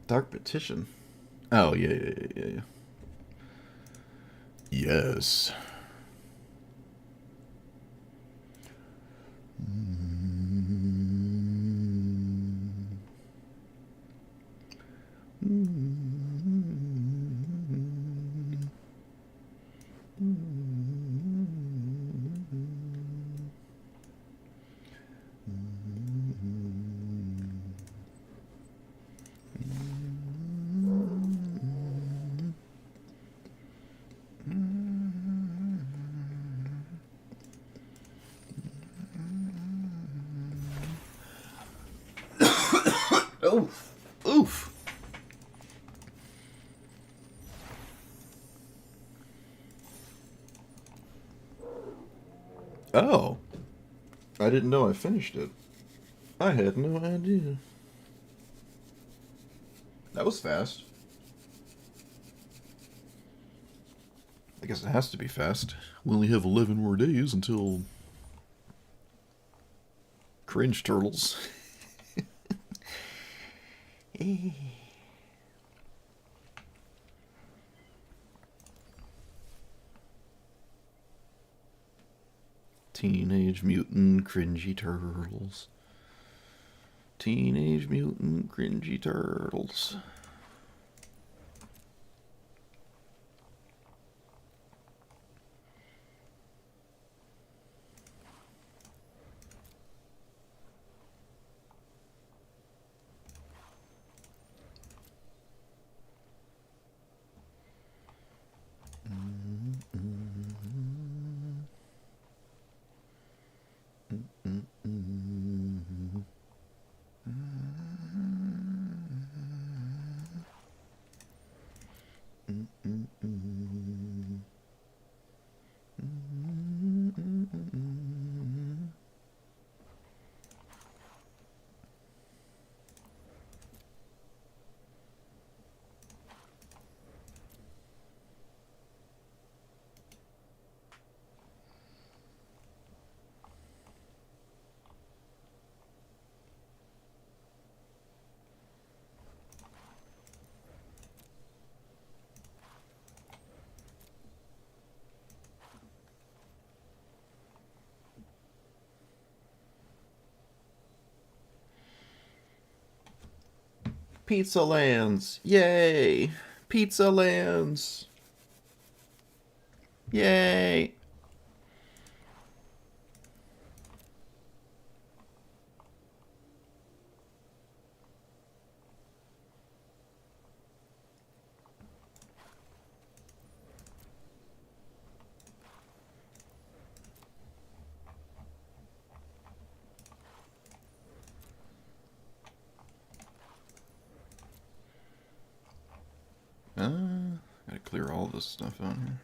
Dark Petition. Oh, yeah. Yes. Oof. Oof. Oh. I didn't know I finished it. I had no idea. That was fast. I guess it has to be fast. We only have 11 more days until Cringe Turtles. Teenage Mutant Cringy Turtles. Teenage Mutant Cringy Turtles. Pizza Lands! Yay! Pizza Lands! Yay! Gotta clear all this stuff out here.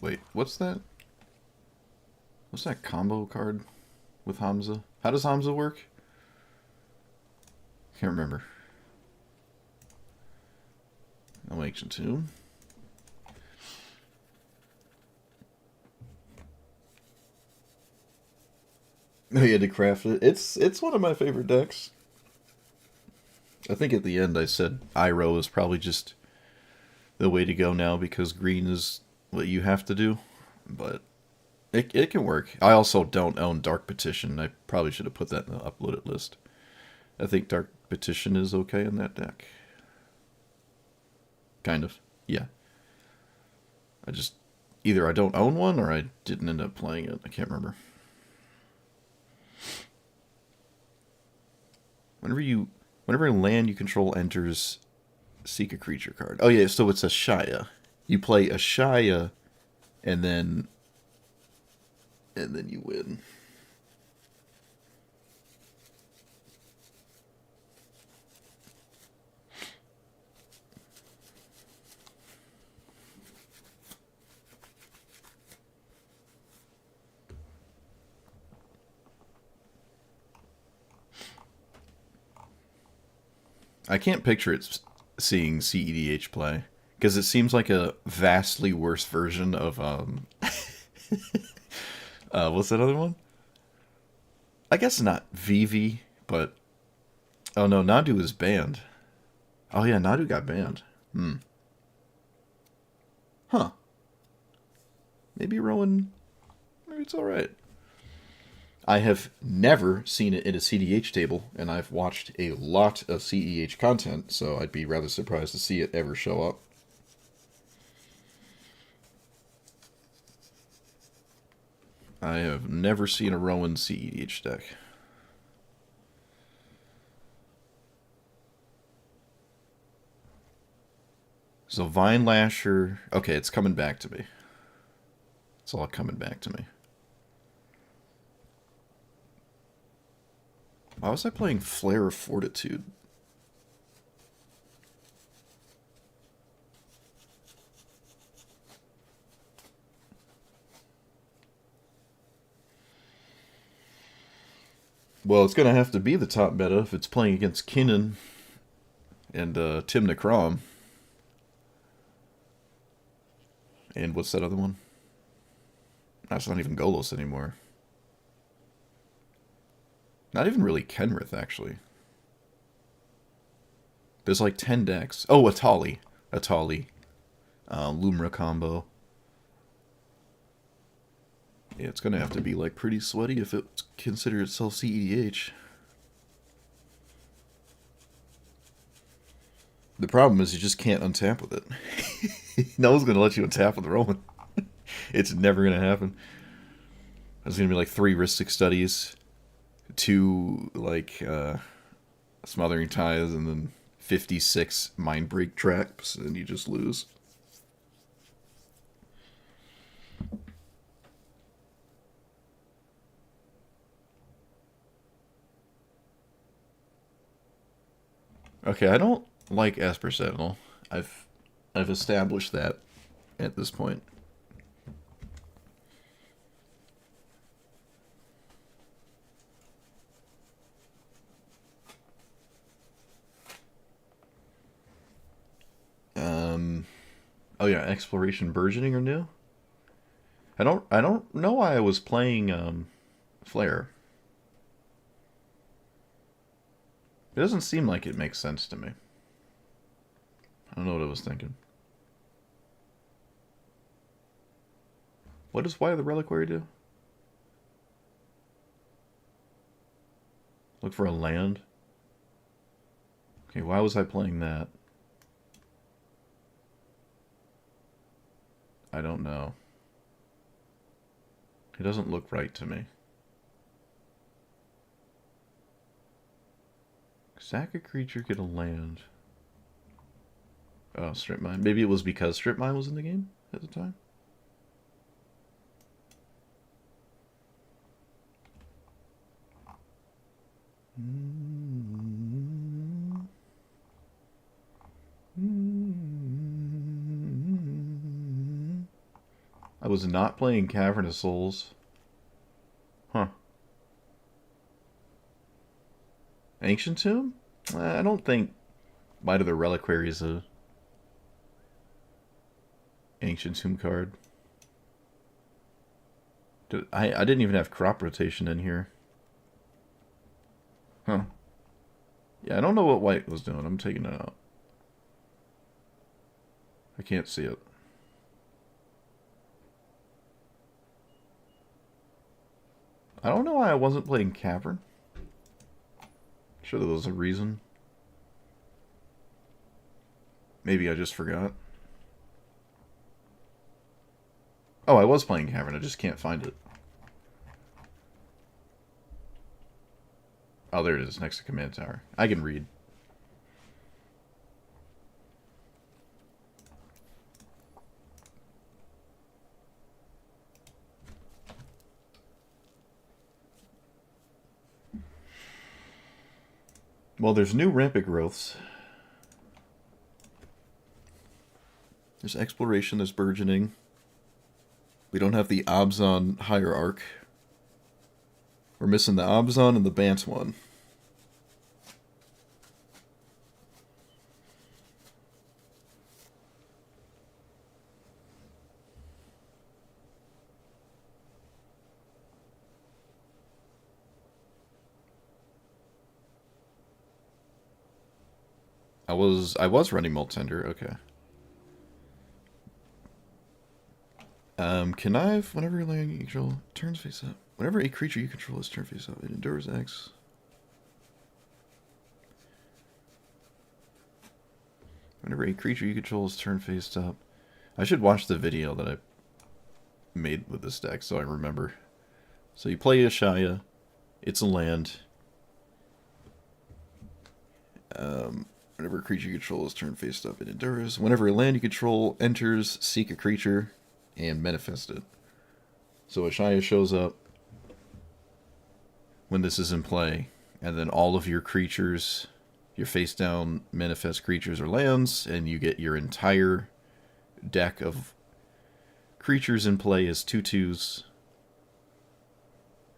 Wait, what's that? What's that combo card with Hamza? How does Hamza work? Can't remember. No ancient tomb. Oh, you had to craft it. It's one of my favorite decks. I think at the end I said Iroh is probably just the way to go now because green is what you have to do. But it can work. I also don't own Dark Petition. I probably should have put that in the uploaded list. I think Dark Petition is okay in that deck. Kind of. Yeah. I just either I don't own one or I didn't end up playing it. I can't remember. Whenever a land you control enters, seek a creature card. Oh yeah, so it's a Shia. You play a Shia, and then you win. I can't picture it seeing CEDH play because it seems like a vastly worse version of what's that other one? I guess not Vivi, but oh no, Nadu is banned. Oh yeah, Nadu got banned. Hmm. Huh. Maybe Rowan. Maybe it's all right. I have never seen it in a CDH table, and I've watched a lot of CEH content, so I'd be rather surprised to see it ever show up. I have never seen a Rowan CEH deck. So Vine Lasher. Okay, it's coming back to me. It's all coming back to me. Why was I playing Flare of Fortitude? Well, it's going to have to be the top meta if it's playing against Kinnan and Tim Necrom. And what's that other one? That's not even Golos anymore. Not even really Kenrith, actually. There's like 10 decks. Oh, Atali. Atali. Lumra combo. Yeah, it's gonna have to be like pretty sweaty if it considers itself CEDH. The problem is you just can't untap with it. No one's gonna let you untap with Roman. It's never gonna happen. There's gonna be like 3 Ristic Studies, 2 like Smothering Ties, and then 56 Mind Break traps, and you just lose. Okay, I don't like Esper Sentinel. I've established that at this point. Oh yeah, Exploration Burgeoning are new. I don't know why I was playing Flare. It doesn't seem like it makes sense to me. I don't know what I was thinking. What does Why the Reliquary do? Look for a land. Okay, why was I playing that? I don't know. It doesn't look right to me. Sack a creature, get a land. Oh, Strip Mine. Maybe it was because Strip Mine was in the game at the time? I was not playing Cavern of Souls. Huh. Ancient Tomb? I don't think Might of the Reliquary is a Ancient Tomb card. I didn't even have crop rotation in here. Huh. Yeah, I don't know what white was doing. I'm taking it out. I can't see it. I don't know why I wasn't playing Cavern. Sure there was a reason. Maybe I just forgot. Oh, I was playing Cavern. I just can't find it. Oh, there it is, next to Command Tower. I can read. Well, there's new rampant growths. There's Exploration, there's Burgeoning. We don't have the Abzan Hierarch. We're missing the Abzan and the Bant one. I was running Molt Tender, okay. Connive, whenever you're laying you control, turns face up. Whenever a creature you control is turned face up, it endures X. Whenever a creature you control is turned face up. I should watch the video that I made with this deck so I remember. So you play Ashaya. It's a land. Whenever a creature you control is turned face up, it endures. Whenever a land you control enters, seek a creature and manifest it. So Ashaya shows up when this is in play, and then all of your creatures, your face down manifest creatures or lands, and you get your entire deck of creatures in play as 2/2s,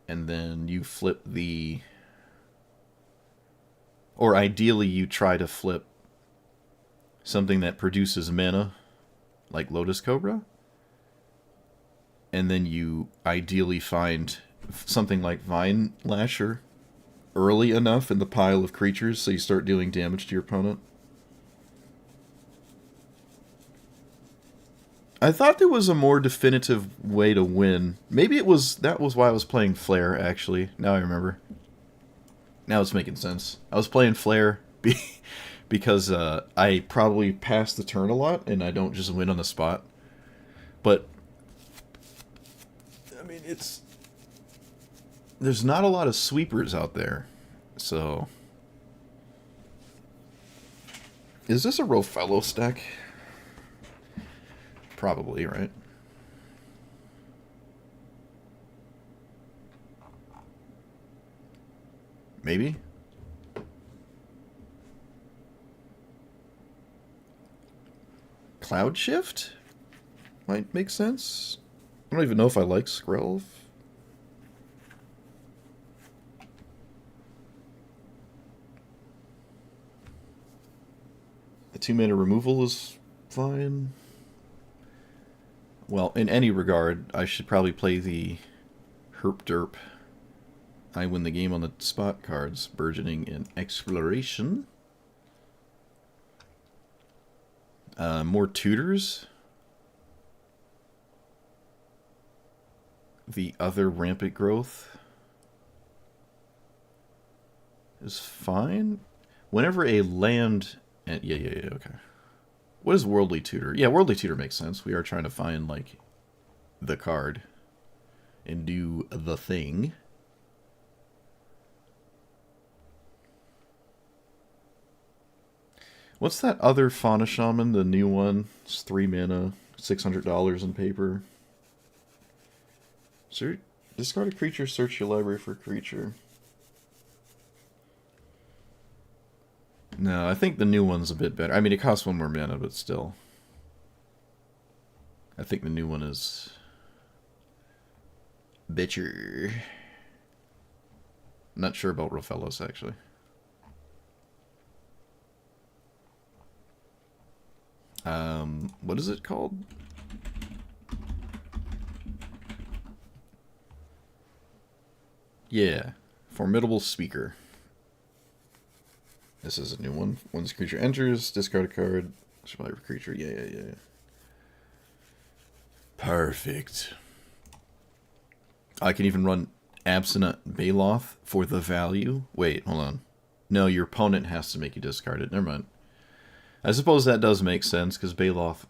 and then you flip the, or ideally you try to flip something that produces mana, like Lotus Cobra, and then you ideally find something like Vine Lasher early enough in the pile of creatures so you start dealing damage to your opponent. I thought there was a more definitive way to win. Maybe that was why I was playing Flare, actually. Now I remember. Now it's making sense. I was playing Flare because I probably pass the turn a lot and I don't just win on the spot. But I mean, there's not a lot of sweepers out there. So is this a Rofellos deck? Probably, right? Maybe? Cloud Shift? Might make sense. I don't even know if I like Skrelv. The 2-mana removal is fine. Well, in any regard, I should probably play the Herp Derp. I win the game on the spot cards, Burgeoning and Exploration. More tutors. The other Rampant Growth is fine. Whenever a land... Yeah, okay. What is Worldly Tutor? Yeah, Worldly Tutor makes sense. We are trying to find, like, the card and do the thing. What's that other Fauna Shaman, the new one? It's 3 mana, $600 in paper. Discard a creature, search your library for a creature. No, I think the new one's a bit better. I mean, it costs 1 more mana, but still. I think the new one is better. Not sure about Rofellos, actually. What is it called? Yeah, Formidable Speaker. This is a new one. Once a creature enters, discard a card. Supply a creature. Yeah. Perfect. I can even run Abstinent Baloth for the value. Wait, hold on. No, your opponent has to make you discard it. Never mind. I suppose that does make sense, because Baloth,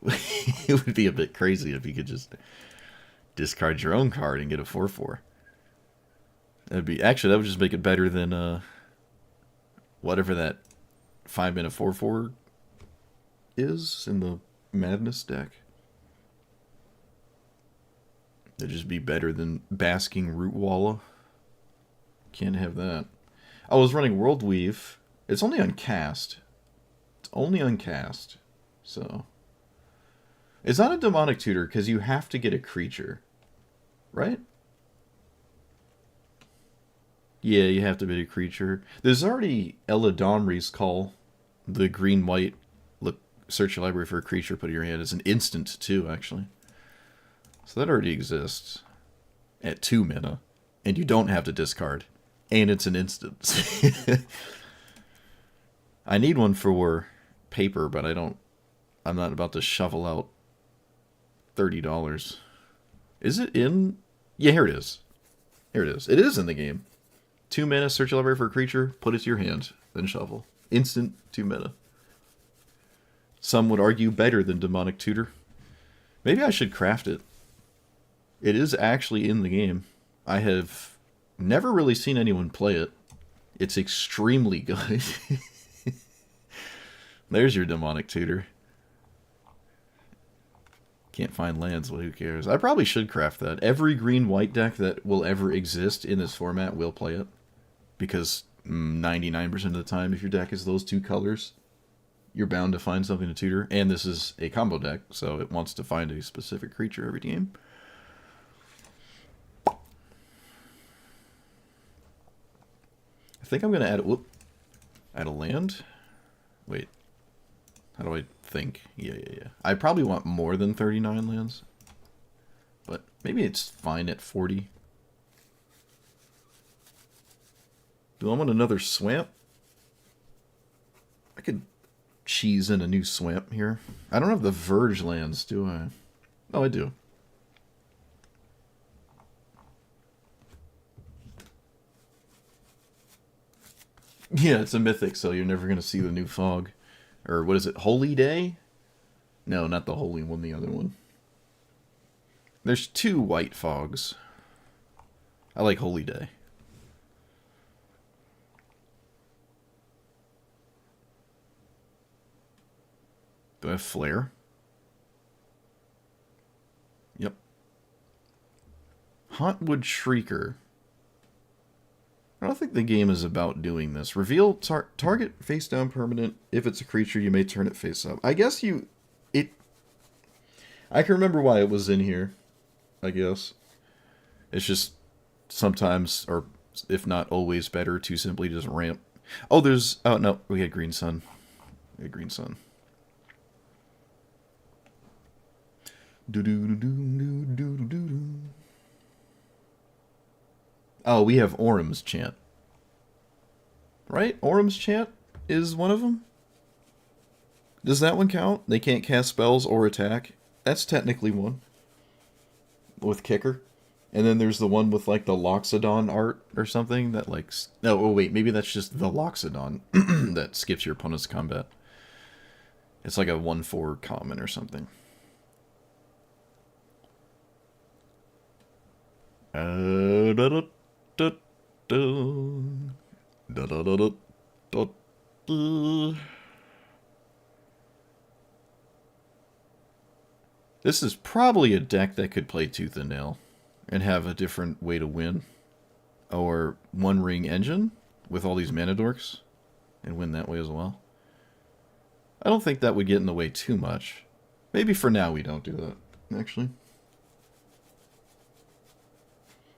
it would be a bit crazy if you could just discard your own card and get a 4/4. Actually, that would just make it better than whatever that 5-mana 4/4 is in the Madness deck. It'd just be better than Basking Rootwalla. Can't have that. I was running World Weave. It's only on cast. It's only on cast. So. It's not a demonic tutor because you have to get a creature. Right? Yeah, you have to get a creature. There's already Eladamri's Call. The green-white, look, search your library for a creature, put it in your hand. It's an instant, too, actually. So that already exists. At 2 mana. And you don't have to discard. And it's an instant. I need one for paper, but I'm not about to shovel out $30. Is it in? Yeah, here it is. Here it is. It is in the game. 2 mana, search a library for a creature, put it to your hand, then shuffle. Instant 2 mana. Some would argue better than Demonic Tutor. Maybe I should craft it. It is actually in the game. I have never really seen anyone play it. It's extremely good. There's your Demonic Tutor. Can't find lands, well, who cares? I probably should craft that. Every green-white deck that will ever exist in this format will play it. Because 99% of the time, if your deck is those 2 colors, you're bound to find something to tutor. And this is a combo deck, so it wants to find a specific creature every game. I think I'm going to add a land. Wait. How do I think? Yeah. I probably want more than 39 lands. But maybe it's fine at 40. Do I want another swamp? I could cheese in a new swamp here. I don't have the Verge lands, do I? Oh, I do. Yeah, it's a mythic, so you're never going to see the new fog. Or what is it, Holy Day? No, not the Holy one, the other one. There's 2 white fogs. I like Holy Day. Do I have Flare? Yep. Hauntwood Shrieker. I don't think the game is about doing this. Reveal target face down permanent. If it's a creature, you may turn it face up. I guess I can remember why it was in here, I guess. It's just sometimes, or if not always, better to simply just ramp. Oh, no, we had Green Sun. Green Sun. Oh, we have Orum's Chant. Right? Orum's Chant is one of them? Does that one count? They can't cast spells or attack? That's technically one. With Kicker. And then there's the one with, like, the Loxodon art or something that, like... No, oh, wait, maybe that's just the Loxodon that skips your opponent's combat. It's like a 1/4 common or something. This is probably a deck that could play Tooth and Nail and have a different way to win. Or One Ring Engine with all these mana dorks and win that way as well. I don't think that would get in the way too much. Maybe for now we don't do that, actually.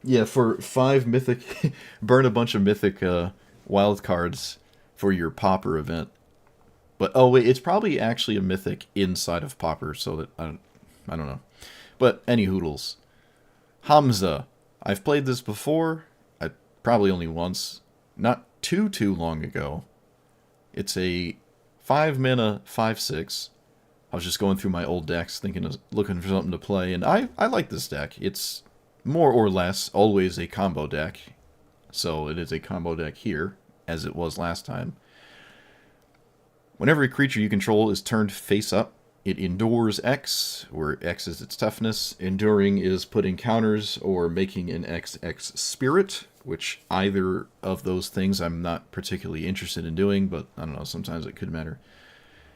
Yeah, for 5 mythic... burn a bunch of mythic wild cards for your Pauper event. But, oh wait, it's probably actually a mythic inside of Pauper, so that... I don't know. But, any hoodles. Hamza. I've played this before. Probably only once. Not too long ago. It's a 5 mana 5/6. I was just going through my old decks, looking for something to play, and I like this deck. It's more or less always a combo deck. So it is a combo deck here, as it was last time. Whenever a creature you control is turned face up, it endures X, where X is its toughness. Enduring is putting counters or making an XX spirit, which either of those things I'm not particularly interested in doing, but I don't know, sometimes it could matter.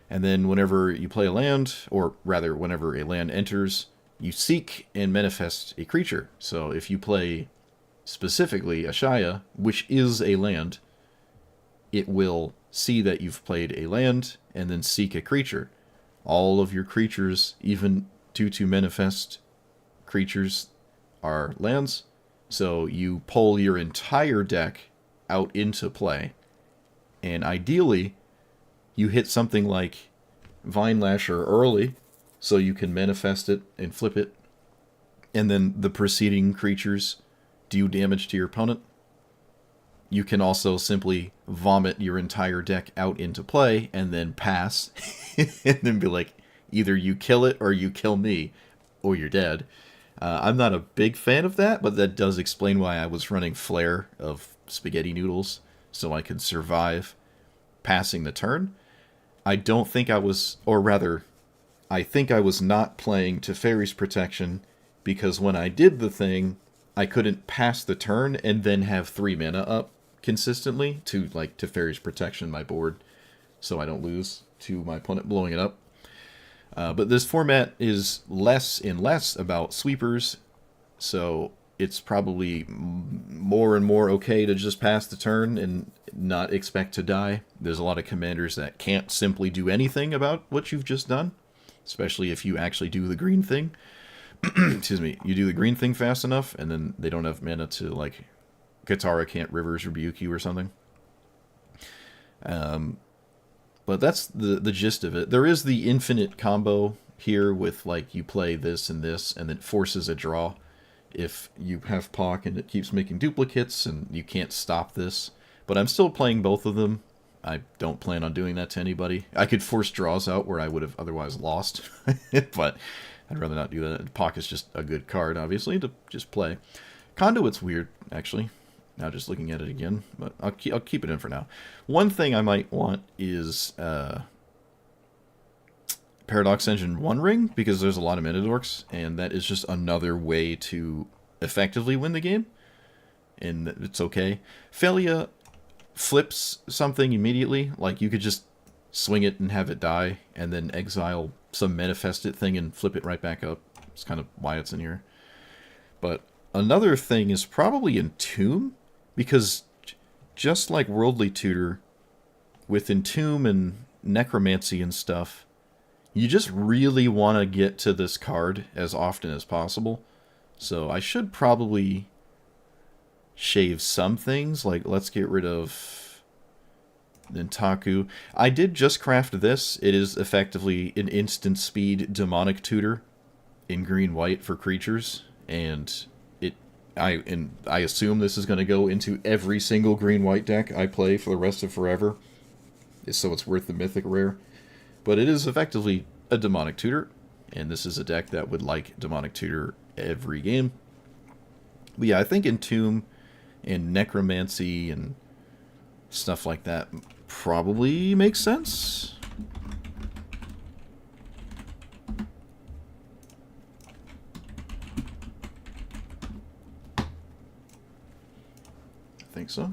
And then whenever you play a land, or rather whenever a land enters, you seek and manifest a creature. So if you play specifically Ashaya, which is a land, it will see that you've played a land and then seek a creature. All of your creatures, even 2/2 manifest creatures, are lands. So you pull your entire deck out into play. And ideally, you hit something like Vine Lasher early, so you can manifest it and flip it. And then the preceding creatures do damage to your opponent. you can also simply vomit your entire deck out into play and then pass and then be like, either you kill it or you kill me or you're dead. I'm not a big fan of that, but that does explain why I was running Flare of spaghetti noodles so I could survive passing the turn. I don't think I was, or rather, I think I was not playing Teferi's Protection because when I did the thing, I couldn't pass the turn and then have 3 mana up consistently to, like, Teferi's Protection my board so I don't lose to my opponent blowing it up. But this format is less and less about sweepers, so it's probably more and more okay to just pass the turn and not expect to die. There's a lot of commanders that can't simply do anything about what you've just done, especially if you actually do the green thing. Excuse me, you do the green thing fast enough, and then they don't have mana to, like, Katara can't Rivers Rebuke you or something. But that's the gist of it. There is the infinite combo here with, like, you play this, and then it forces a draw. If you have Pock and it keeps making duplicates, and you can't stop this. But I'm still playing both of them. I don't plan on doing that to anybody. I could force draws out where I would have otherwise lost. But I'd rather not do that. Pock is just a good card, obviously, to just play. Conduit's weird, actually. Now just looking at it again, but I'll keep it in for now. One thing I might want is Paradox Engine One Ring, because there's a lot of Minidorks, and that is just another way to effectively win the game, and it's okay. Felia flips something immediately, like you could just swing it and have it die, and then exile some manifest it thing and flip it right back up. It's kind of why it's in here. But another thing is probably Entomb, because just like Worldly Tutor, with Entomb and Necromancy and stuff, you just really want to get to this card as often as possible. So I should probably shave some things, like let's get rid of Nentaku. I did just craft this. It is effectively an instant speed Demonic Tutor in green-white for creatures, and I assume this is going to go into every single green-white deck I play for the rest of forever, so it's worth the mythic rare. But it is effectively a Demonic Tutor, and this is a deck that would like Demonic Tutor every game. But yeah, I think Entomb and Necromancy and stuff like that probably makes sense. I think so.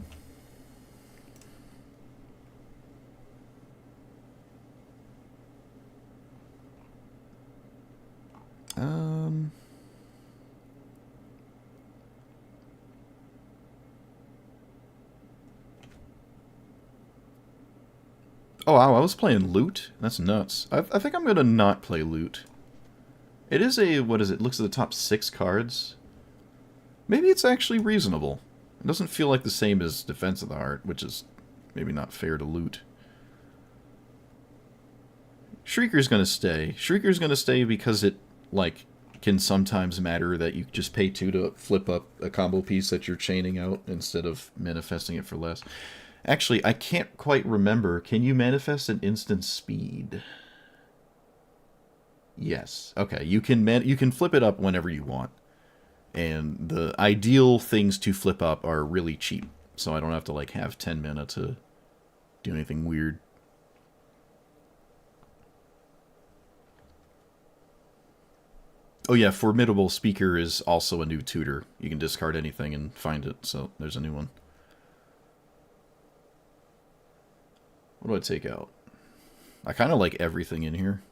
Oh wow, I was playing Loot? That's nuts. I think I'm gonna not play Loot. It is a, what is it, looks at the top 6 cards. Maybe it's actually reasonable. It doesn't feel like the same as Defense of the Heart, which is maybe not fair to Loot. Shrieker's gonna stay. Shrieker's gonna stay because it, like, can sometimes matter that you just pay 2 to flip up a combo piece that you're chaining out instead of manifesting it for less. Actually, I can't quite remember. Can you manifest an instant speed? Yes. Okay, you can flip it up whenever you want. And the ideal things to flip up are really cheap, so I don't have to, like, have 10 mana to do anything weird. Oh yeah, Formidable Speaker is also a new tutor. You can discard anything and find it, so there's a new one. What do I take out? I kind of like everything in here,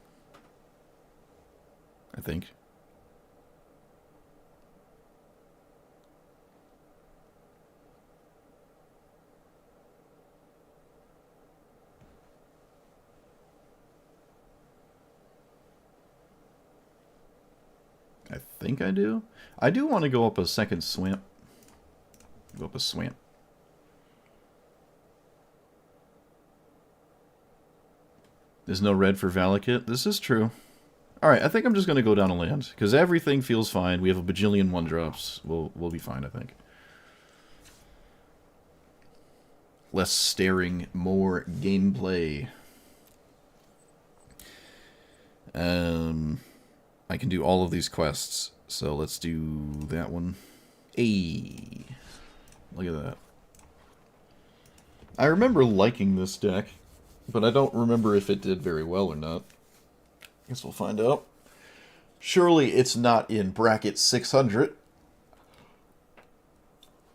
I think. I think I do. I do want to go up a second swamp. Go up a swamp. There's no red for Valakut. This is true. Alright, I think I'm just going to go down a land, because everything feels fine. We have a bajillion 1-drops. We'll be fine, I think. Less staring, more gameplay. I can do all of these quests, so let's do that one. Hey, look at that. I remember liking this deck, but I don't remember if it did very well or not. Guess we'll find out. Surely it's not in bracket 600.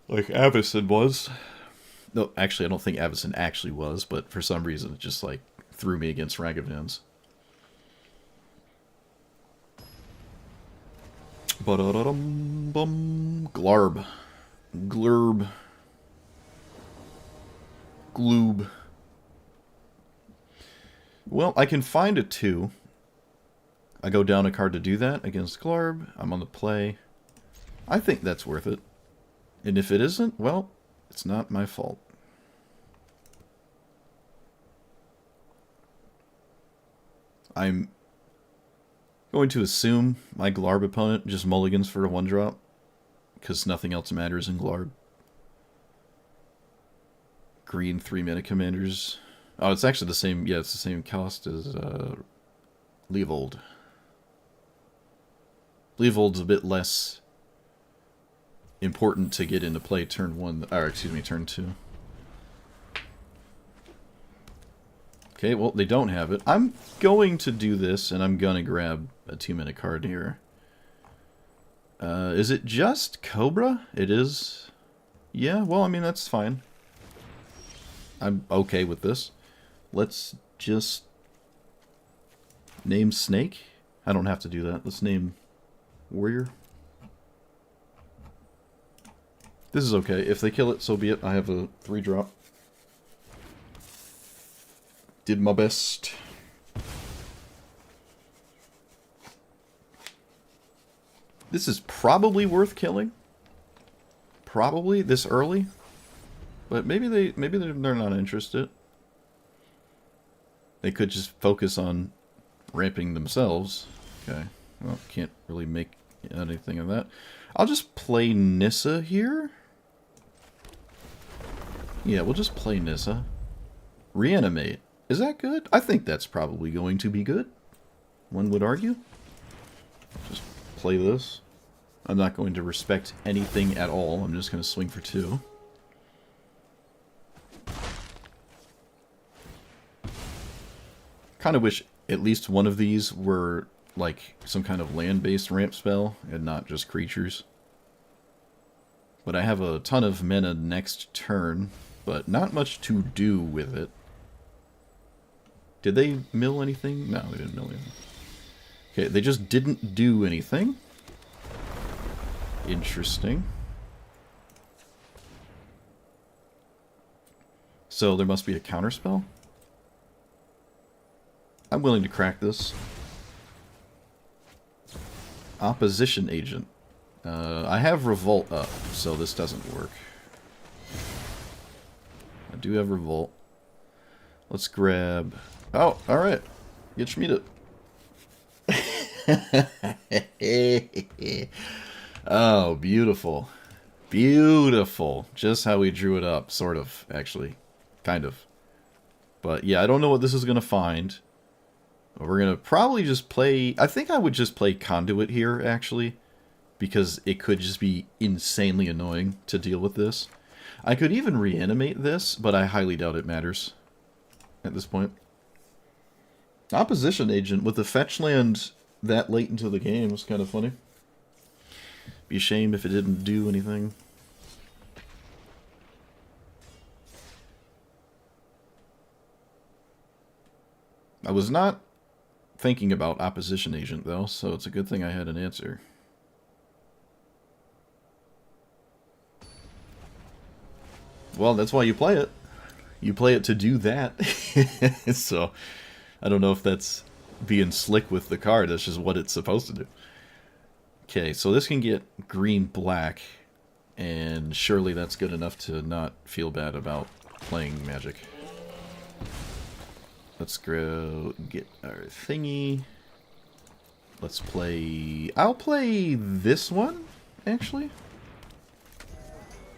Like Avacyn was. No, actually, I don't think Avacyn actually was, but for some reason it just, like, threw me against Ragavans. Glarb. Glurb. Gloob. Well, I can find a 2. I go down a card to do that against Glarb. I'm on the play. I think that's worth it. And if it isn't, well, it's not my fault. I'm going to assume my Glarb opponent just mulligans for a 1-drop, because nothing else matters in Glarb. Green 3-mana commanders. Oh, it's actually the same. Yeah, it's the same cost as Leavold. Leavold's a bit less important to get into play turn 1, or excuse me, turn 2. Okay, well, they don't have it. I'm going to do this, and I'm going to grab a 2-minute card here. Is it just Cobra? It is. Yeah, well, I mean, that's fine. I'm okay with this. Let's just name Snake. I don't have to do that. Let's name Warrior. This is okay. If they kill it, so be it. I have a 3-drop. Did my best. This is probably worth killing. Probably this early. But maybe they're not interested. They could just focus on ramping themselves. Okay. Well, can't really make anything of that. I'll just play Nissa here. Yeah, we'll just play Nissa. Reanimate. Is that good? I think that's probably going to be good. One would argue. Just play this. I'm not going to respect anything at all. I'm just going to swing for 2. Kind of wish at least one of these were like some kind of land-based ramp spell and not just creatures. But I have a ton of mana next turn, but not much to do with it. Did they mill anything? No, they didn't mill anything. Okay, they just didn't do anything. Interesting. So there must be a counterspell? I'm willing to crack this. Opposition agent. I have Revolt up, so this doesn't work. I do have Revolt. Let's grab... Oh, alright. Get Schmied it. Oh, beautiful. Beautiful. Just how we drew it up, sort of, actually. Kind of. But yeah, I don't know what this is going to find. We're going to probably just play... I think I would just play Conduit here, actually. Because it could just be insanely annoying to deal with this. I could even reanimate this, but I highly doubt it matters at this point. Opposition agent with the fetch land that late into the game was kind of funny. Be a shame if it didn't do anything. I was not thinking about opposition agent, though, so it's a good thing I had an answer. Well, that's why you play it. You play it to do that. So, I don't know if that's being slick with the card. That's just what it's supposed to do. Okay, so this can get green-black, and surely that's good enough to not feel bad about playing Magic. Let's go get our thingy. Let's play... I'll play this one, actually.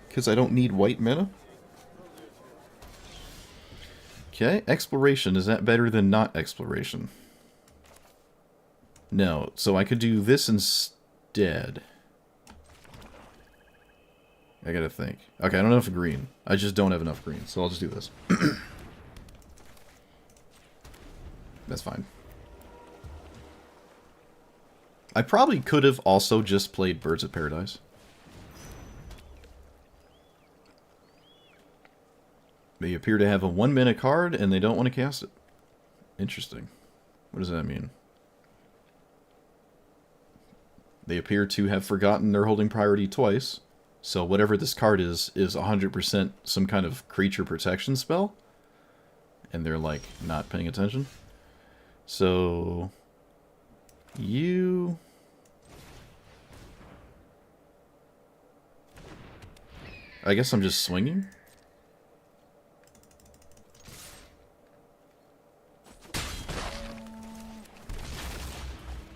Because I don't need white mana. Okay, exploration. Is that better than not exploration? No, so I could do this instead. I gotta think. Okay, I don't have enough green. I just don't have enough green, so I'll just do this. That's fine. I probably could have also just played Birds of Paradise. They appear to have a 1-minute card, and they don't want to cast it. Interesting. What does that mean? They appear to have forgotten they're holding priority twice. So whatever this card is 100% some kind of creature protection spell. And they're, like, not paying attention. So... you... I guess I'm just swinging?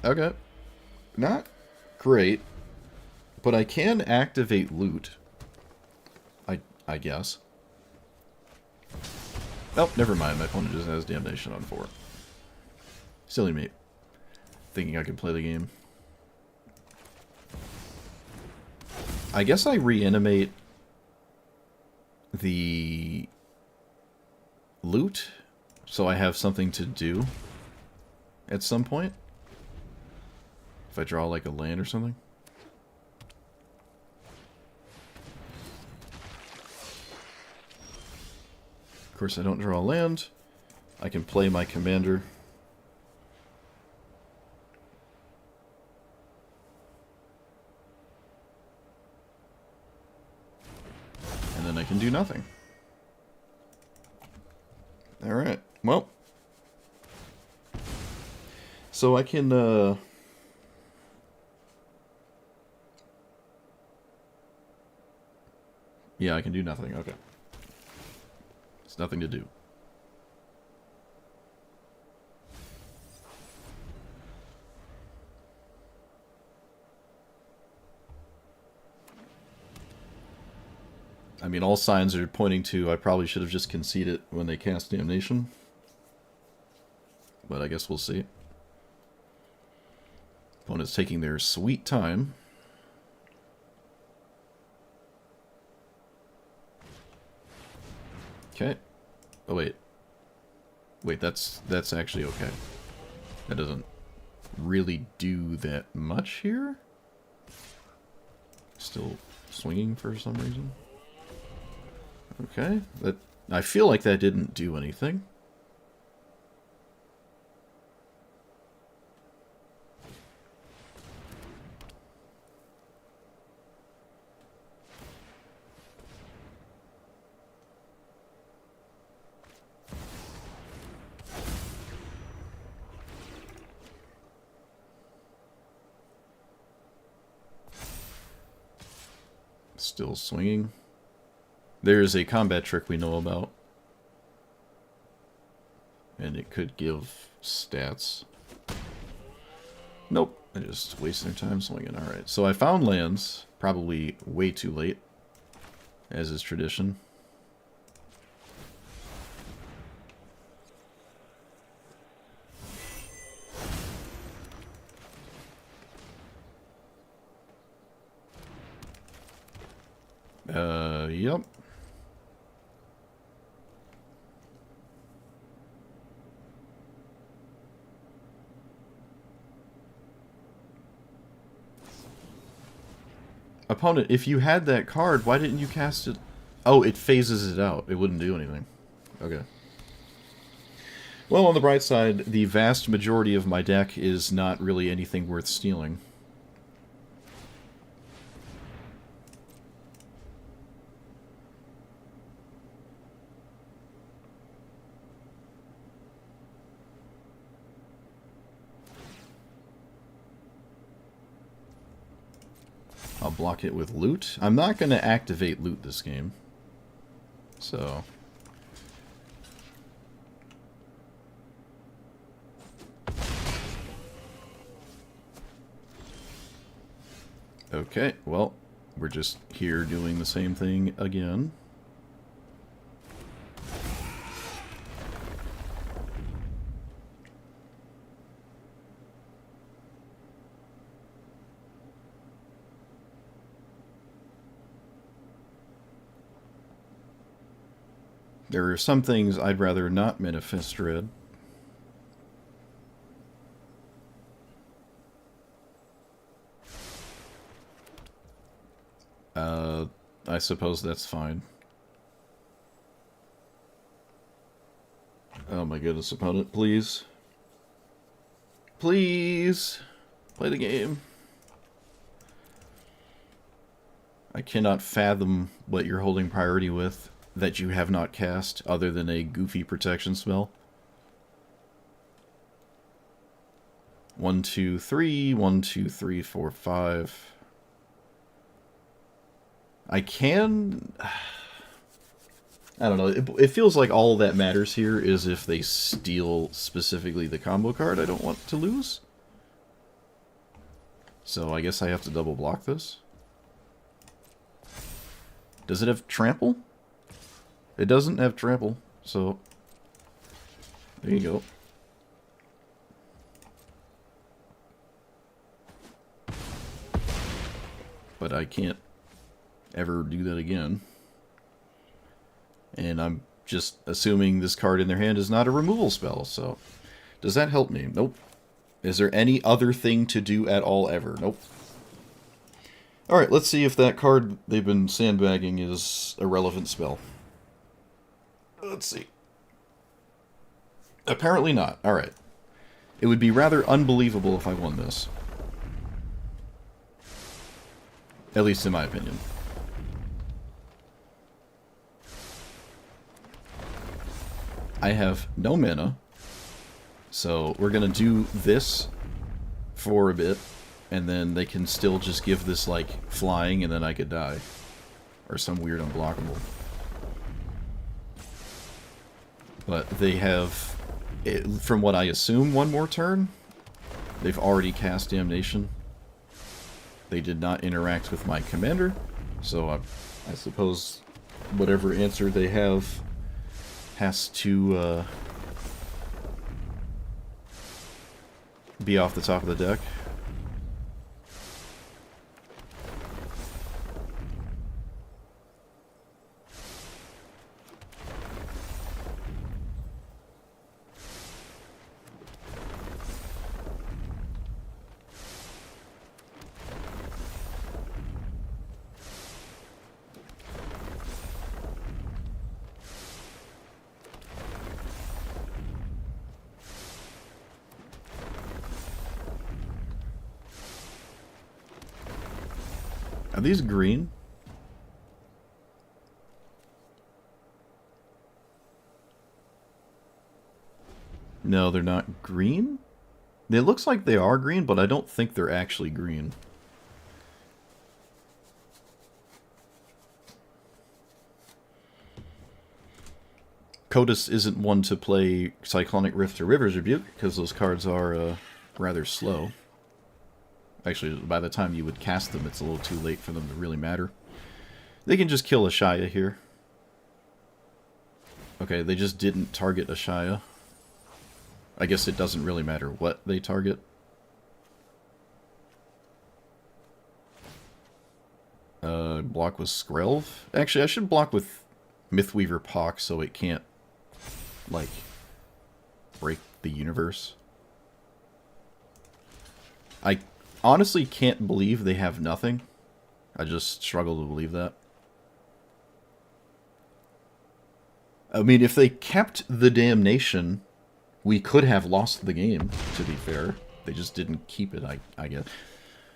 Okay. Not great. But I can activate loot. I guess. Oh, never mind. My opponent just has Damnation on 4. Silly me. Thinking I could play the game. I guess I reanimate the loot so I have something to do at some point. If I draw like a land or something. Of course, I don't draw a land. I can play my commander. And then I can do nothing. Alright, well. So I can, yeah, I can do nothing, okay. It's nothing to do. I mean, all signs are pointing to I probably should have just conceded when they cast Damnation. But I guess we'll see. Opponent's taking their sweet time. Okay. Oh, wait. Wait, that's actually okay. That doesn't really do that much here. Still swinging for some reason. Okay. That I feel like that didn't do anything. Still swinging. There's a combat trick we know about. And it could give stats. Nope. I just wasted their time swinging. Alright, so I found lands. Probably way too late. As is tradition. Yep. Opponent, if you had that card, why didn't you cast it? Oh, it phases it out. It wouldn't do anything. Okay. Well, on the bright side, the vast majority of my deck is not really anything worth stealing. I'll block it with loot. I'm not going to activate loot this game. So... okay, well, we're just here doing the same thing again. There are some things I'd rather not manifest dread. I suppose that's fine. Oh my goodness, opponent, please. Please! Play the game. I cannot fathom what you're holding priority with that you have not cast, other than a goofy protection spell. 1, 2, 3, 1, 2, 3, 4, 5. I can... I don't know. It feels like all that matters here is if they steal specifically the combo card I don't want to lose. So I guess I have to double block this. Does it have trample? It doesn't have trample, so there you go. But I can't ever do that again. And I'm just assuming this card in their hand is not a removal spell, so... Does that help me? Nope. Is there any other thing to do at all ever? Nope. Alright, let's see if that card they've been sandbagging is a relevant spell. Let's see. Apparently not. Alright. It would be rather unbelievable if I won this. At least in my opinion. I have no mana, so we're gonna do this for a bit, and then they can still just give this, like, flying, and then I could die. Or some weird unblockable. But they have, from what I assume, one more turn. They've already cast Damnation. They did not interact with my commander, so I suppose whatever answer they have has to be off the top of the deck. Are these green? No, they're not green? It looks like they are green, but I don't think they're actually green. Cotus isn't one to play Cyclonic Rift or River's Rebuke, because those cards are rather slow. Actually, by the time you would cast them, it's a little too late for them to really matter. They can just kill Ashaya here. Okay, they just didn't target Ashaya. I guess it doesn't really matter what they target. Block with Skrelv? Actually, I should block with Mythweaver Pock so it can't, like, break the universe. I honestly can't believe they have nothing. I just struggle to believe that. I mean, if they kept the Damnation, we could have lost the game, to be fair. They just didn't keep it, I guess.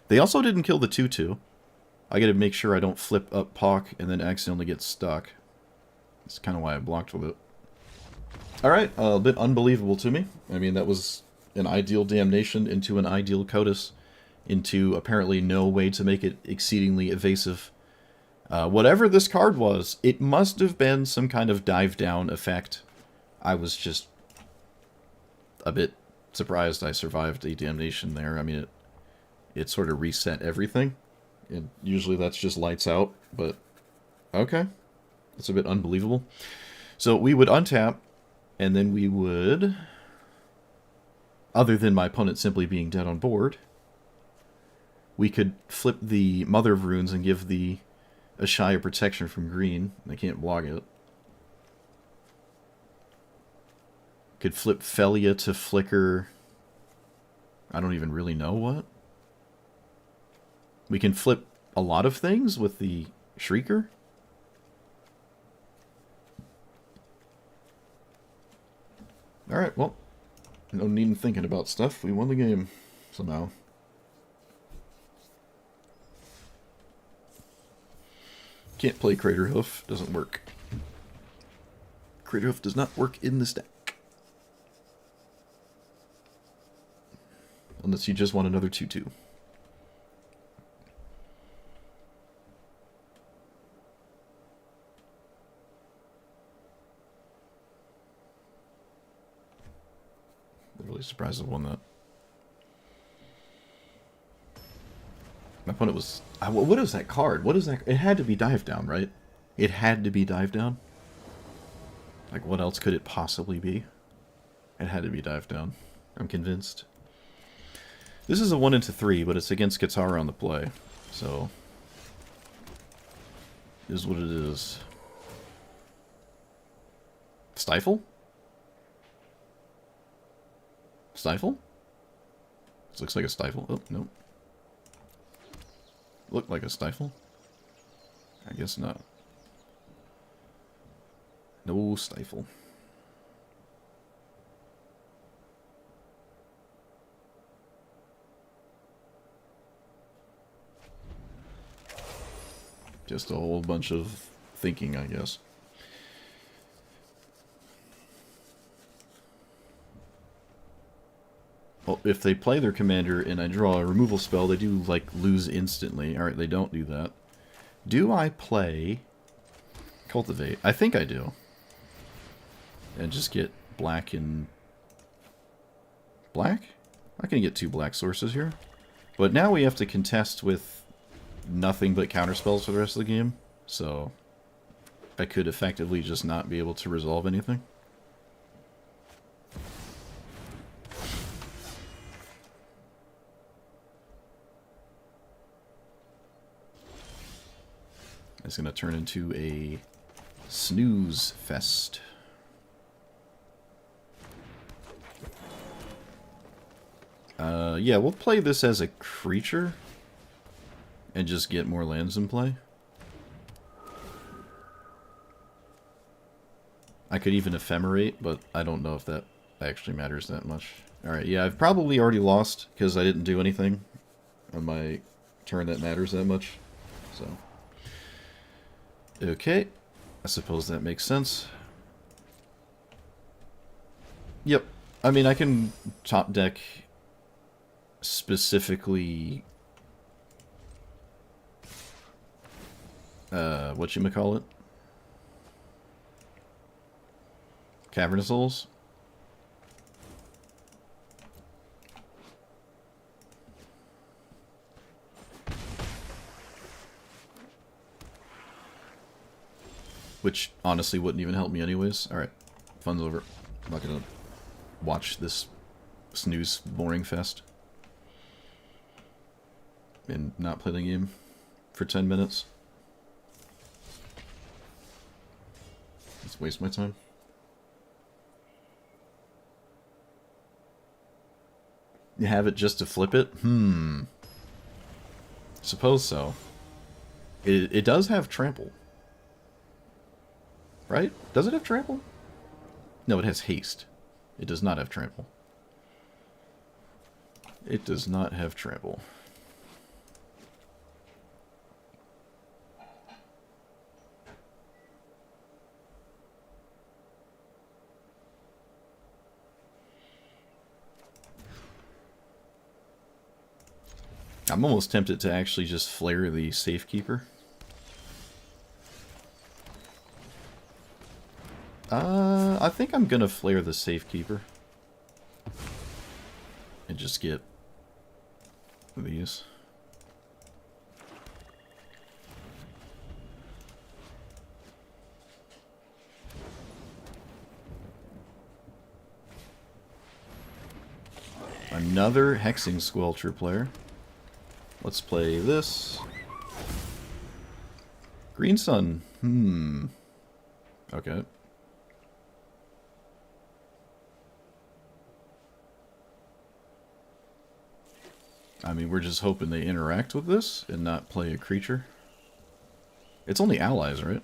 They also didn't kill the 2-2. I gotta make sure I don't flip up Pock and then accidentally get stuck. That's kind of why I blocked with it. Alright, a bit unbelievable to me. I mean, that was an ideal Damnation into an ideal Cotus, into apparently no way to make it exceedingly evasive. Whatever this card was, it must have been some kind of dive down effect. I was just a bit surprised I survived a Damnation there. I mean, it sort of reset everything. And usually that's just lights out, but okay. That's a bit unbelievable. So we would untap, and then we would, other than my opponent simply being dead on board, we could flip the Mother of Runes and give the Ashaya protection from green. I can't block it. Could flip Felia to flicker. I don't even really know what. We can flip a lot of things with the Shrieker. Alright, well. No need in thinking about stuff. We won the game somehow. Can't play Craterhoof. Doesn't work. Craterhoof does not work in this deck. Unless you just want another 2-2. I'm really surprised I won that. My opponent was... What is that card? What is that? It had to be Dive Down, right? It had to be Dive Down? Like, what else could it possibly be? It had to be Dive Down. I'm convinced. This is a 1 into 3, but it's against Guitar on the play. So... it is what it is. Stifle? Stifle? This looks like a Stifle. Oh, nope. Looked like a Stifle? I guess not. No Stifle. Just a whole bunch of thinking, I guess. Well, if they play their commander and I draw a removal spell, they do, like, lose instantly. Alright, they don't do that. Do I play Cultivate? I think I do. And just get black and... black? I can get 2 black sources here. But now we have to contest with nothing but counterspells for the rest of the game. So I could effectively just not be able to resolve anything. It's going to turn into a snooze fest. Yeah, we'll play this as a creature and just get more lands in play. I could even ephemerate, but I don't know if that actually matters that much. Alright, yeah, I've probably already lost because I didn't do anything on my turn that matters that much. So, okay, I suppose that makes sense. Yep, I mean, I can top deck specifically whatchamacallit? Cavern of Souls? Which honestly wouldn't even help me anyways. Alright, fun's over. I'm not gonna watch this snooze boring fest and not play the game for 10 minutes. Just waste my time. You have it just to flip it? Suppose so. It does have trample. Right? Does it have trample? No, it has haste. It does not have trample. It does not have trample. I'm almost tempted to actually just flare the Safekeeper. I think I'm gonna flare the Safekeeper. And just get these. Another Hexing Squelcher player. Let's play this. Green Sun. Okay. I mean, we're just hoping they interact with this and not play a creature. It's only allies, right?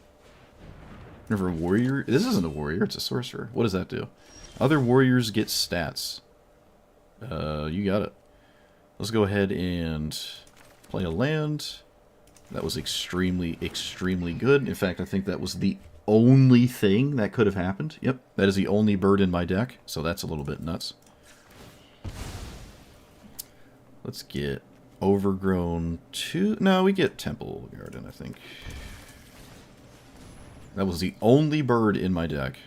Never a warrior. This isn't a warrior, it's a sorcerer. What does that do? Other warriors get stats. You got it. Let's go ahead and play a land. That was extremely, extremely good. In fact, I think that was the only thing that could have happened. Yep, that is the only bird in my deck, so that's a little bit nuts. Let's get Overgrown 2. No, we get Temple Garden, I think. That was the only bird in my deck.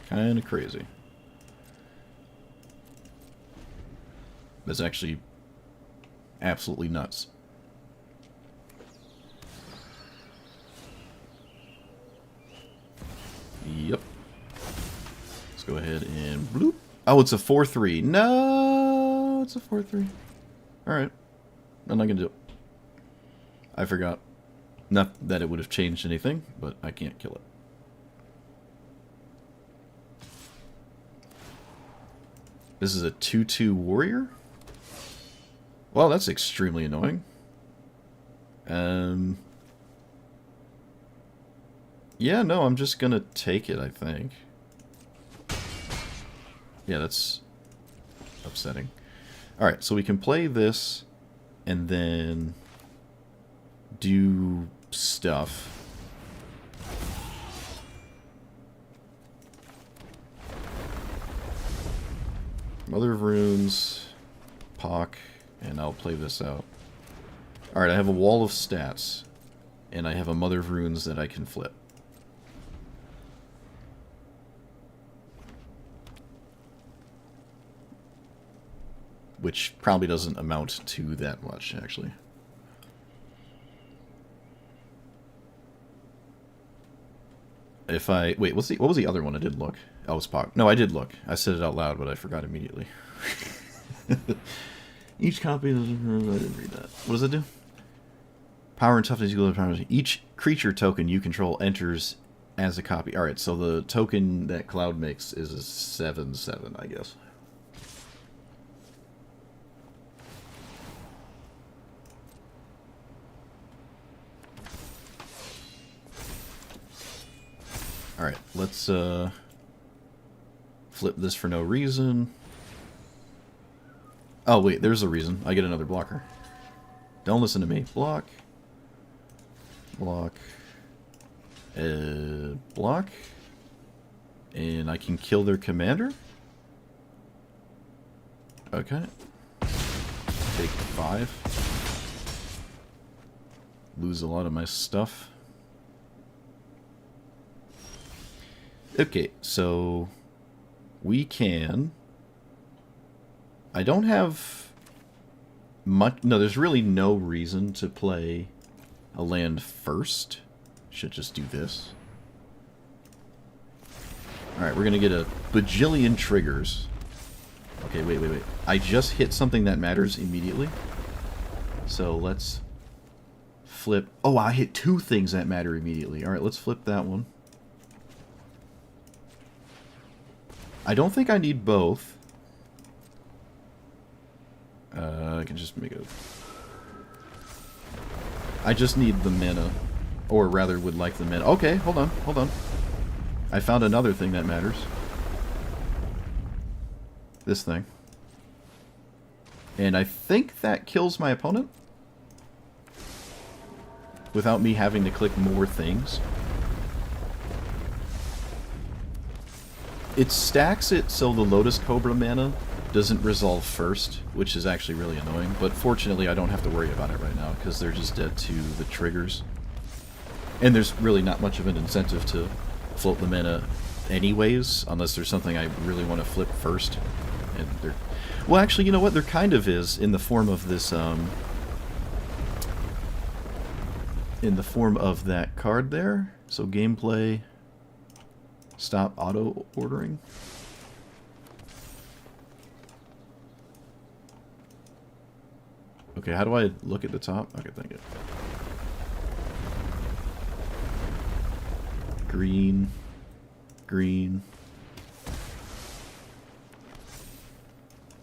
Kind of crazy. That's actually absolutely nuts. Yep. Let's go ahead and bloop. Oh, it's a 4-3. No, it's a 4-3. Alright. I'm not going to do it. I forgot. Not that it would have changed anything, but I can't kill it. This is a 2-2 warrior? Well, that's extremely annoying. Yeah, no, I'm just gonna take it, I think. Yeah, that's upsetting. Alright, so we can play this and then do stuff. Mother of Runes, Pock, and I'll play this out. Alright, I have a wall of stats, and I have a Mother of Runes that I can flip. Which probably doesn't amount to that much, actually. If I... Wait, what was the other one? I did look. Oh, it's Pock. No, I did look. I said it out loud, but I forgot immediately. Each copy... I didn't read that. What does it do? Power and toughness equal to power. Each creature token you control enters as a copy. Alright, so the token that Cloud makes is a 7/7, I guess. Alright, let's flip this for no reason. Oh, wait, there's a reason. I get another blocker. Don't listen to me. Block. Block. Block. And I can kill their commander? Okay. Take 5. Lose a lot of my stuff. Okay, so we can... I don't have much... No, there's really no reason to play a land first. Should just do this. Alright, we're going to get a bajillion triggers. Okay, wait. I just hit something that matters immediately. So let's flip... Oh, I hit 2 things that matter immediately. Alright, let's flip that one. I don't think I need both. I can just make a... I just need the mana. Or rather, would like the mana. Okay, hold on. I found another thing that matters. This thing. And I think that kills my opponent. Without me having to click more things. It stacks it so the Lotus Cobra mana doesn't resolve first, which is actually really annoying. But fortunately, I don't have to worry about it right now, because they're just dead to the triggers. And there's really not much of an incentive to float the mana anyways, unless there's something I really want to flip first. And they're... Well, actually, you know what? There kind of is, in the form of this, in the form of that card there. So gameplay... Stop auto ordering. Okay, how do I look at the top? Okay, thank you. Green. Green.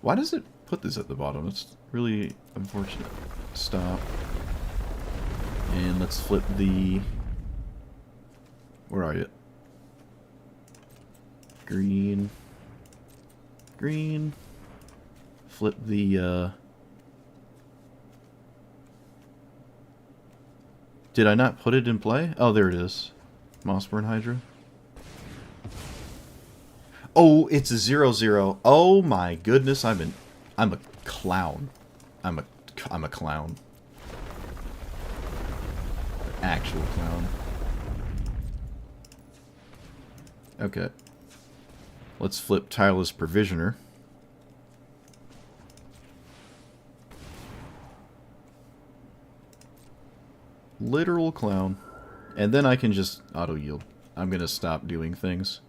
Why does it put this at the bottom. It's really unfortunate. Stop. And let's flip the... Where are you? Green. Green. Flip the, Did I not put it in play? Oh, there it is. Mossburn Hydra. Oh, it's a 0/0. Oh my goodness, I'm a clown. I'm a clown. An actual clown. Okay. Let's flip Tireless Provisioner. Literal clown. And then I can just auto-yield. I'm gonna stop doing things.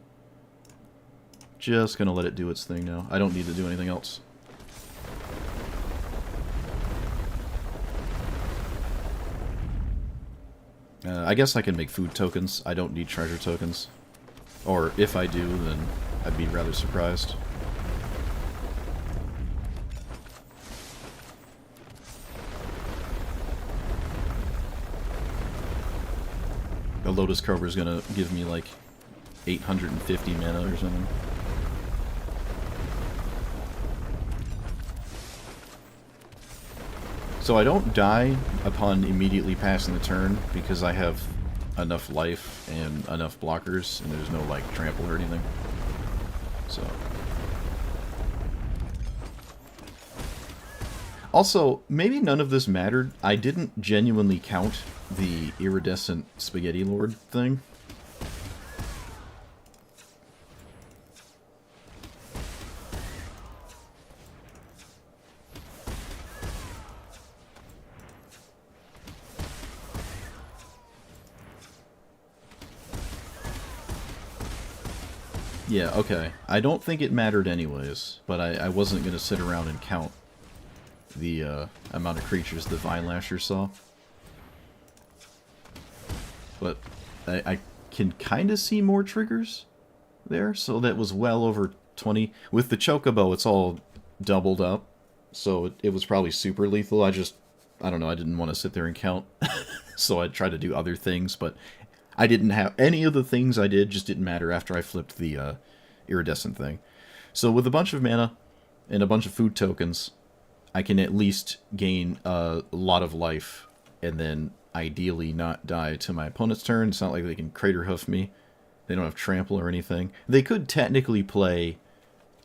Just gonna let it do its thing now. I don't need to do anything else. I guess I can make food tokens. I don't need treasure tokens. Or if I do, then I'd be rather surprised. The Lotus Cobra is gonna give me like 850 mana or something. So I don't die upon immediately passing the turn because I have enough life and enough blockers and there's no like trample or anything. So also, maybe none of this mattered. I didn't genuinely count the iridescent spaghetti lord thing. Yeah, okay. I don't think it mattered anyways, but I wasn't going to sit around and count the amount of creatures the Vine Lasher saw. But I can kind of see more triggers there, so that was well over 20. With the Chocobo, it's all doubled up, so it was probably super lethal. I don't know, I didn't want to sit there and count, so I tried to do other things, but I didn't have any of the things I did, just didn't matter after I flipped the iridescent thing. So with a bunch of mana and a bunch of food tokens, I can at least gain a lot of life and then ideally not die to my opponent's turn. It's not like they can Crater Hoof me. They don't have trample or anything. They could technically play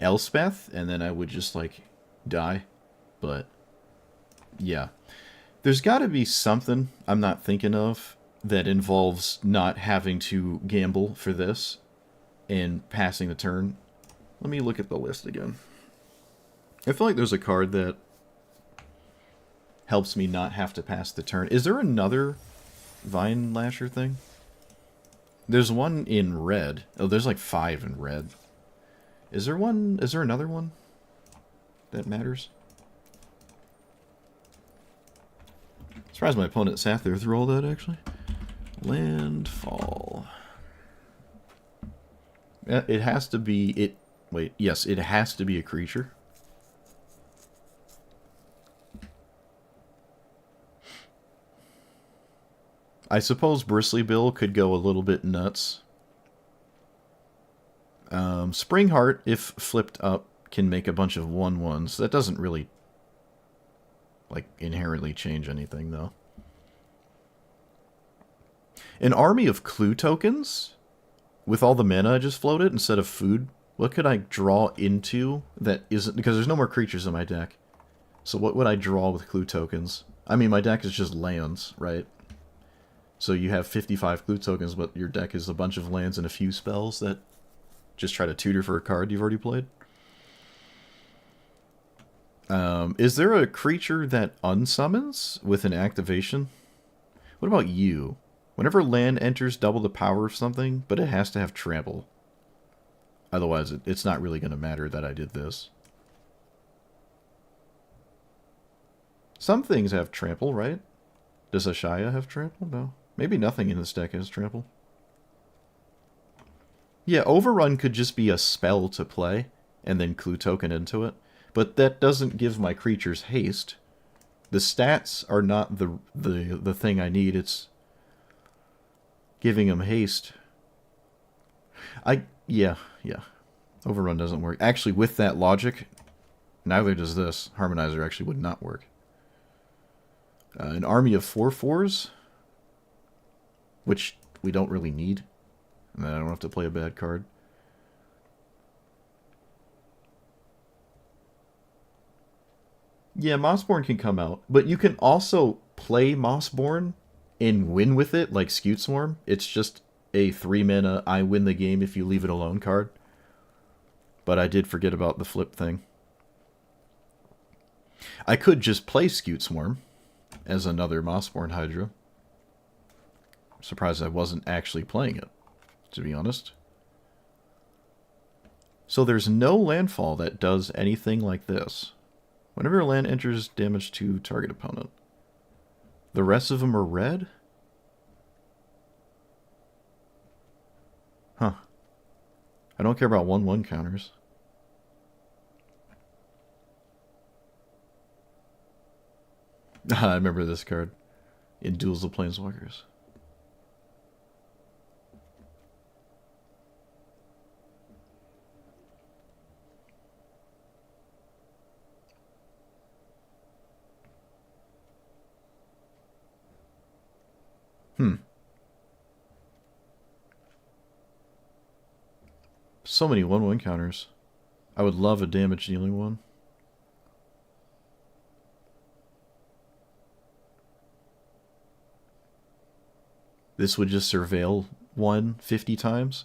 Elspeth and then I would just like die. But yeah. There's got to be something I'm not thinking of that involves not having to gamble for this and passing the turn. Let me look at the list again. I feel like there's a card that helps me not have to pass the turn. Is there another Vine Lasher thing? There's one in red. Oh, there's like 5 in red. Is there another one that matters? Surprised my opponent sat there through all that, actually. Landfall. It has to be... Wait, yes, it has to be a creature. I suppose Bristly Bill could go a little bit nuts. Spring Heart, if flipped up, can make a bunch of 1/1s. That doesn't really, like, inherently change anything, though. An army of clue tokens? With all the mana I just floated instead of food? What could I draw into that isn't... Because there's no more creatures in my deck. So what would I draw with clue tokens? I mean, my deck is just lands, right? So you have 55 clue tokens, but your deck is a bunch of lands and a few spells that just try to tutor for a card you've already played. Is there a creature that unsummons with an activation? What about you? Whenever land enters, double the power of something, but it has to have trample. Otherwise, it's not really going to matter that I did this. Some things have trample, right? Does Ashaya have trample? No. Maybe nothing in this deck has trample. Yeah, Overrun could just be a spell to play, and then clue token into it. But that doesn't give my creatures haste. The stats are not the thing I need. It's giving them haste. Yeah. Overrun doesn't work. Actually, with that logic, neither does this. Harmonizer actually would not work. An army of 4/4s, which we don't really need. And then I don't have to play a bad card. Yeah, Mossborn can come out, but you can also play Mossborn and win with it, like Scute Swarm. It's just a 3-mana I win the game if you leave it alone card. But I did forget about the flip thing. I could just play Scute Swarm as another Mossborn Hydra. I'm surprised I wasn't actually playing it, to be honest. So there's no landfall that does anything like this. Whenever a land enters, damage to target opponent. The rest of them are red? Huh. I don't care about 1/1 counters. I remember this card. In Duels of Planeswalkers. So many 1/1 counters. I would love a damage dealing one. This would just surveil 50 times.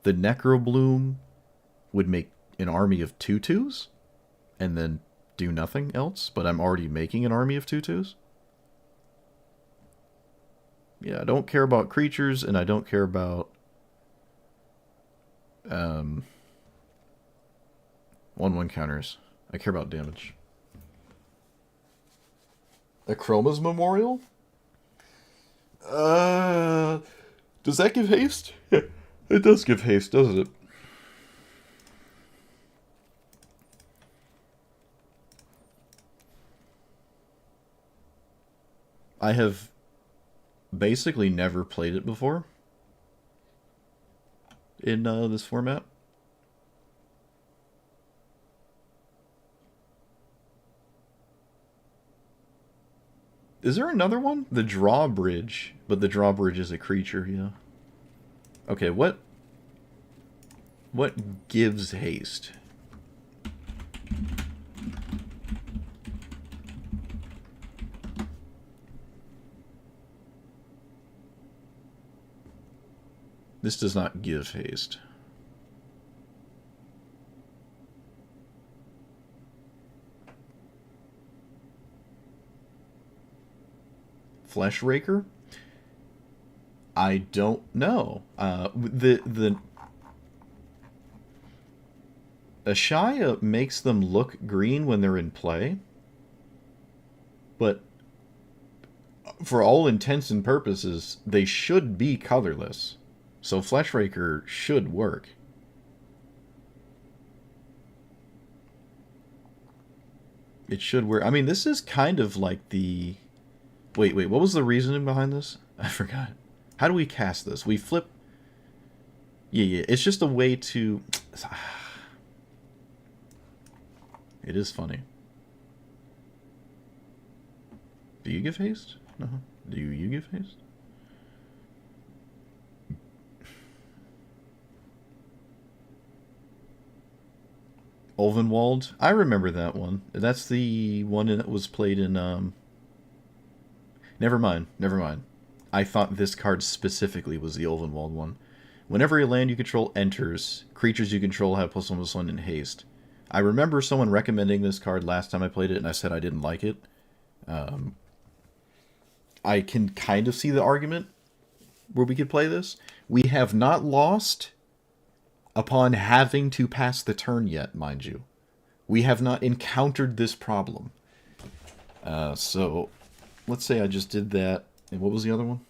The Necrobloom would make an army of 2/2s and then do nothing else, but I'm already making an army of 2/2s. Yeah, I don't care about creatures, and I don't care about 1/1 counters. I care about damage. A Chroma's Memorial? Does that give haste? Yeah, it does give haste, doesn't it? I have basically never played it before in this format. Is there another one? The Drawbridge. But the Drawbridge is a creature, yeah. Okay, what gives haste? This does not give haste. Flesh Raker? I don't know. The Ashaya makes them look green when they're in play, but for all intents and purposes, they should be colorless. So Flesh Raker should work. It should work. I mean, this is kind of like the... Wait, what was the reasoning behind this? I forgot. How do we cast this? We flip... Yeah, it's just a way to... It is funny. Do you give haste? No. Do you give haste? Ulvenwald? I remember that one. That's the one that was played in... Never mind. I thought this card specifically was the Ulvenwald one. Whenever a land you control enters, creatures you control have +1/+1 in haste. I remember someone recommending this card last time I played it, and I said I didn't like it. I can kind of see the argument where we could play this. We have not lost upon having to pass the turn yet, mind you. We have not encountered this problem. So, let's say I just did that. And what was the other one?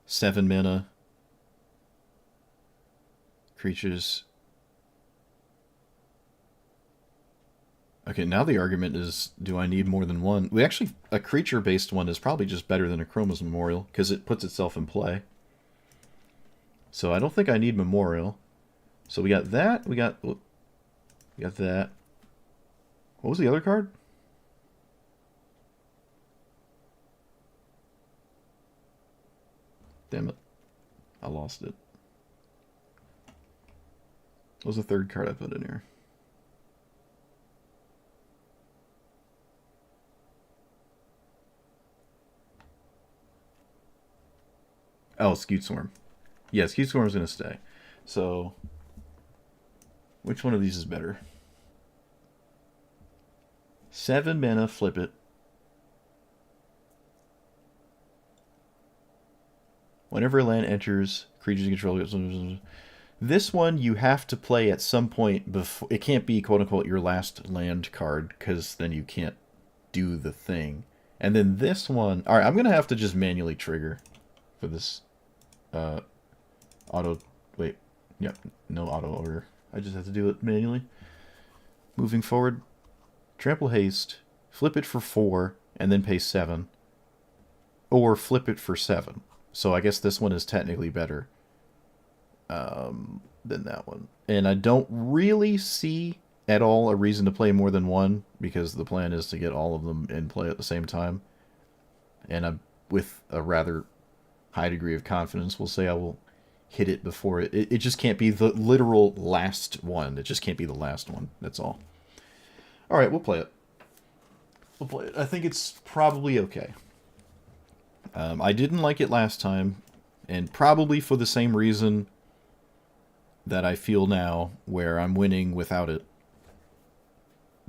7 mana. Creatures. Okay, now the argument is, do I need more than one? We actually, a creature-based one is probably just better than a Chroma's Memorial, because it puts itself in play. So I don't think I need Memorial. So we got that, we got that. What was the other card? Damn it. I lost it. What was the third card I put in here? Oh, Skewed Swarm. Yeah, Skewed Swarm is going to stay. So, which one of these is better? 7 mana, flip it. Whenever a land enters, creatures you control. This one you have to play at some point before. It can't be quote unquote your last land card, because then you can't do the thing. And then this one. Alright, I'm going to have to just manually trigger for this. Auto. Wait. Yep, no auto order. I just have to do it manually. Moving forward. Trample Haste. Flip it for 4, and then pay 7. Or flip it for 7. So I guess this one is technically better than that one. And I don't really see at all a reason to play more than one, because the plan is to get all of them in play at the same time. And I'm with a rather high degree of confidence will say I will hit it before it just can't be the literal last one. It just can't be the last one. That's all. Alright, we'll play it. We'll play it. I think it's probably okay. I didn't like it last time, and probably for the same reason that I feel now, where I'm winning without it.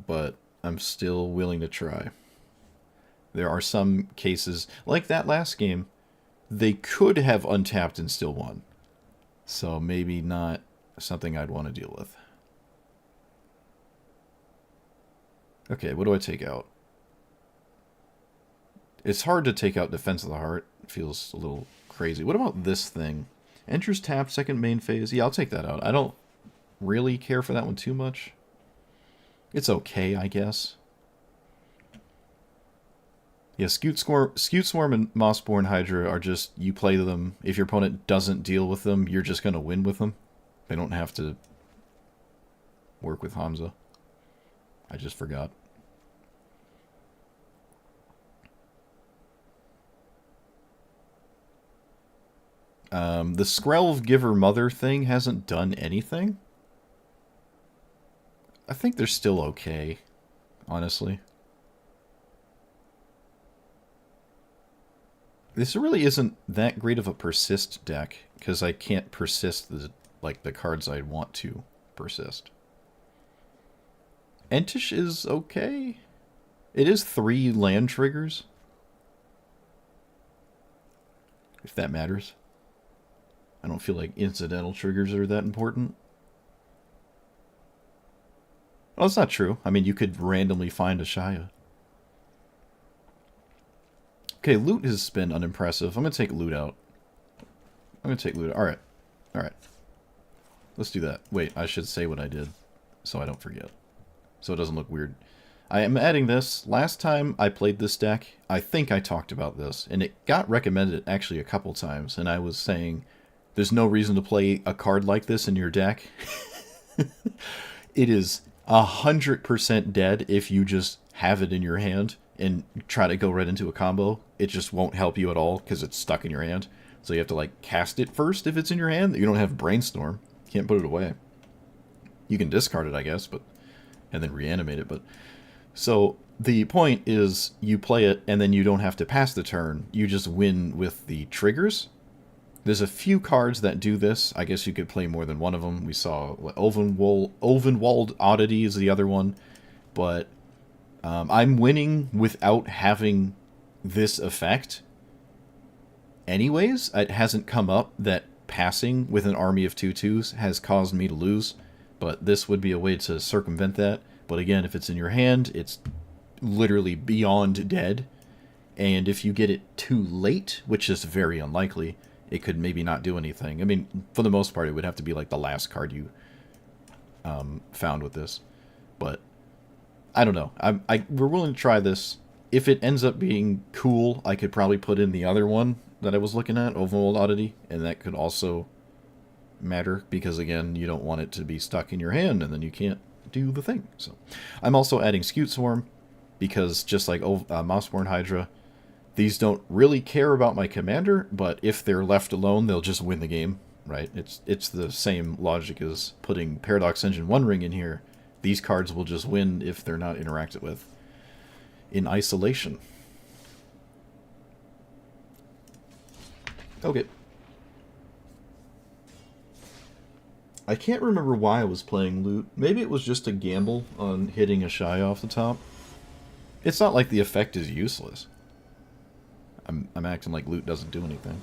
But I'm still willing to try. There are some cases, like that last game, they could have untapped and still won. So maybe not something I'd want to deal with. Okay, what do I take out? It's hard to take out Defense of the Heart. It feels a little crazy. What about this thing? Enters tapped, second main phase. Yeah, I'll take that out. I don't really care for that one too much. It's okay, I guess. Yeah, Skewed Swarm and Mossborn Hydra are just, you play them. If your opponent doesn't deal with them, you're just going to win with them. They don't have to work with Hamza. I just forgot. The Skrelv Giver Mother thing hasn't done anything. I think they're still okay, honestly. This really isn't that great of a persist deck, because I can't persist the cards I'd want to persist. Entish is okay. It is 3 land triggers. If that matters. I don't feel like incidental triggers are that important. Well, that's not true. I mean, you could randomly find a Shaya. Okay, loot has been unimpressive. I'm going to take loot out. Alright. Alright. Let's do that. Wait, I should say what I did, so I don't forget. So it doesn't look weird. I am adding this. Last time I played this deck, I think I talked about this, and it got recommended actually a couple times, and I was saying, there's no reason to play a card like this in your deck. It is 100% dead if you just have it in your hand and try to go right into a combo. It just won't help you at all because it's stuck in your hand. So you have to like cast it first if it's in your hand. You don't have Brainstorm. You can't put it away. You can discard it, I guess, and then reanimate it. But so the point is you play it and then you don't have to pass the turn. You just win with the triggers. There's a few cards that do this. I guess you could play more than one of them. We saw Ulvenwald Oddity is the other one. But I'm winning without having this effect. Anyways, it hasn't come up that passing with an army of 2/2s has caused me to lose. But this would be a way to circumvent that. But again, if it's in your hand, it's literally beyond dead. And if you get it too late, which is very unlikely, it could maybe not do anything. I mean, for the most part, it would have to be like the last card you found with this. But I don't know. We're willing to try this. If it ends up being cool, I could probably put in the other one that I was looking at, Overworld Oddity, and that could also matter, because again, you don't want it to be stuck in your hand and then you can't do the thing. So I'm also adding Scute Swarm, because just like Mossborn Hydra, these don't really care about my commander, but if they're left alone, they'll just win the game, right? It's the same logic as putting Paradox Engine 1 Ring in here. These cards will just win if they're not interacted with in isolation. Okay. I can't remember why I was playing Loot. Maybe it was just a gamble on hitting a Shy off the top. It's not like the effect is useless. I'm acting like Loot doesn't do anything.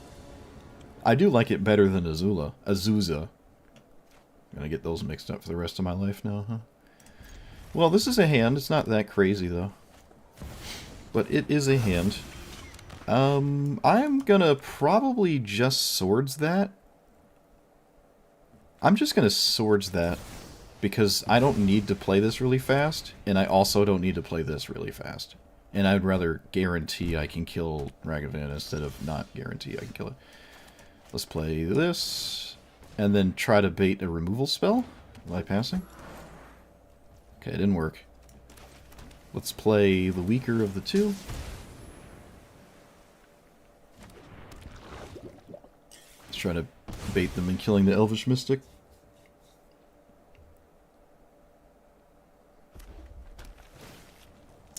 I do like it better than Azusa. I'm gonna get those mixed up for the rest of my life now, huh? Well, this is a hand. It's not that crazy, though. But it is a hand. I'm gonna probably just Swords that. I'm just gonna Swords that, because I don't need to play this really fast, and I also don't need to play this really fast. And I'd rather guarantee I can kill Ragavan instead of not guarantee I can kill it. Let's play this, and then try to bait a removal spell by passing. Okay, it didn't work. Let's play the weaker of the two. Let's try to bait them in killing the Elvish Mystic.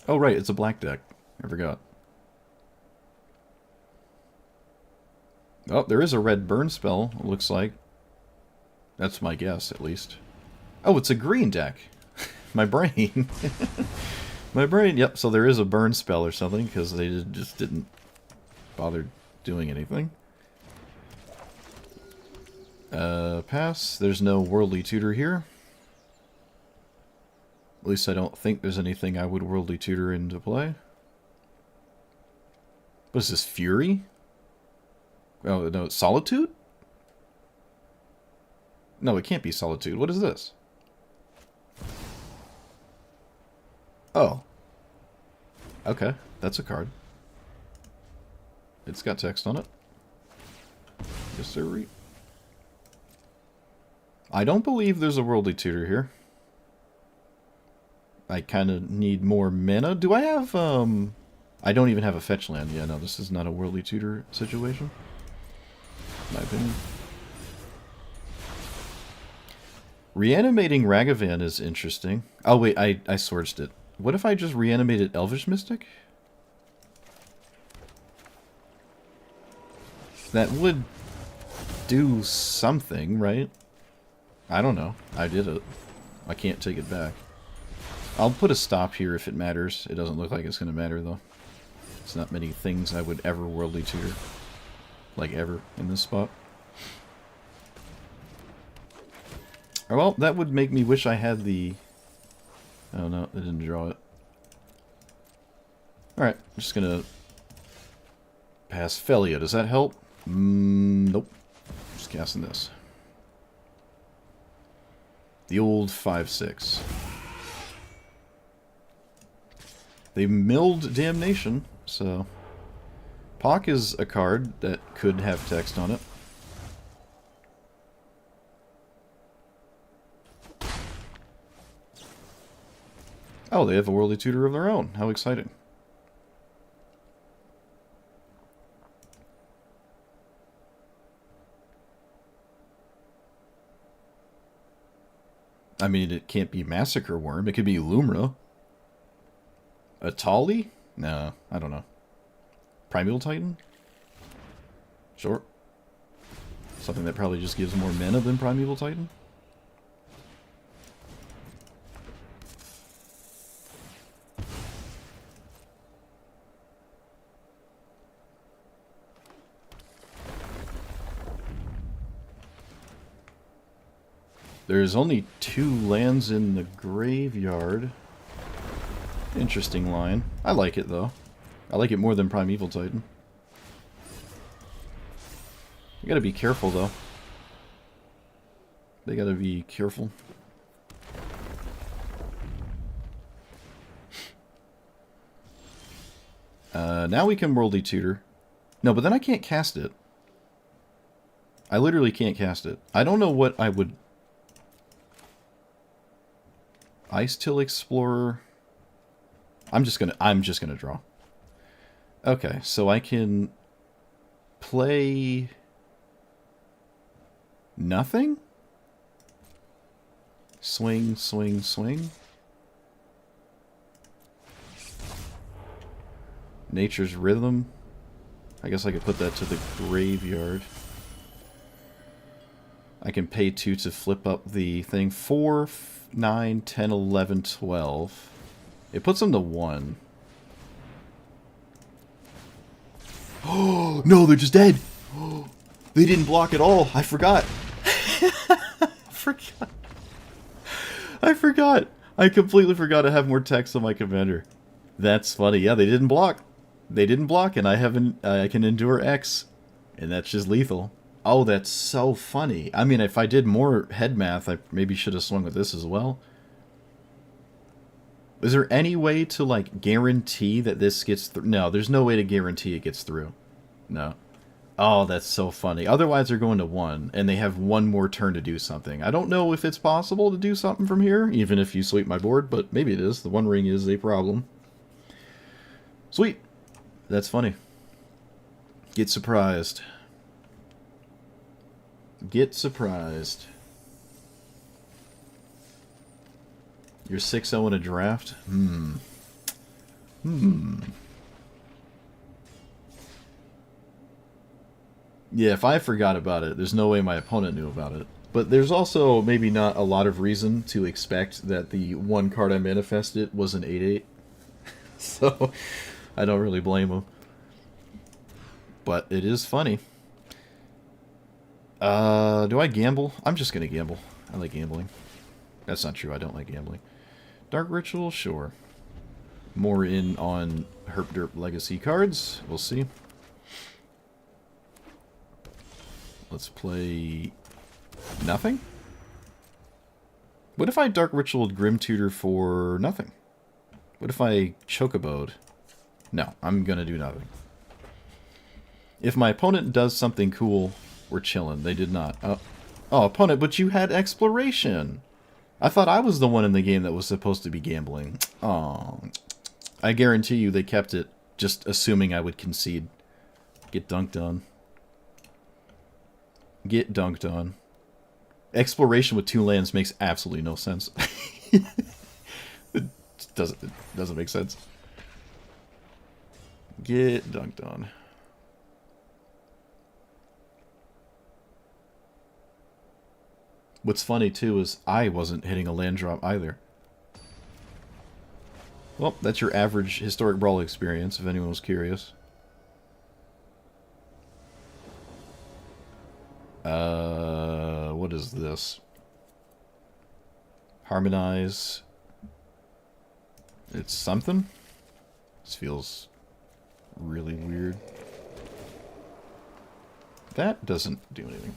Oh right, it's a black deck. I forgot. Oh, there is a red burn spell, it looks like. That's my guess, at least. Oh, it's a green deck. My brain. My brain, yep, so there is a burn spell or something, because they just didn't bother doing anything. Pass. There's no Worldly Tutor here. At least I don't think there's anything I would Worldly Tutor into play. What is this, Fury? Oh, no, Solitude? No, it can't be Solitude. What is this? Oh. Okay, that's a card. It's got text on it. Yes, sir. I don't believe there's a Worldly Tutor here. I kind of need more mana. Do I have, I don't even have a fetch land. Yeah, no, this is not a Worldly Tutor situation. In my opinion. Reanimating Ragavan is interesting. Oh, wait, I Swordsed it. What if I just reanimated Elvish Mystic? That would do something, right? I don't know. I did it. I can't take it back. I'll put a stop here if it matters. It doesn't look like it's going to matter, though. It's not many things I would ever Worldly Tutor. Like, ever, in this spot. Oh, well, that would make me wish I had the... Oh, no, it didn't draw it. Alright, I'm just going to pass Felia. Does that help? Nope. Just casting this. The old 5/6. They milled Damnation, so... Pock is a card that could have text on it. Oh, they have a Worldly Tutor of their own. How exciting. I mean, it can't be Massacre Worm. It could be Lumra. Atali? No, I don't know. Primeval Titan? Sure. Something that probably just gives more mana than Primeval Titan? There's only 2 lands in the graveyard. Interesting line. I like it, though. I like it more than Primeval Titan. You gotta be careful, though. They gotta be careful. Now we can Worldly Tutor. No, but then I can't cast it. I literally can't cast it. I don't know what I would... Ice Till Explorer. I'm just gonna draw. Okay, so I can play nothing? Swing, swing, swing. Nature's Rhythm. I guess I could put that to the graveyard. I can pay 2 to flip up the thing. 4, 9, 10, 11, 12. It puts them to 1. Oh, no, they're just dead. Oh, they didn't block at all. I forgot. I forgot. I completely forgot to have more text on my commander. That's funny. Yeah, they didn't block. They didn't block, and I can endure X, and that's just lethal. Oh, that's so funny. I mean, if I did more head math, I maybe should have swung with this as well. Is there any way to, like, guarantee that this gets through? No, there's no way to guarantee it gets through. No. Oh, that's so funny. Otherwise, they're going to 1, and they have 1 more turn to do something. I don't know if it's possible to do something from here, even if you sweep my board, but maybe it is. The 1 ring is a problem. Sweet. That's funny. Get surprised. Get surprised. You're 6-0 in a draft? Yeah, if I forgot about it, there's no way my opponent knew about it. But there's also maybe not a lot of reason to expect that the 1 card I manifested was an 8/8. So, I don't really blame him. But it is funny. Do I gamble? I'm just gonna gamble. I like gambling. That's not true, I don't like gambling. Dark Ritual, sure. More in on Herp Derp Legacy cards. We'll see. Let's play nothing. What if I Dark Ritual Grim Tutor for nothing? What if I Chocobode? No, I'm gonna do nothing. If my opponent does something cool, we're chilling. They did not. Oh, opponent, but you had Exploration. I thought I was the one in the game that was supposed to be gambling. Oh, I guarantee you they kept it just assuming I would concede. Get dunked on. Get dunked on. Exploration with 2 lands makes absolutely no sense. it doesn't make sense. Get dunked on. What's funny, too, is I wasn't hitting a land drop either. Well, that's your average Historic Brawl experience, if anyone was curious. What is this? Harmonize. It's something? This feels really weird. That doesn't do anything.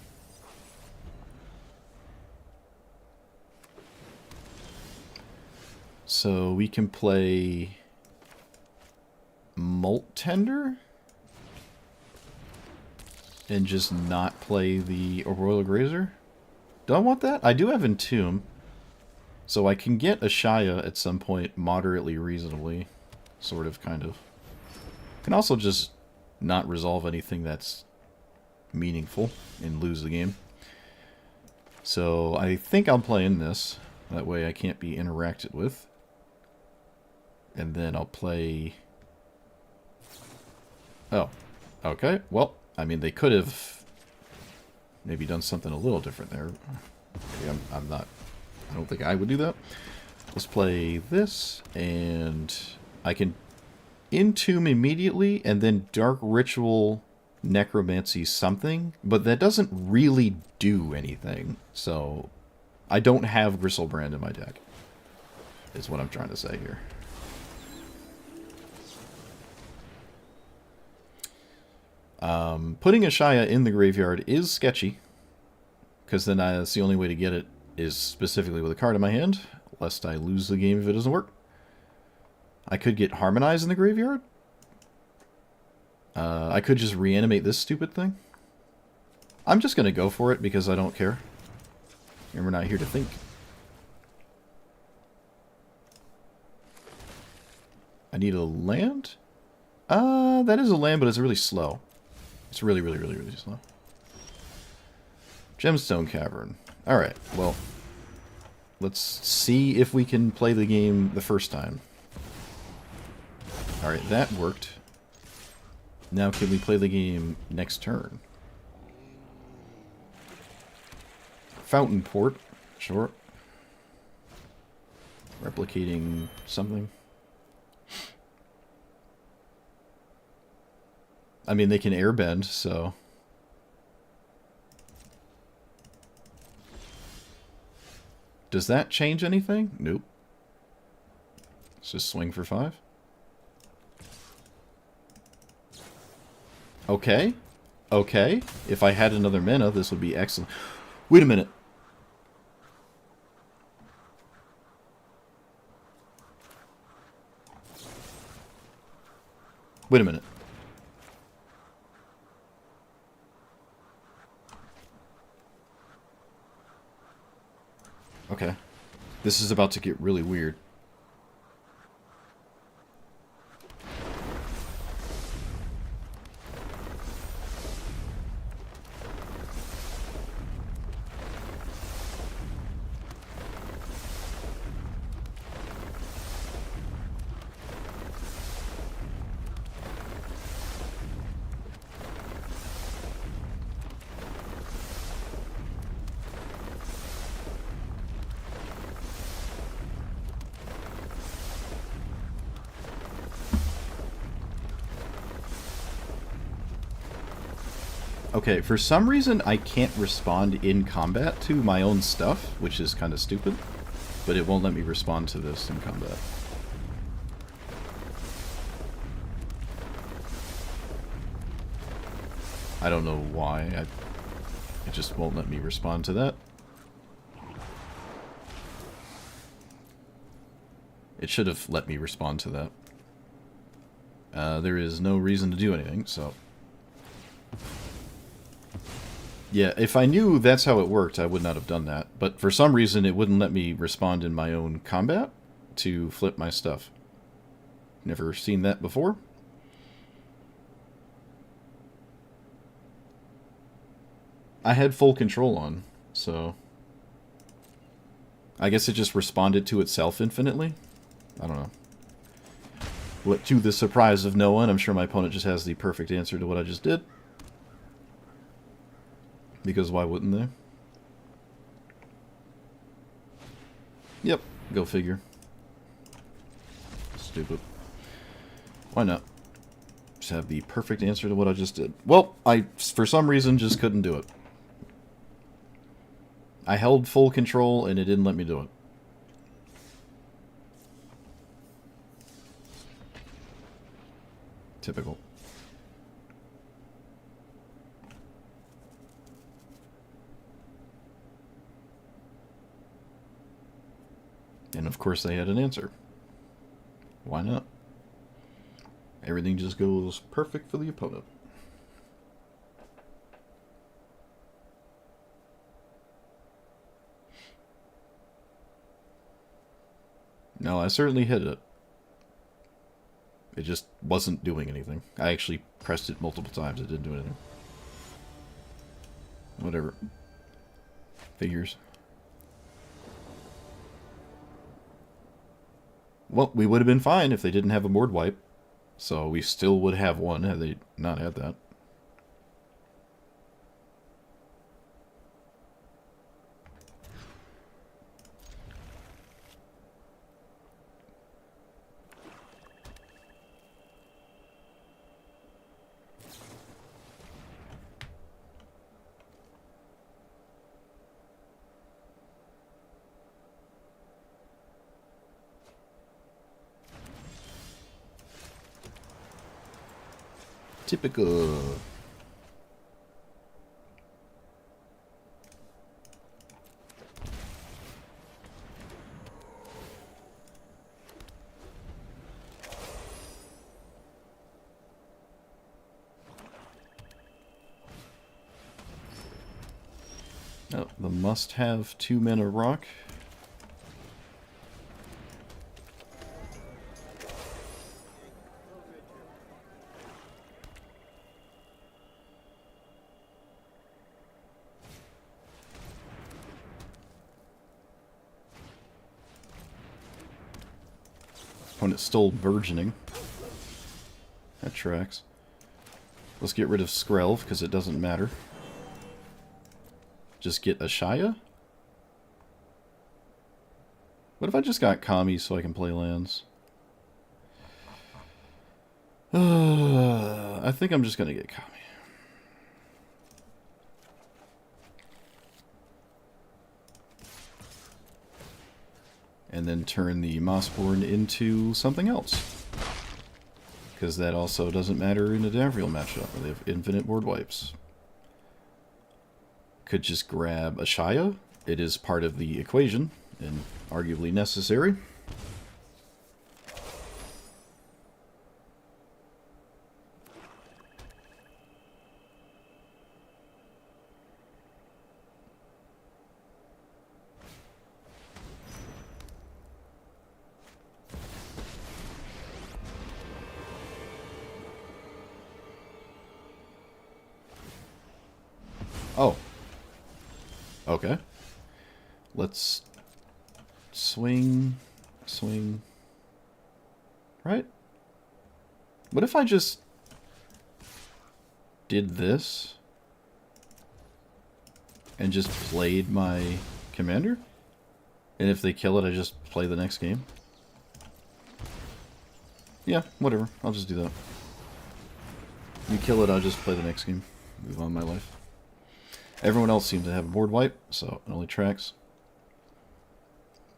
So we can play Molt Tender and just not play the Royal Grazer. Do I want that? I do have Entomb, so I can get a Shaya at some point moderately reasonably, sort of, kind of. Can also just not resolve anything that's meaningful and lose the game. So I think I'm playing this. That way I can't be interacted with. And then I'll play... Oh, okay. Well, I mean, they could have maybe done something a little different there. Maybe I'm not... I don't think I would do that. Let's play this, and I can Entomb immediately, and then Dark Ritual Necromancy something, but that doesn't really do anything. So, I don't have Gristlebrand in my deck, is what I'm trying to say here. Putting a Shia in the graveyard is sketchy, because then that's the only way to get it is specifically with a card in my hand, lest I lose the game if it doesn't work. I could get Harmonize in the graveyard. I could just reanimate this stupid thing. I'm just going to go for it because I don't care. And we're not here to think. I need a land? That is a land, but it's really slow. It's really, really, really, really slow. Gemstone Cavern. Alright, well, let's see if we can play the game the first time. Alright, that worked. Now can we play the game next turn? Fountain Port, sure. Replicating something. I mean, they can airbend, so... Does that change anything? Nope. Let's just swing for 5. Okay. Okay. If I had another mana, this would be excellent. Wait a minute. Wait a minute. Okay. This is about to get really weird. Okay, for some reason I can't respond in combat to my own stuff, which is kind of stupid, but it won't let me respond to this in combat. I don't know why, it just won't let me respond to that. It should have let me respond to that. There is no reason to do anything, so... Yeah, if I knew that's how it worked, I would not have done that. But for some reason, it wouldn't let me respond in my own combat to flip my stuff. Never seen that before. I had full control on, so... I guess it just responded to itself infinitely? I don't know. What, to the surprise of no one, I'm sure my opponent just has the perfect answer to what I just did. Because why wouldn't they? Yep, go figure. Stupid. Why not? Just have the perfect answer to what I just did. Well, I, for some reason, just couldn't do it. I held full control and it didn't let me do it. Typical. And of course they had an answer. Why not? Everything just goes perfect for the opponent. No, I certainly hit it. It just wasn't doing anything. I actually pressed it multiple times. It didn't do anything. Whatever. Figures. Well, we would have been fine if they didn't have a board wipe. So we still would have one had they not had that. Typical. Oh, the must-have 2-mana rock. Opponent stole Burgeoning. That tracks. Let's get rid of Skrelv, because it doesn't matter. Just get Ashaya? What if I just got Kami so I can play lands? I think I'm just going to get Kami. And then turn the Mossborn into something else. Because that also doesn't matter in a Davriel matchup, where they have infinite board wipes. Could just grab Ashaya. It is part of the equation, and arguably necessary. Oh. Okay. Let's swing. Right? What if I just did this and just played my commander? And if they kill it, I just play the next game? Yeah, whatever. I'll just do that. You kill it, I'll just play the next game. Move on my life. Everyone else seems to have a board wipe, so it only tracks.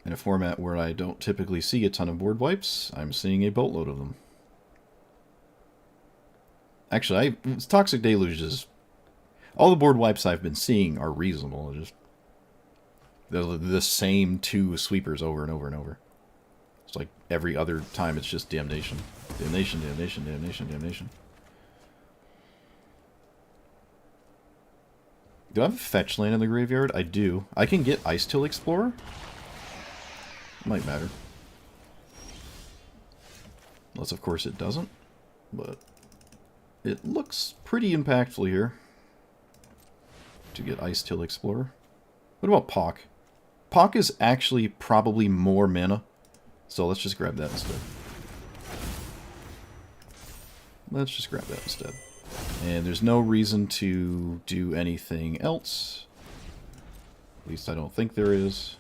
In a format where I don't typically see a ton of board wipes, I'm seeing a boatload of them. Actually, Toxic Deluges, all the board wipes I've been seeing are reasonable. They're the same 2 sweepers over and over and over. It's like every other time it's just Damnation. Damnation, Damnation, Damnation, Damnation. Do I have a fetch land in the graveyard? I do. I can get Ice-Till Explorer. Might matter. Unless, of course, it doesn't. But it looks pretty impactful here to get Ice-Till Explorer. What about Pock? Pock is actually probably more mana. So let's just grab that instead. Let's just grab that instead. And there's no reason to do anything else. At least I don't think there is.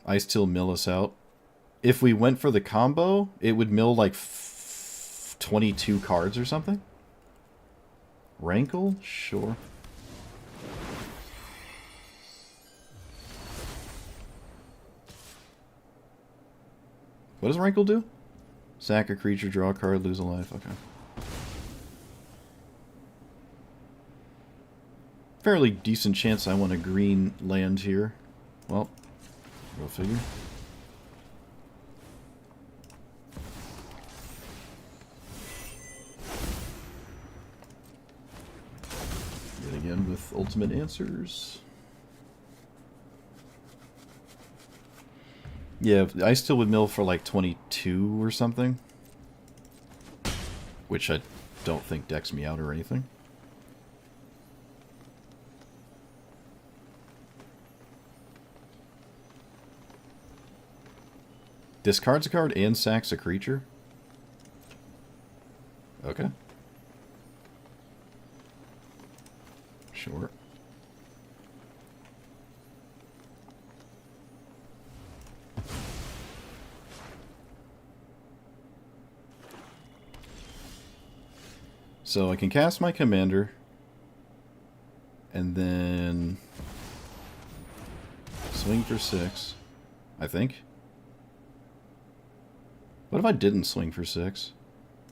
Ice-Till mill us out. If we went for the combo, it would mill like 22 cards or something. Rankle? Sure. What does Rankle do? Sack a creature, draw a card, lose a life. Okay. Fairly decent chance I want a green land here. Well, go figure. Yet again with ultimate answers. Yeah, I still would mill for like 22 or something. Which I don't think decks me out or anything. Discards a card and sacks a creature? Okay. Sure. So I can cast my commander, and then swing for 6, I think. What if I didn't swing for 6?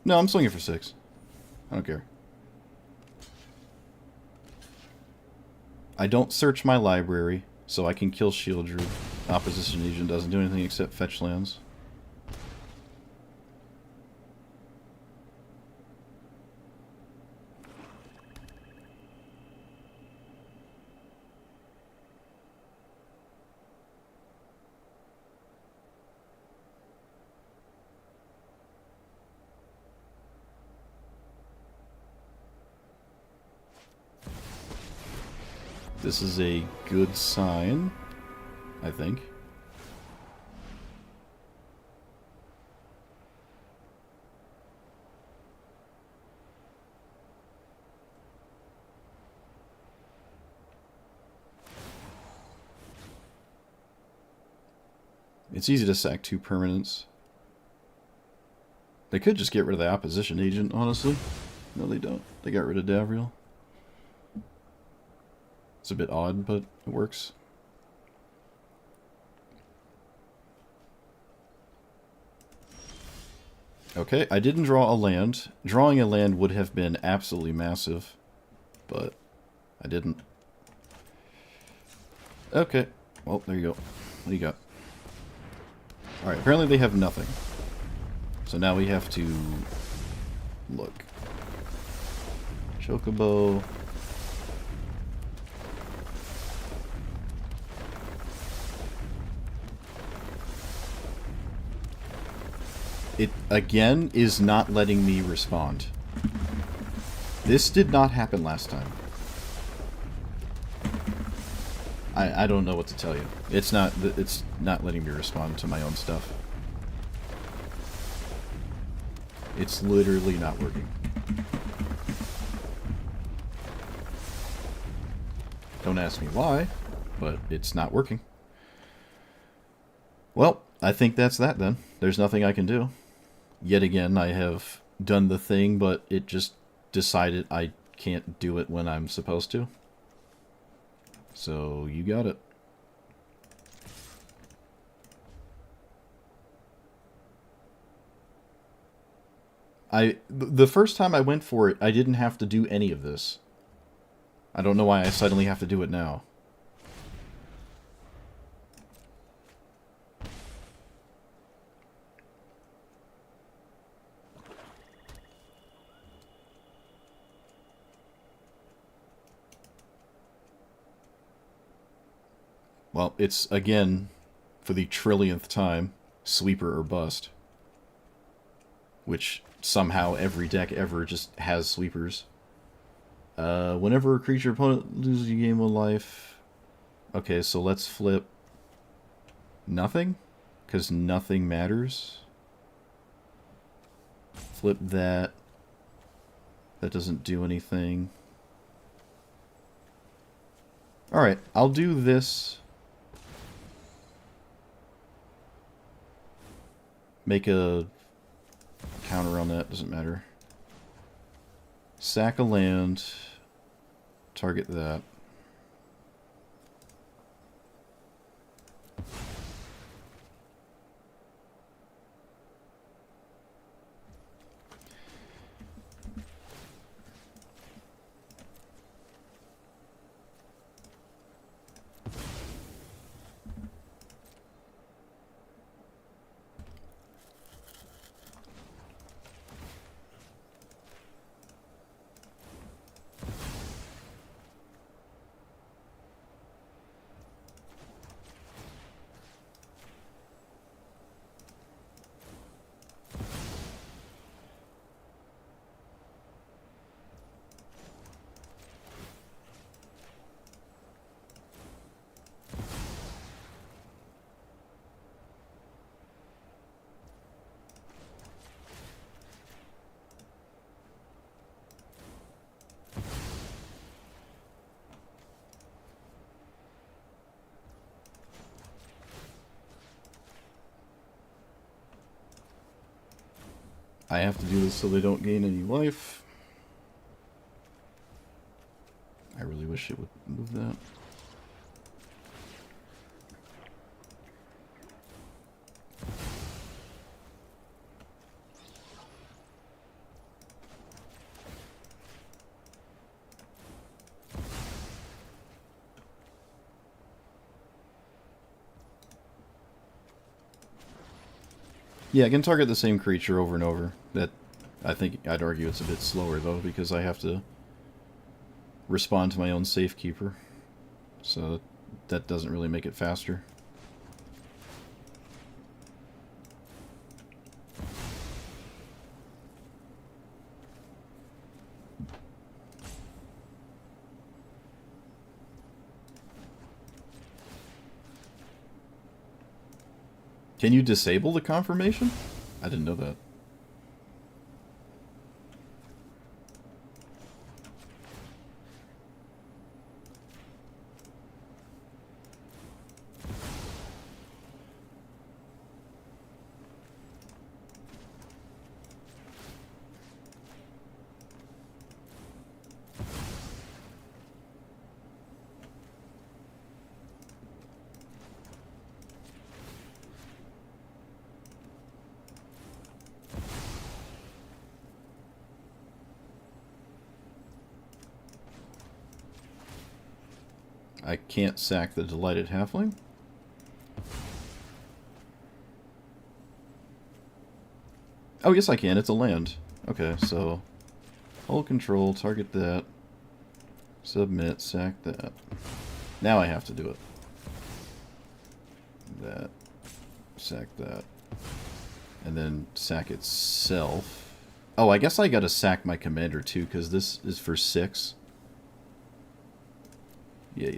No, I'm swinging for 6. I don't care. I don't search my library, so I can kill Shield Druid. Opposition Agent doesn't do anything except fetch lands. This is a good sign, I think. It's easy to sack 2 permanents. They could just get rid of the opposition agent, honestly. No, they don't. They got rid of Davriel. It's a bit odd, but it works. Okay, I didn't draw a land. Drawing a land would have been absolutely massive, but I didn't. Okay, well, there you go. What do you got? Alright, apparently they have nothing. So now we have to look. Chocobo. It, again, is not letting me respond. This did not happen last time. I don't know what to tell you. It's not letting me respond to my own stuff. It's literally not working. Don't ask me why, but it's not working. Well, I think that's that then. There's nothing I can do. Yet again, I have done the thing, but it just decided I can't do it when I'm supposed to. So, you got it. The first time I went for it, I didn't have to do any of this. I don't know why I suddenly have to do it now. Well, it's, again, for the trillionth time, sweeper or bust. Which, somehow, every deck ever just has sweepers. Whenever a creature opponent loses a game of life... Okay, so let's flip... nothing? Because nothing matters. Flip that. That doesn't do anything. Alright, I'll do this... Make a counter on that, doesn't matter. Sack a land. Target that. I have to do this so they don't gain any life. I really wish it would move that. Yeah, I can target the same creature over and over. That, I think, I'd argue it's a bit slower, though, because I have to respond to my own safekeeper. So that doesn't really make it faster. Can you disable the confirmation? I didn't know that. I can't sack the Delighted Halfling. Oh, yes I can. It's a land. Okay, so... hold control, target that. Submit, sack that. Now I have to do it. That. Sack that. And then sack itself. Oh, I guess I gotta sack my commander too, because this is for 6. Yeah.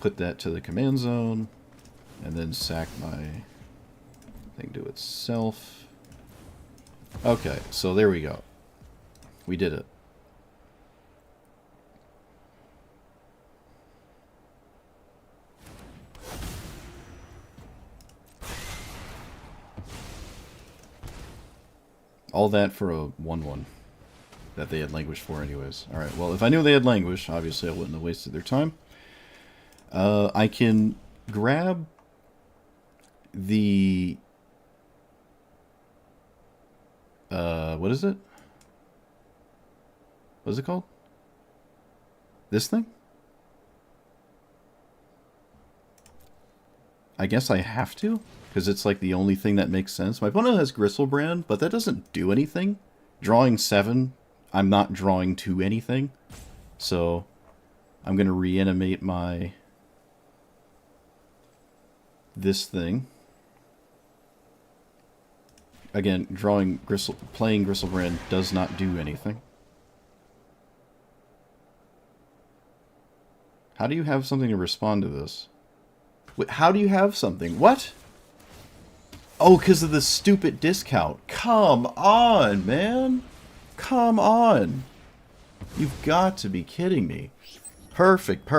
Put that to the command zone, and then sack my thing to itself. Okay, so there we go. We did it. All that for a 1/1 that they had languished for anyways. Alright, well, if I knew they had languished, obviously I wouldn't have wasted their time. I can grab the... what is it? What is it called? This thing? I guess I have to? Because it's like the only thing that makes sense. My opponent has Gristlebrand, but that doesn't do anything. Drawing 7, I'm not drawing to anything. So, I'm going to reanimate my... this thing. Again, playing Gristlebrand does not do anything. How do you have something to respond to this? Wait, how do you have something? What? Oh, because of the stupid discount. Come on, man. Come on. You've got to be kidding me. Perfect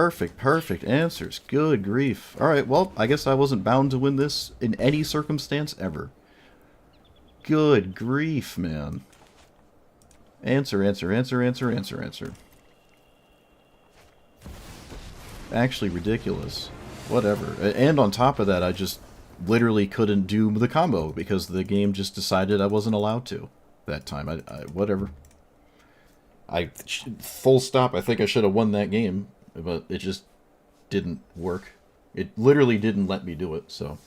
answers. Good grief. Alright, well, I guess I wasn't bound to win this in any circumstance ever. Good grief, man. Answer. Actually ridiculous. Whatever. And on top of that, I just literally couldn't do the combo because the game just decided I wasn't allowed to that time. Whatever. Full stop, I think I should have won that game, but it just didn't work. It literally didn't let me do it, so...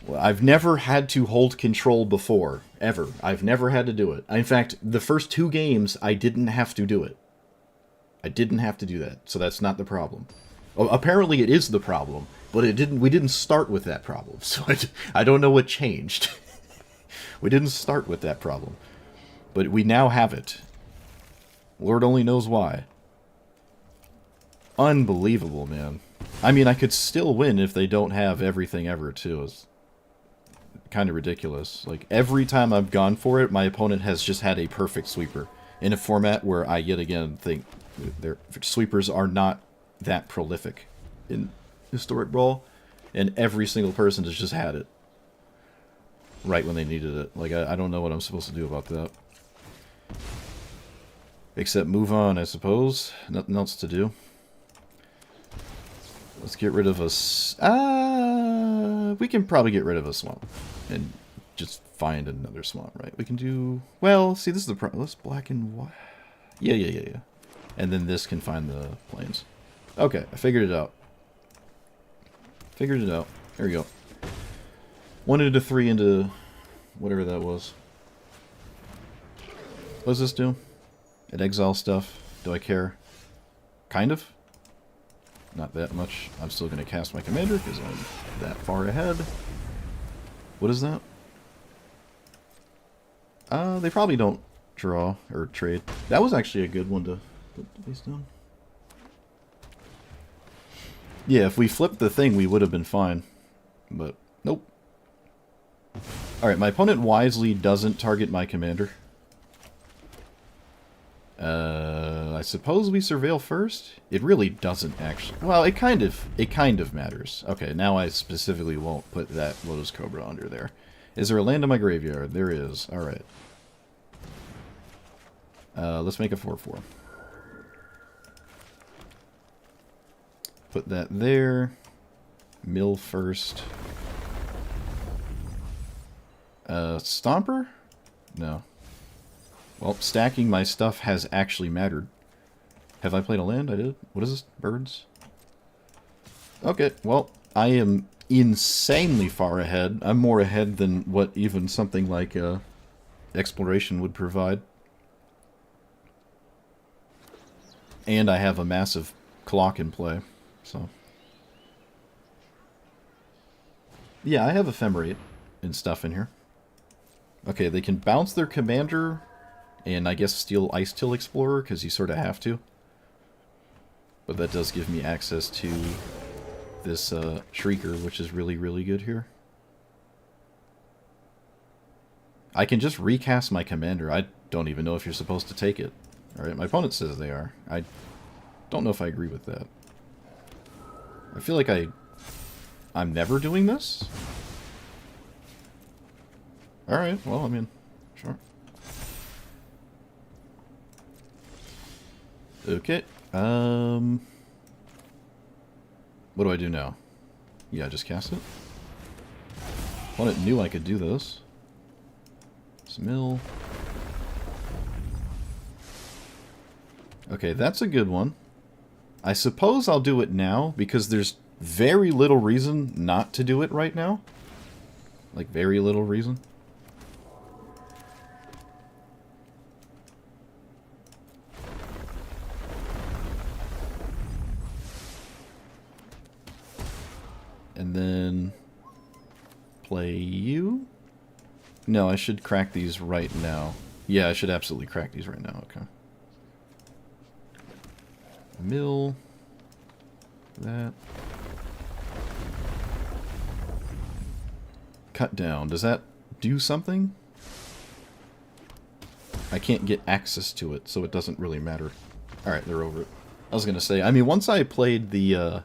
Well, I've never had to hold control before, ever. I've never had to do it. In fact, the first 2 games, I didn't have to do it. I didn't have to do that, so that's not the problem. Well, apparently it is the problem, but we didn't start with that problem, so I don't know what changed. We didn't start with that problem. But we now have it. Lord only knows why. Unbelievable, man. I mean, I could still win if they don't have everything ever, too. It's kind of ridiculous. Like, every time I've gone for it, my opponent has just had a perfect sweeper. In a format where I, yet again, think their sweepers are not that prolific in Historic Brawl. And every single person has just had it. Right when they needed it. Like, I don't know what I'm supposed to do about that. Except move on, I suppose. Nothing else to do. Let's get rid of us. We can probably get rid of a swamp. And just find another swamp, right? We can do... Well, see, this is the problem. Let's black and white. Yeah. And then this can find the plains. Okay, I figured it out. There we go. 1 into 3 into... whatever that was. What does this do? It exiles stuff. Do I care? Kind of. Not that much. I'm still going to cast my commander because I'm that far ahead. What is that? They probably don't draw or trade. That was actually a good one to put face down. Yeah, if we flipped the thing, we would have been fine. But, nope. Alright, my opponent wisely doesn't target my commander. I suppose we surveil first? It really doesn't actually. Well, it kind of matters. Okay, now I specifically won't put that Lotus Cobra under there. Is there a land in my graveyard? There is. Alright. Let's make a 4/4. Put that there. Mill first. Stomper? No. Well, stacking my stuff has actually mattered. Have I played a land? I did. What is this? Birds? Okay, well, I am insanely far ahead. I'm more ahead than what even something like exploration would provide. And I have a massive clock in play, so... Yeah, I have Ephemerate and stuff in here. Okay, they can bounce their commander, and I guess steal Ice Till Explorer, because you sort of have to. But that does give me access to this Shrieker, which is really, really good here. I can just recast my commander. I don't even know if you're supposed to take it. Alright, my opponent says they are. I don't know if I agree with that. I feel like I'm never doing this? Alright, well, I mean, sure. Okay, what do I do now? Yeah, just cast it. Opponent knew I could do this. Mill. Okay, that's a good one. I suppose I'll do it now, because there's very little reason not to do it right now. Like, very little reason. And then... play you? No, I should crack these right now. Yeah, I should absolutely crack these right now, okay. Mill. That. Cut down. Does that do something? I can't get access to it, so it doesn't really matter. Alright, they're over it. I was gonna say, I mean, once I played the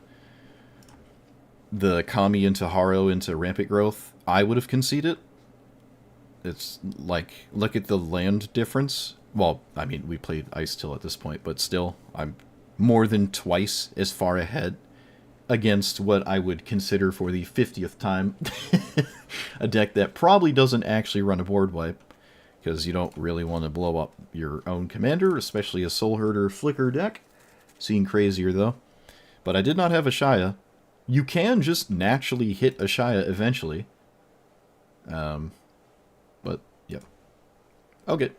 Kami into Haro into Rampant Growth, I would have conceded. It's like, look at the land difference. Well, I mean, we played Ice Till at this point, but still, I'm more than twice as far ahead against what I would consider for the 50th time a deck that probably doesn't actually run a board wipe, because you don't really want to blow up your own commander, especially a Soul Herder Flicker deck. Seen crazier, though. But I did not have Ashaya. You can just naturally hit Ashaya eventually. But, yep. Okay.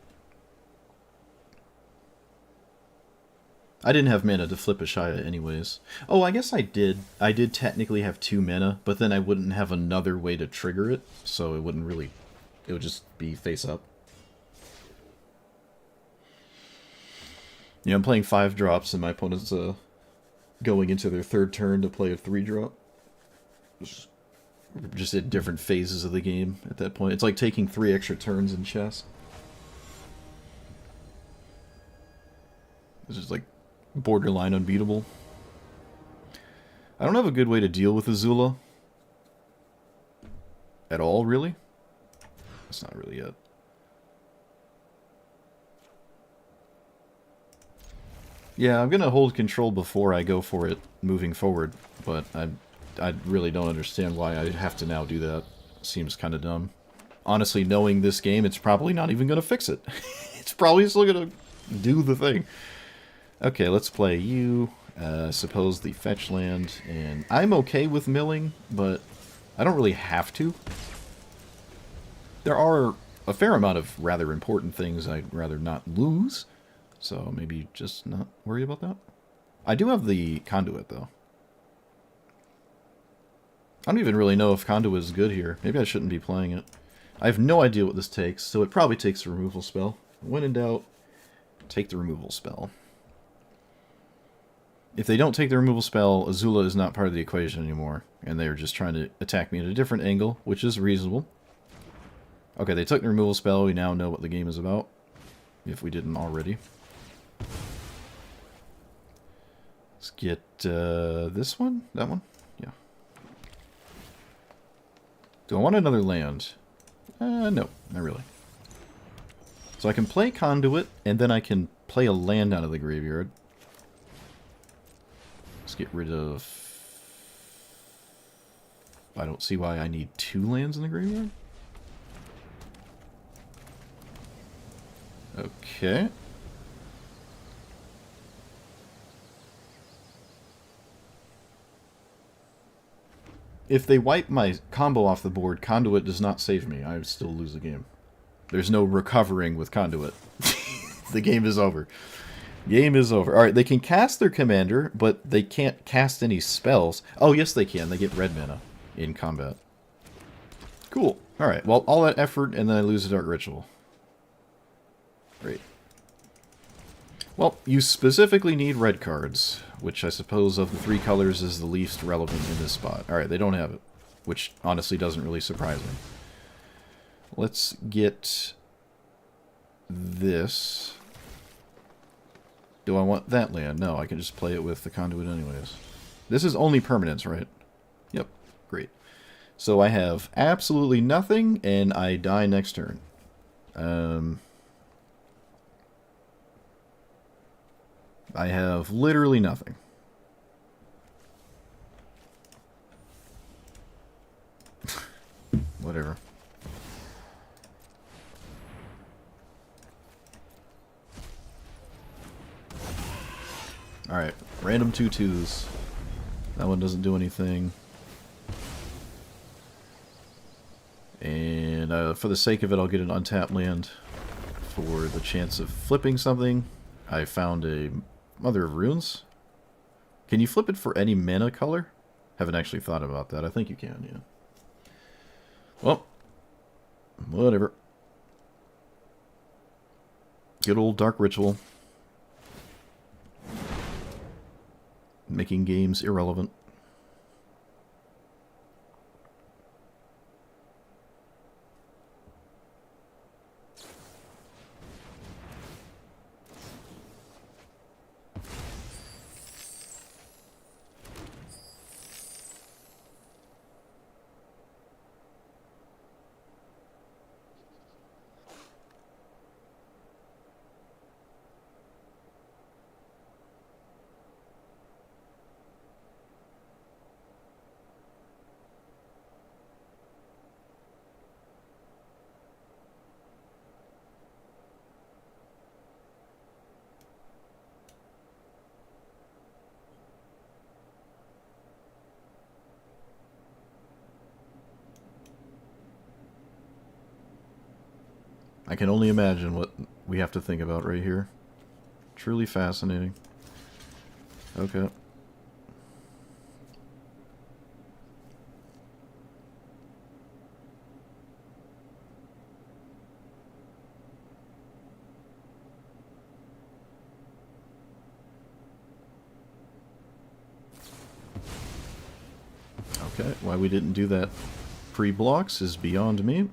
I didn't have mana to flip Ashaya anyways. Oh, I guess I did. I did technically have 2 mana, but then I wouldn't have another way to trigger it, so it wouldn't really... It would just be face up. Yeah, I'm playing 5 drops, and my opponent's going into their 3rd turn to play a 3-drop. Just at different phases of the game at that point. It's like taking 3 extra turns in chess. It's just like borderline unbeatable. I don't have a good way to deal with Azula. At all, really? That's not really it. Yeah, I'm gonna hold control before I go for it moving forward, but I really don't understand why I have to now do that. Seems kind of dumb. Honestly, knowing this game, it's probably not even gonna fix it. It's probably still gonna do the thing. Okay, let's play you. Suppose the fetch land, and I'm okay with milling, but I don't really have to. There are a fair amount of rather important things I'd rather not lose, so maybe just not worry about that. I do have the Conduit, though. I don't even really know if Conduit is good here. Maybe I shouldn't be playing it. I have no idea what this takes, so it probably takes a removal spell. When in doubt, take the removal spell. If they don't take the removal spell, Azula is not part of the equation anymore. And they're just trying to attack me at a different angle, which is reasonable. Okay, they took the removal spell. We now know what the game is about. If we didn't already. Let's get this one? That one? Yeah. Do I want another land? No, not really. So I can play Conduit, and then I can play a land out of the graveyard. Let's get rid of... I don't see why I need 2 lands in the graveyard. Okay. If they wipe my combo off the board, Conduit does not save me. I still lose the game. There's no recovering with Conduit. The game is over. Game is over. Alright, they can cast their commander, but they can't cast any spells. Oh, yes they can. They get red mana in combat. Cool. Alright, well, all that effort, and then I lose a Dark Ritual. Great. Well, you specifically need red cards, which I suppose of the 3 colors is the least relevant in this spot. Alright, they don't have it, which honestly doesn't really surprise me. Let's get this. Do I want that land? No, I can just play it with the Conduit anyways. This is only permanence, right? Yep, great. So I have absolutely nothing, and I die next turn. I have literally nothing. Whatever. Alright, random 2/2s. That one doesn't do anything. And for the sake of it, I'll get an untapped land for the chance of flipping something. I found a Mother of Runes. Can you flip it for any mana color? Haven't actually thought about that. I think you can, yeah. Well, whatever. Good old Dark Ritual. Making games irrelevant. I can only imagine what we have to think about right here. Truly fascinating. Okay. Okay, why we didn't do that pre-blocks is beyond me.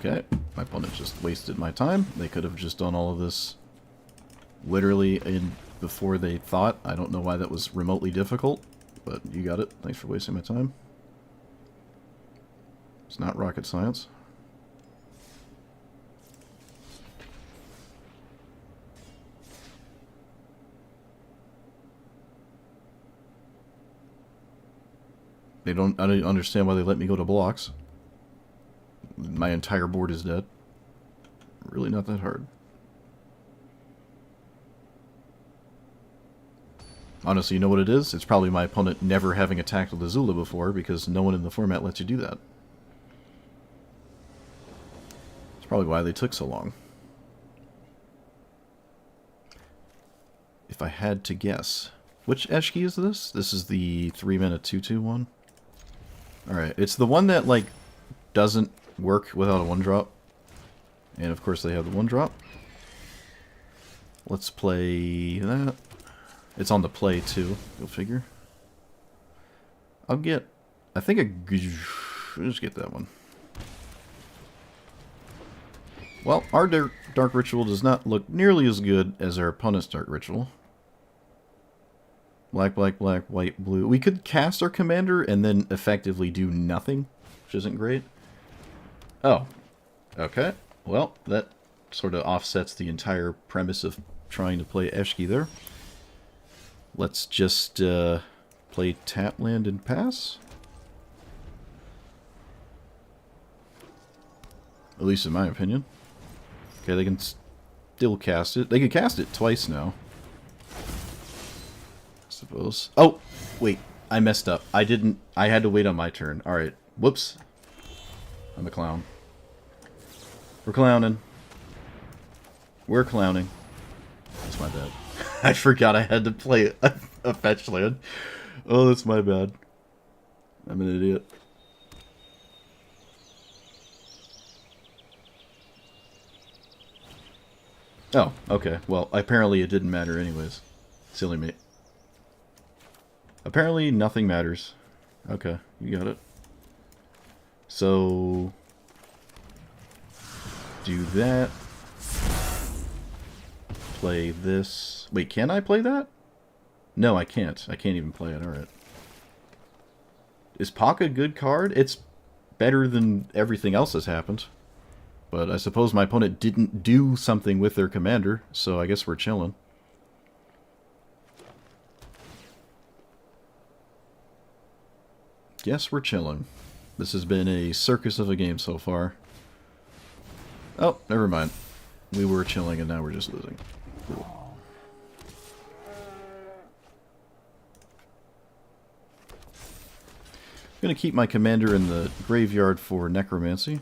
Okay, my opponent just wasted my time. They could have just done all of this literally before they thought. I don't know why that was remotely difficult, but you got it. Thanks for wasting my time. It's not rocket science. I don't understand why they let me go to blocks. My entire board is dead. Really not that hard. Honestly, you know what it is? It's probably my opponent never having attacked with Azula before, because no one in the format lets you do that. Probably why they took so long. If I had to guess. Which Eshki is this? This is the 3-mana 2/2 one. Alright, it's the one that, like, doesn't work without a 1-drop. And of course they have the 1-drop. Let's play that. It's on the play too, you'll figure. I'll get... I think I'll just get that one. Well, our Dark Ritual does not look nearly as good as our opponent's Dark Ritual. Black, black, black, white, blue. We could cast our commander and then effectively do nothing, which isn't great. Oh. Okay. Well, that sort of offsets the entire premise of trying to play Eshki there. Let's just play tap land and pass. At least in my opinion. Okay, they can still cast it. They can cast it twice now. I suppose. Oh! Wait. I messed up. I had to wait on my turn. Alright. Whoops. I'm a clown. We're clowning. We're clowning. That's my bad. I forgot I had to play a fetch land. Oh, that's my bad. I'm an idiot. Oh, okay. Well, apparently it didn't matter anyways. Silly me. Apparently nothing matters. Okay, you got it. So... do that. Play this. Wait, can I play that? No, I can't. I can't even play it. Alright. Is Pak a good card? It's better than everything else that's happened. But I suppose my opponent didn't do something with their commander, so I guess we're chilling. Guess we're chilling. This has been a circus of a game so far. Oh, never mind. We were chilling and now we're just losing. Cool. I'm going to keep my commander in the graveyard for necromancy.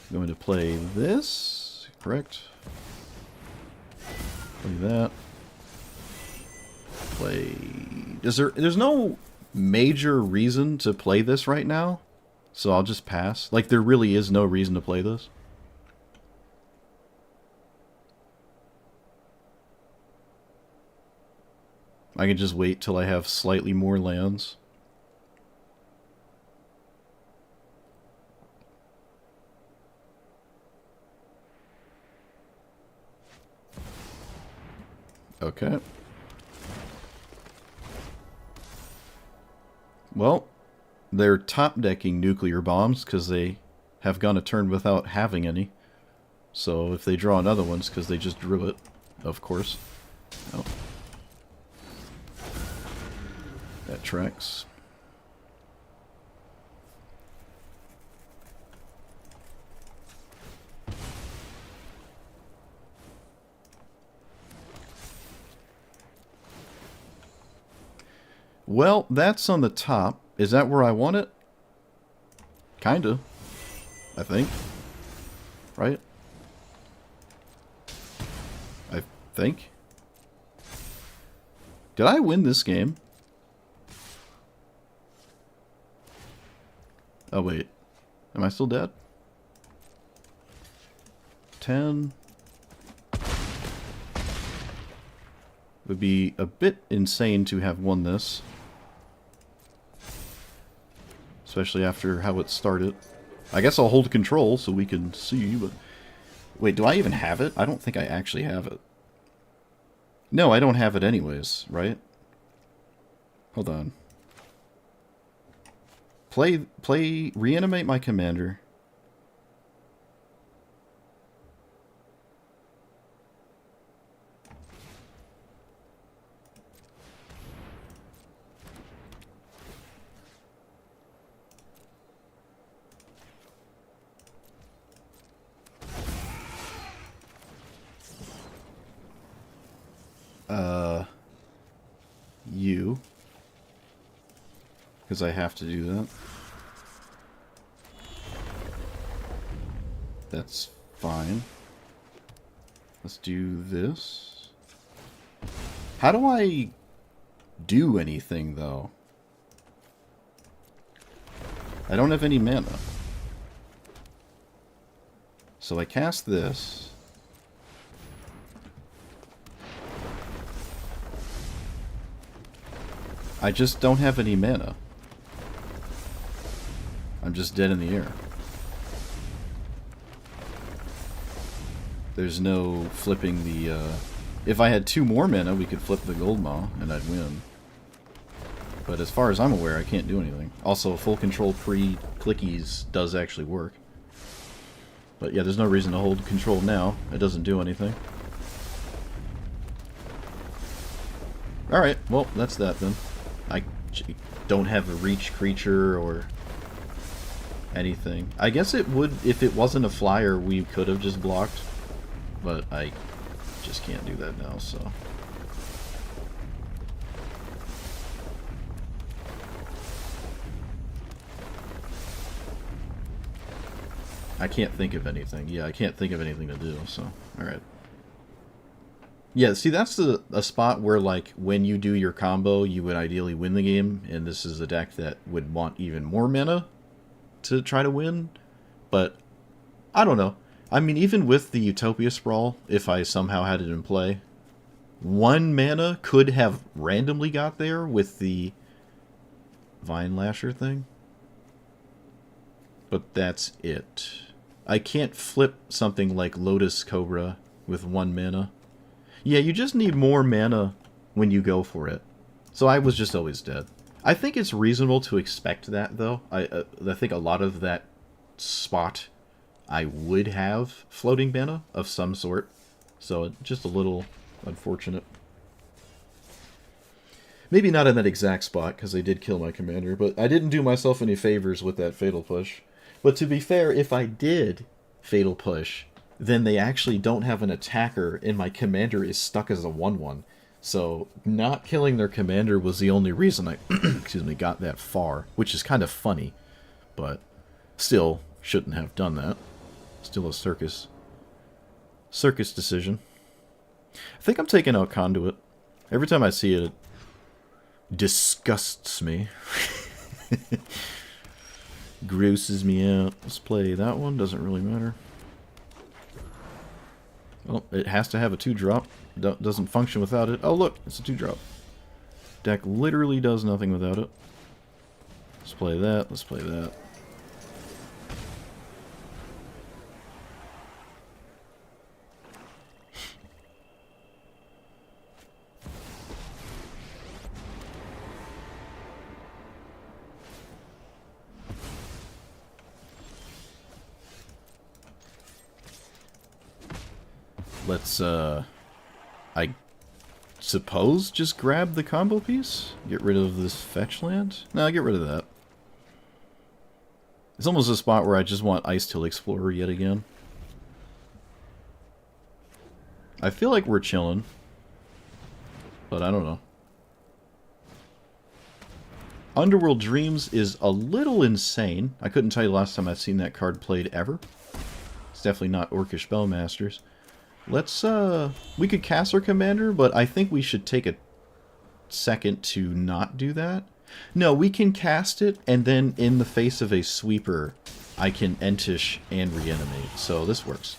I'm going to play this, correct? Play that. Play... There's no major reason to play this right now, so I'll just pass. Like, there really is no reason to play this. I can just wait till I have slightly more lands. Okay. Well, they're top-decking nuclear bombs because they have gone a turn without having any. So if they draw another one, it's because they just drew it, of course. Oh. That tracks. Well, that's on the top. Is that where I want it? Kinda. I think. Right? I think. Did I win this game? Oh, wait. Am I still dead? 10. Would be a bit insane to have won this. Especially after how it started. I guess I'll hold control so we can see, but... Wait, do I even have it? I don't think I actually have it. No, I don't have it anyways, right? Hold on. Reanimate my commander. You. Because I have to do that. That's fine. Let's do this. How do I do anything, though? I don't have any mana. So I cast this. I just don't have any mana. I'm just dead in the air. There's no flipping the, If I had 2 more mana, we could flip the Gold Maw, and I'd win. But as far as I'm aware, I can't do anything. Also, full control pre-clickies does actually work. But yeah, there's no reason to hold control now. It doesn't do anything. Alright, well, that's that then. I don't have a reach creature or anything. I guess it would, if it wasn't a flyer, we could have just blocked. But I just can't do that now, so... I can't think of anything. Yeah, I can't think of anything to do, so... Alright. Yeah, see, that's a spot where, like, when you do your combo, you would ideally win the game, and this is a deck that would want even more mana to try to win, but I don't know. I mean, even with the Utopia Sprawl, if I somehow had it in play, 1 mana could have randomly got there with the Vine Lasher thing, but that's it. I can't flip something like Lotus Cobra with 1 mana. Yeah, you just need more mana when you go for it. So I was just always dead. I think it's reasonable to expect that, though. I think a lot of that spot I would have floating mana of some sort. So just a little unfortunate. Maybe not in that exact spot, because I did kill my commander, but I didn't do myself any favors with that Fatal Push. But to be fair, if I did Fatal Push, then they actually don't have an attacker, and my commander is stuck as a 1/1. So not killing their commander was the only reason I excuse me, got that far, which is kind of funny, but still shouldn't have done that. Still a circus decision. I think I'm taking out Conduit. Every time I see it, it disgusts me. Grosses me out. Let's play that one. Doesn't really matter. Well, it has to have a 2-drop. Doesn't function without it. Oh, look, it's a 2-drop. Deck literally does nothing without it. Let's play that. Let's play that. Let's, I suppose just grab the combo piece? Get rid of this fetch land? No, get rid of that. It's almost a spot where I just want Ice-Till Explorer yet again. I feel like we're chilling, but I don't know. Underworld Dreams is a little insane. I couldn't tell you last time I've seen that card played ever. It's definitely not Orcish Spellmasters. Let's, we could cast our commander, but I think we should take a second to not do that. No, we can cast it, and then in the face of a sweeper, I can Entish and Reanimate. So this works.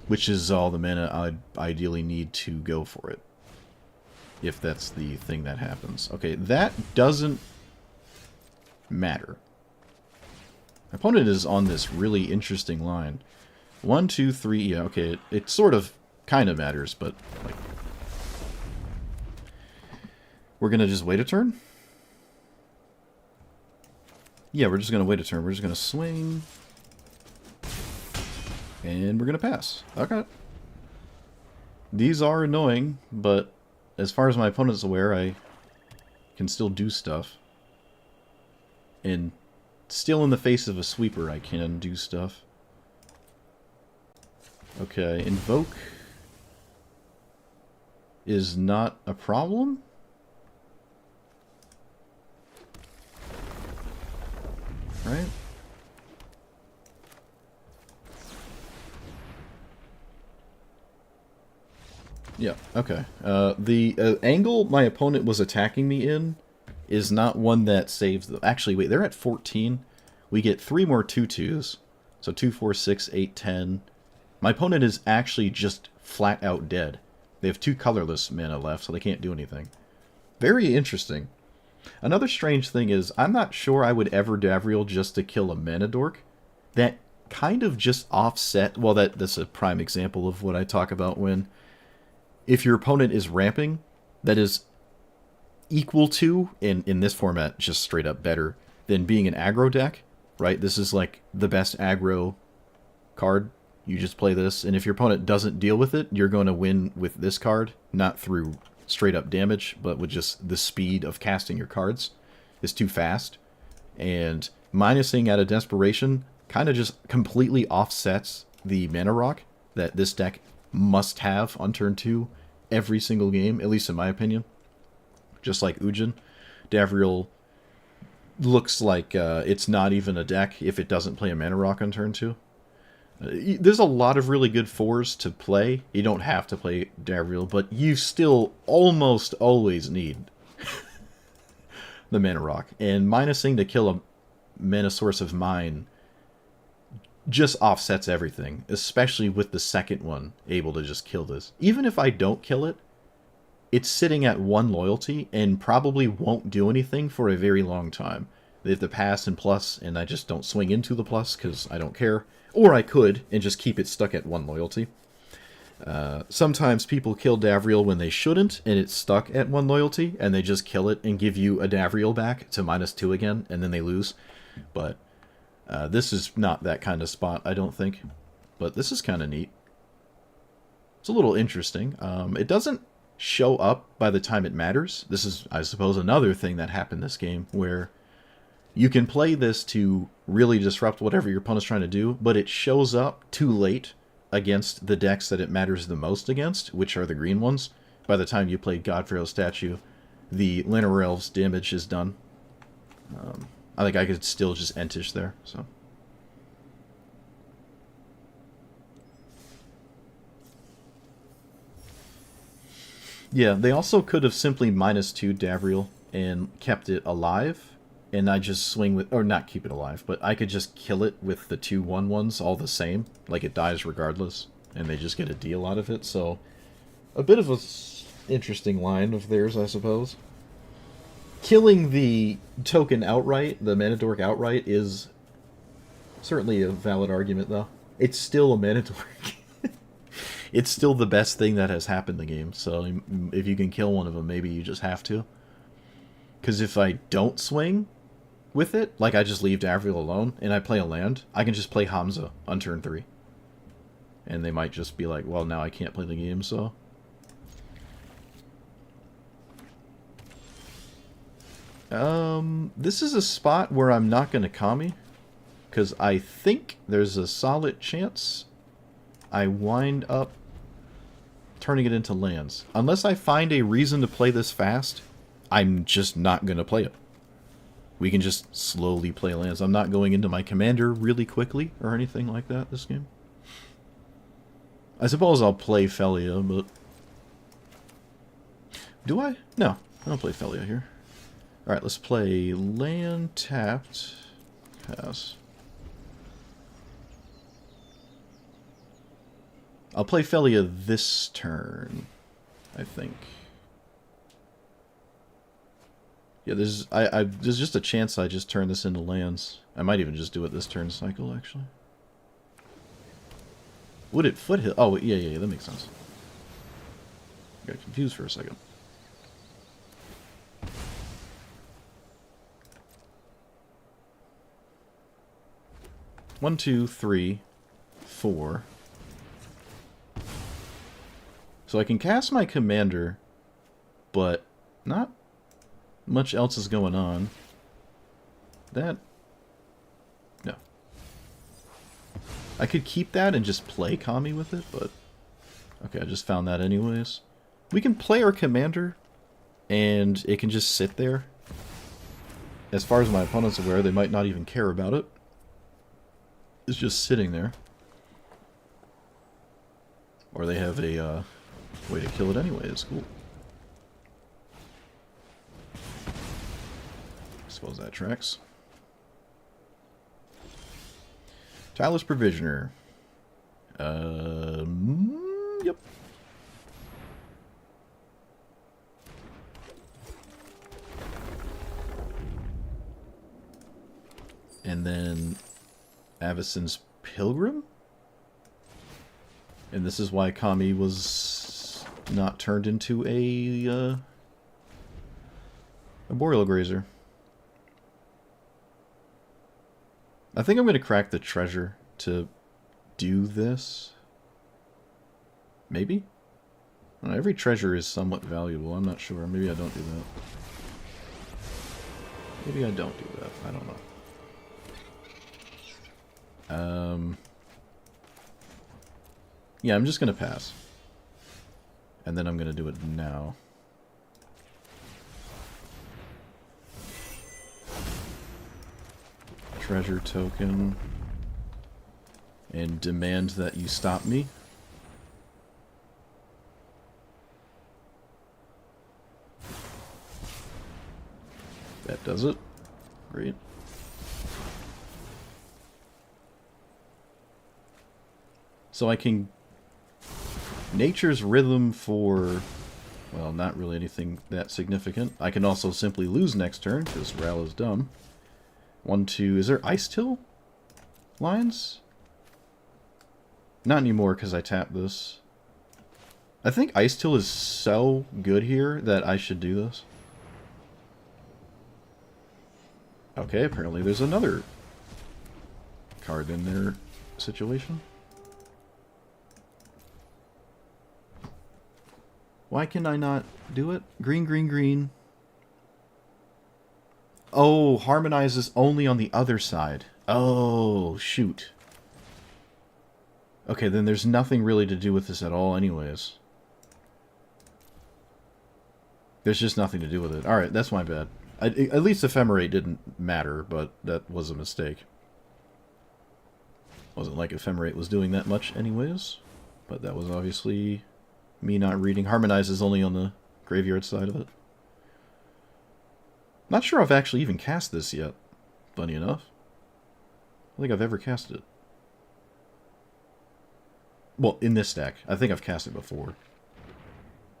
Which is all the mana I'd ideally need to go for it. If that's the thing that happens. Okay, that doesn't matter. My opponent is on this really interesting line. 1, 2, 3, yeah, okay, it sort of kind of matters, but, like... We're gonna just wait a turn? Yeah, we're just gonna wait a turn. We're just gonna swing. And we're gonna pass. Okay. These are annoying, but as far as my opponent's aware, I can still do stuff. And still in the face of a sweeper, I can do stuff. Okay, Invoke is not a problem. Right? Yeah, okay. The angle my opponent was attacking me in is not one that saves them. Actually, wait, they're at 14. We get 3 more 2/2s. So 2, 4, 6, 8, 10. My opponent is actually just flat out dead. They have 2 colorless mana left, so they can't do anything. Very interesting. Another strange thing is, I'm not sure I would ever Davriel just to kill a mana dork. That kind of just offset... Well, that's a prime example of what I talk about when... If your opponent is ramping, that is equal to, in this format, just straight up better, than being an aggro deck, right? This is like the best aggro card. You just play this, and if your opponent doesn't deal with it, you're going to win with this card, not through straight up damage, but with just the speed of casting your cards is too fast. And minusing out of desperation kind of just completely offsets the mana rock that this deck must have on turn 2 every single game, at least in my opinion. Just like Ujin, Davriel looks like it's not even a deck if it doesn't play a mana rock on turn 2. There's a lot of really good 4s to play. You don't have to play Davriel, but you still almost always need the mana rock. And minusing to kill a mana source of mine just offsets everything, especially with the second one able to just kill this. Even if I don't kill it, it's sitting at 1 loyalty and probably won't do anything for a very long time. They have the pass and plus, and I just don't swing into the plus because I don't care. Or I could, and just keep it stuck at 1 loyalty. Sometimes people kill Davriel when they shouldn't, and it's stuck at 1 loyalty, and they just kill it and give you a Davriel back to -2 again, and then they lose. But this is not that kind of spot, I don't think. But this is kind of neat. It's a little interesting. It doesn't show up by the time it matters. This is, I suppose, another thing that happened this game, where you can play this to really disrupt whatever your opponent's trying to do, but it shows up too late against the decks that it matters the most against, which are the green ones. By the time you play Godfrey's Statue, the Linear Elves damage is done. I think I could still just Entish there, so... Yeah, they also could have simply -2 Davriel and kept it alive, and I just swing with... Or not keep it alive, but I could just kill it with the 2 1/1s all the same. Like, it dies regardless, and they just get a deal out of it, so... A bit of a interesting line of theirs, I suppose. Killing the token outright, the Mana Dork outright, is certainly a valid argument, though. It's still a Mana Dork. It's still the best thing that has happened in the game, so if you can kill one of them, maybe you just have to. Because if I don't swing with it, like I just leave Davriel alone, and I play a land, I can just play Hamza on turn 3. And they might just be like, well, now I can't play the game, so... This is a spot where I'm not going to Kami, because I think there's a solid chance I wind up turning it into lands. Unless I find a reason to play this fast, I'm just not going to play it. We can just slowly play lands. I'm not going into my commander really quickly or anything like that this game. I suppose I'll play Felia, but... Do I? No, I don't play Felia here. Alright, let's play land tapped. Pass. I'll play Felia this turn, I think. Yeah, there's just a chance I just turn this into lands. I might even just do it this turn cycle, actually. Would it foothill? Oh, yeah, that makes sense. Got confused for a second. One, two, three, 4. So I can cast my commander, but not much else is going on. That... No. I could keep that and just play Kami with it, but... Okay, I just found that anyways. We can play our commander, and it can just sit there. As far as my opponent's aware, they might not even care about it. It's just sitting there. Or they have a Way to kill it anyways. Cool. Suppose that tracks. Tireless Provisioner. Yep. And then Avacyn's Pilgrim? And this is why Kami was not turned into a Boreal Grazer. I think I'm going to crack the treasure to do this. Maybe? Well, every treasure is somewhat valuable. I'm not sure. Maybe I don't do that. Maybe I don't do that. I don't know. Yeah, I'm just going to pass. And then I'm going to do it now. Treasure token. And demand that you stop me. That does it. Great. So I can... Nature's Rhythm for... Well, not really anything that significant. I can also simply lose next turn, because Ral is dumb. 1, 2... Is there Ice Till lines? Not anymore, because I tapped this. I think Ice Till is so good here that I should do this. Okay, apparently there's another card in their situation. Why can I not do it? Green, green, green. Oh, harmonizes only on the other side. Oh, shoot. Okay, then there's nothing really to do with this at all anyways. There's just nothing to do with it. Alright, that's my bad. At least Ephemerate didn't matter, but that was a mistake. Wasn't like Ephemerate was doing that much anyways. But that was obviously me not reading. Harmonize is only on the graveyard side of it. Not sure I've actually even cast this yet, funny enough. I don't think I've ever cast it. Well, in this deck. I think I've cast it before.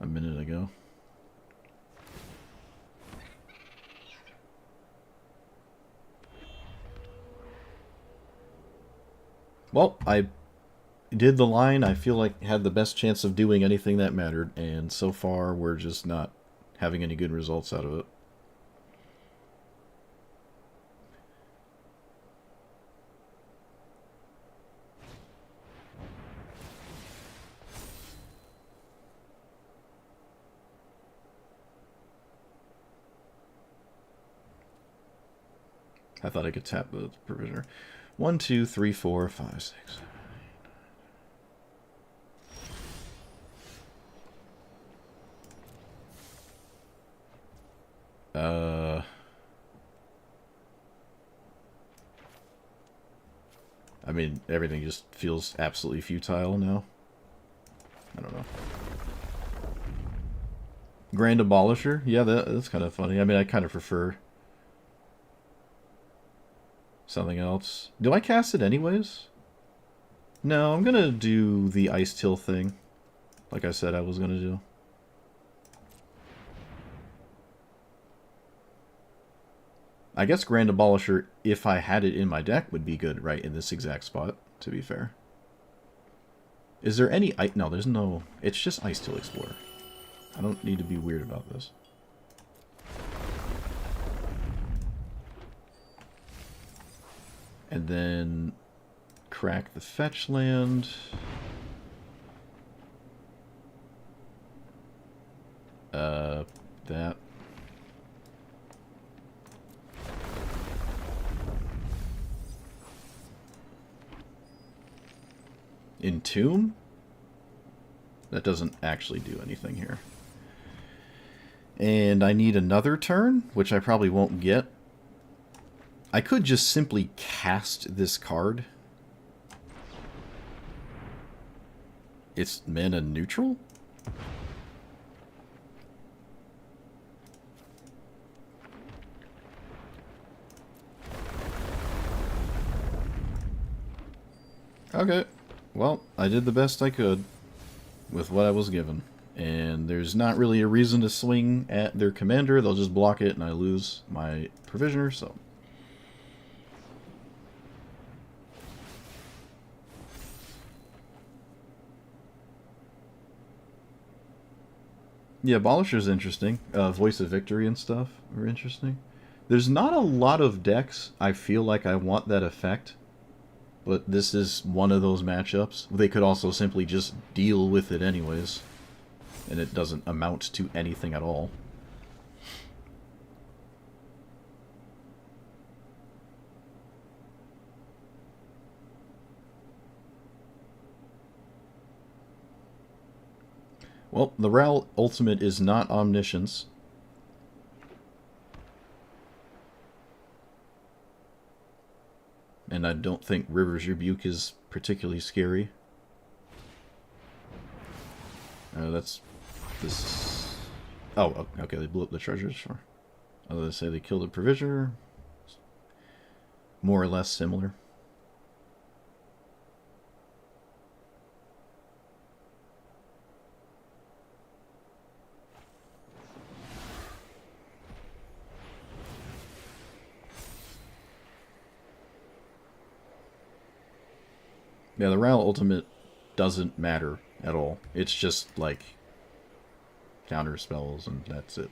A minute ago. Well, I did the line I feel like had the best chance of doing anything that mattered, and so far we're just not having any good results out of it. I thought I could tap the Provisioner. 1, 2, 3, 4, 5, 6. I mean, everything just feels absolutely futile now. I don't know. Grand Abolisher? Yeah, that's kind of funny. I mean, I kind of prefer something else. Do I cast it anyways? No, I'm gonna do the Ice Till thing. Like I said I was gonna do. I guess Grand Abolisher, if I had it in my deck, would be good right in this exact spot, to be fair. Is there any... No, there's no... It's just Ice Till Explorer. I don't need to be weird about this. And then crack the fetch land. That. Entomb? That doesn't actually do anything here. And I need another turn, which I probably won't get. I could just simply cast this card. It's mana neutral? Okay, well, I did the best I could with what I was given. And there's not really a reason to swing at their commander. They'll just block it and I lose my provisioner, so... Yeah, Abolisher's interesting. Voice of Victory and stuff are interesting. There's not a lot of decks I feel like I want that effect, but this is one of those matchups. They could also simply just deal with it anyways, and it doesn't amount to anything at all. Well, the Ral ultimate is not Omniscience. And I don't think River's Rebuke is particularly scary. That's... this... Oh, okay, they blew up the treasures. Sure. I was going to say they killed a Provisioner. More or less similar. Yeah, the Ral ultimate doesn't matter at all. It's just, like, counter spells, and that's it.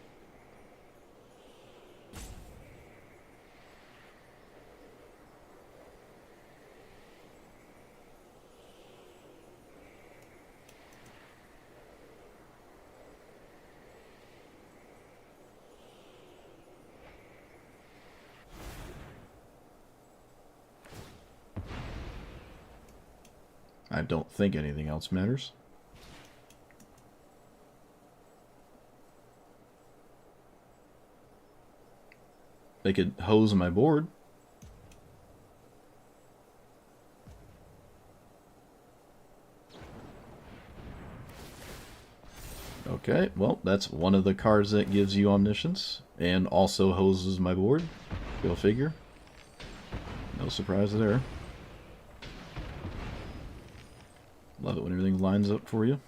I don't think anything else matters. They could hose my board. Okay, well, that's one of the cards that gives you Omniscience, and also hoses my board. Go figure. No surprise there. Love it when everything lines up for you.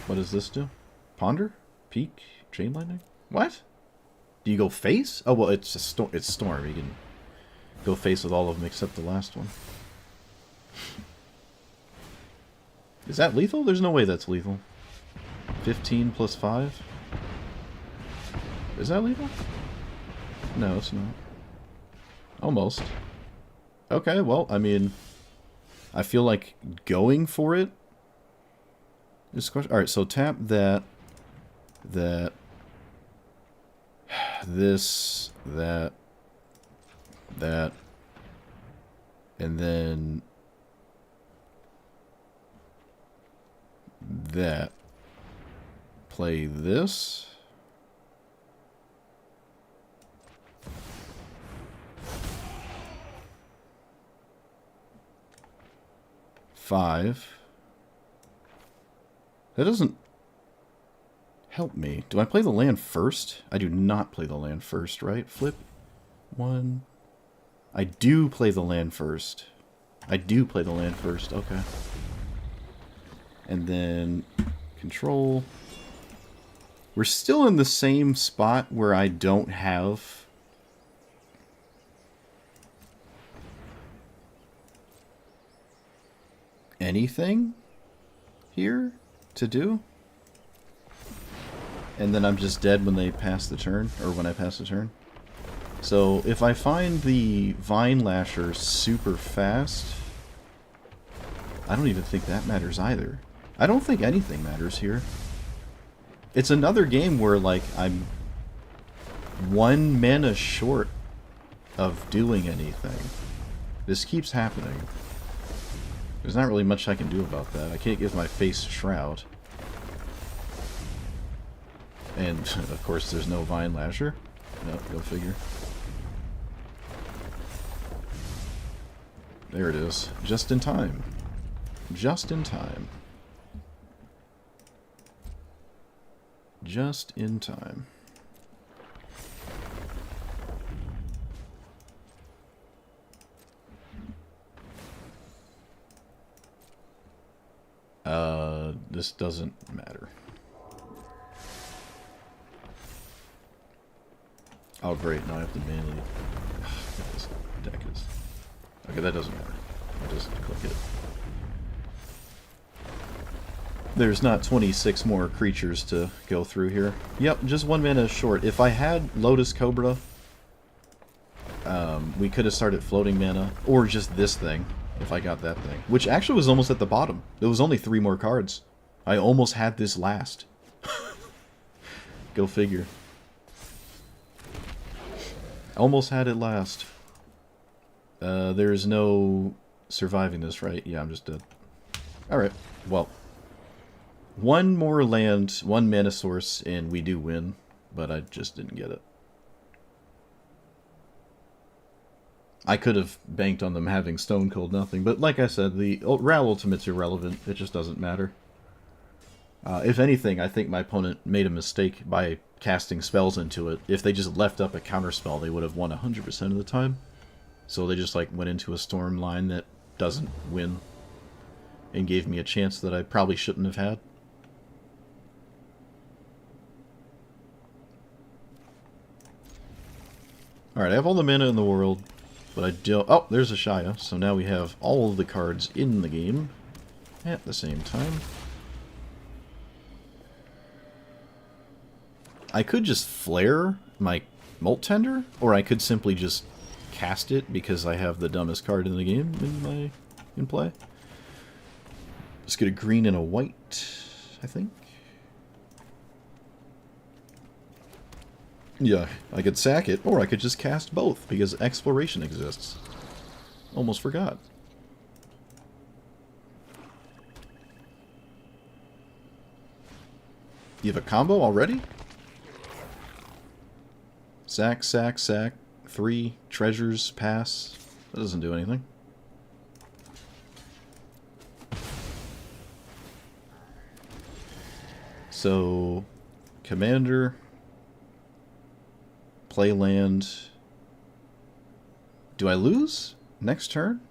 What does this do? Ponder? Peak? Chain lightning? What? Do you go face? Oh, well, it's a it's Storm. You can go face with all of them except the last one. Is that lethal? There's no way that's lethal. 15 plus 5? Is that lethal? No, it's not. Almost. Okay, well, I mean, I feel like going for it is question. Alright, so tap that, this, that, and then that. Play this. Five. That doesn't help me. Do I play the land first? I do not play the land first, right? Flip. One. I do play the land first. I do play the land first. Okay. And then control. We're still in the same spot where I don't have anything here to do. And then I'm just dead when they pass the turn, or when I pass the turn. So if I find the Vine Lasher super fast, I don't even think that matters either. I don't think anything matters here. It's another game where, like, I'm 1 mana short of doing anything. This keeps happening. There's not really much I can do about that. I can't give my face Shroud. And, of course, there's no Vine Lasher. No, go figure. There it is. Just in time. Just in time. Just in time. This doesn't matter. Oh, great. Now I have to manually... What this deck is. Okay, that doesn't matter. I just click it. There's not 26 more creatures to go through here. Yep, just 1 mana short. If I had Lotus Cobra, we could have started floating mana. Or just this thing, if I got that thing. Which actually was almost at the bottom. There was only 3 more cards. I almost had this last. Go figure. Almost had it last. There's no surviving this, right? Yeah, I'm just dead. Alright, well. 1 more land, 1 mana source, and we do win. But I just didn't get it. I could have banked on them having Stone Cold Nothing, but like I said, the Ral Ultimate's irrelevant. It just doesn't matter. If anything, I think my opponent made a mistake by casting spells into it. If they just left up a counterspell, they would have won 100% of the time. So they just like went into a storm line that doesn't win and gave me a chance that I probably shouldn't have had. Alright, I have all the mana in the world, but I don't... Oh, there's a Shia, so now we have all of the cards in the game at the same time. I could just flare my Molt Tender, or I could simply just cast it because I have the dumbest card in the game in play. Let's get a green and a white, I think. Yeah, I could sack it, or I could just cast both, because Exploration exists. Almost forgot. You have a combo already? Sack, sack, sack. 3 treasures, pass. That doesn't do anything. So, Commander, play land. Do I lose next turn?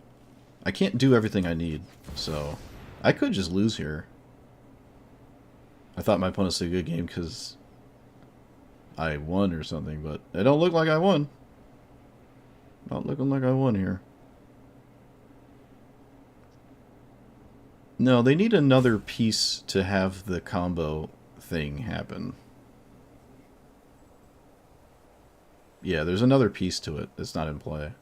I can't do everything I need, so I could just lose here. I thought my opponent had a good game because I won or something, but it don't look like I won. Not looking like I won here. No, they need another piece to have the combo thing happen. Yeah, there's another piece to it that's not in play.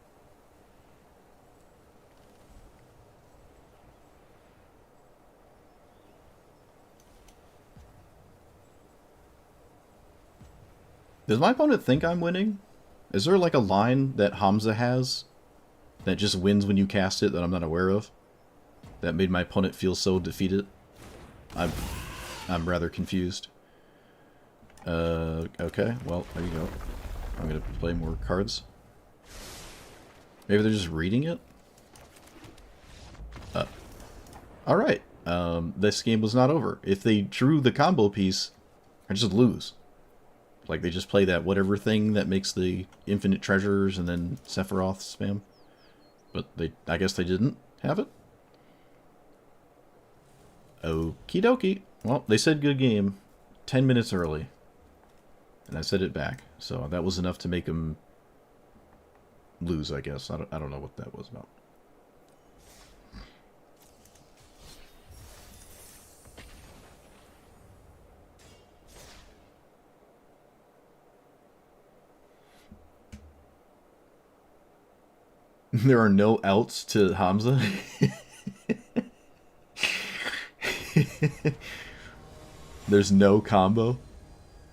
Does my opponent think I'm winning? Is there like a line that Hamza has that just wins when you cast it that I'm not aware of? That made my opponent feel so defeated? I'm rather confused. Okay, well, there you go. I'm gonna play more cards. Maybe they're just reading it? Alright. This game was not over. If they drew the combo piece, I just lose. Like, they just play that whatever thing that makes the infinite treasures and then Sephiroth spam. But I guess they didn't have it? Okie dokie. Well, they said good game 10 minutes early. And I said it back. So that was enough to make them lose, I guess. I don't know what that was about. There are no outs to Hamza. There's no combo.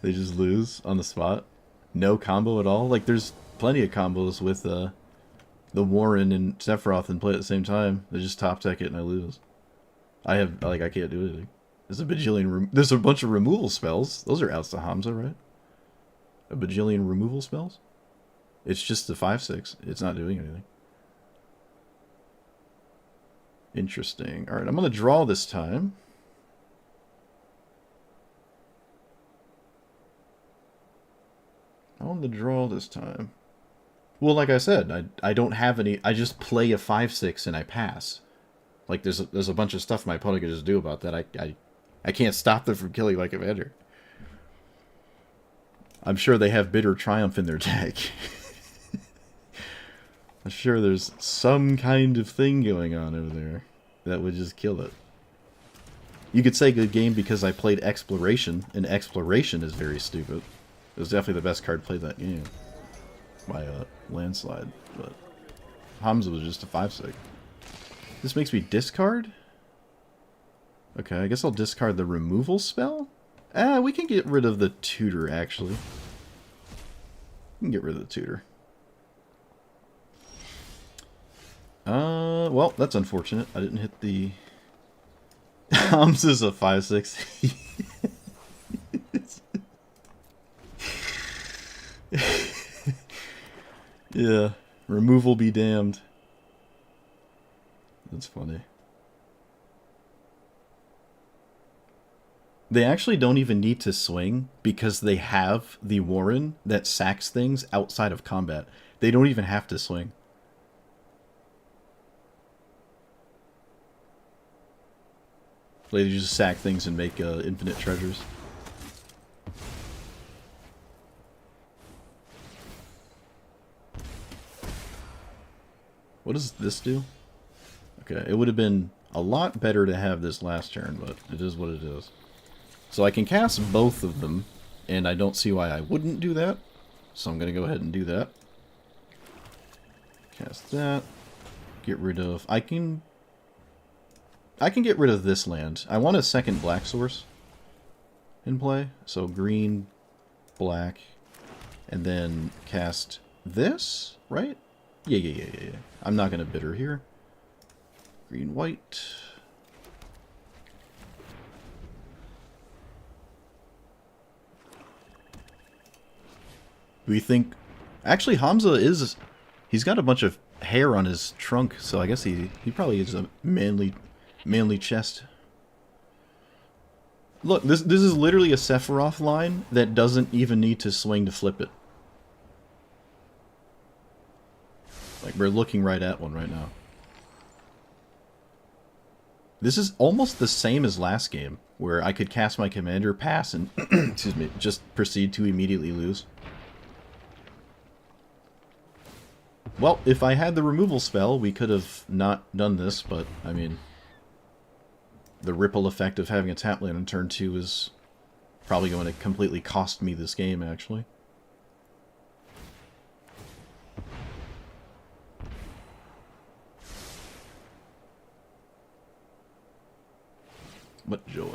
They just lose on the spot. No combo at all. Like, there's plenty of combos with the Warren and Sephiroth and play at the same time. They just top deck it and I lose. I can't do anything. There's a bajillion. There's a bunch of removal spells. Those are outs to Hamza, right? A bajillion removal spells? It's just the 5/6. It's not doing anything. Interesting. Alright, I'm going to draw this time. On the draw this time. Well, like I said, I don't have any. I just play a 5/6 and I pass. Like there's a bunch of stuff my opponent can just do about that. I can't stop them from killing my commander. I'm sure they have Bitter Triumph in their deck. I'm sure there's some kind of thing going on over there that would just kill it. You could say good game because I played Exploration, and Exploration is very stupid. It was definitely the best card played that game. By a landslide, but Hamza was just a 5/6. This makes me discard? Okay, I guess I'll discard the removal spell? We can get rid of the tutor, actually. We can get rid of the tutor. Well, that's unfortunate. I didn't hit the... Hamza's a 5/6. Yeah, removal be damned. That's funny. They actually don't even need to swing because they have the Warren that sacks things outside of combat. They don't even have to swing. They just sack things and make infinite treasures. What does this do? Okay, it would have been a lot better to have this last turn, but it is what it is. So I can cast both of them, and I don't see why I wouldn't do that. So I'm going to go ahead and do that. Cast that. Get rid of... I can get rid of this land. I want a second black source in play. So green, black, and then cast this, right? Yeah. I'm not going to bitter here. Green, white. We think... Actually, Hamza is... He's got a bunch of hair on his trunk, so I guess he probably is a manly chest. Look, this is literally a Sephiroth line that doesn't even need to swing to flip it. Like, we're looking right at one right now. This is almost the same as last game, where I could cast my commander, pass, and excuse me, just proceed to immediately lose. Well, if I had the removal spell, we could have not done this, but, I mean, the ripple effect of having a tap land on turn 2 is probably going to completely cost me this game, actually. What joy.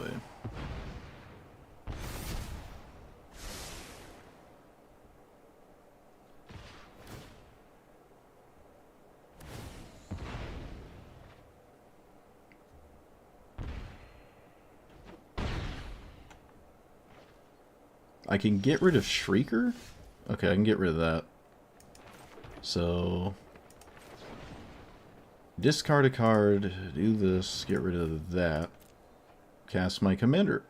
I can get rid of Shrieker? Okay, I can get rid of that. So... discard a card, do this, get rid of that. Cast my commander.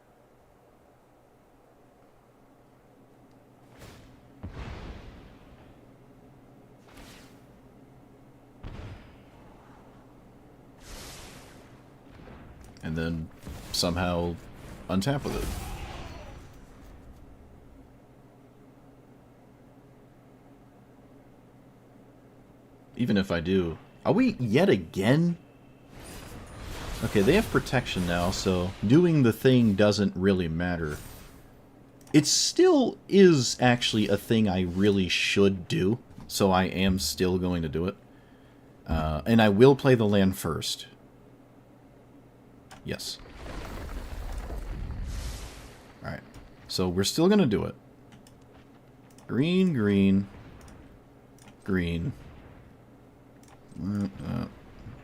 And then somehow untap with it. Even if I do. Are we yet again? Okay, they have protection now, so doing the thing doesn't really matter. It still is actually a thing I really should do, so I am still going to do it. And I will play the land first. Yes. Alright, so we're still going to do it. Green, green, green.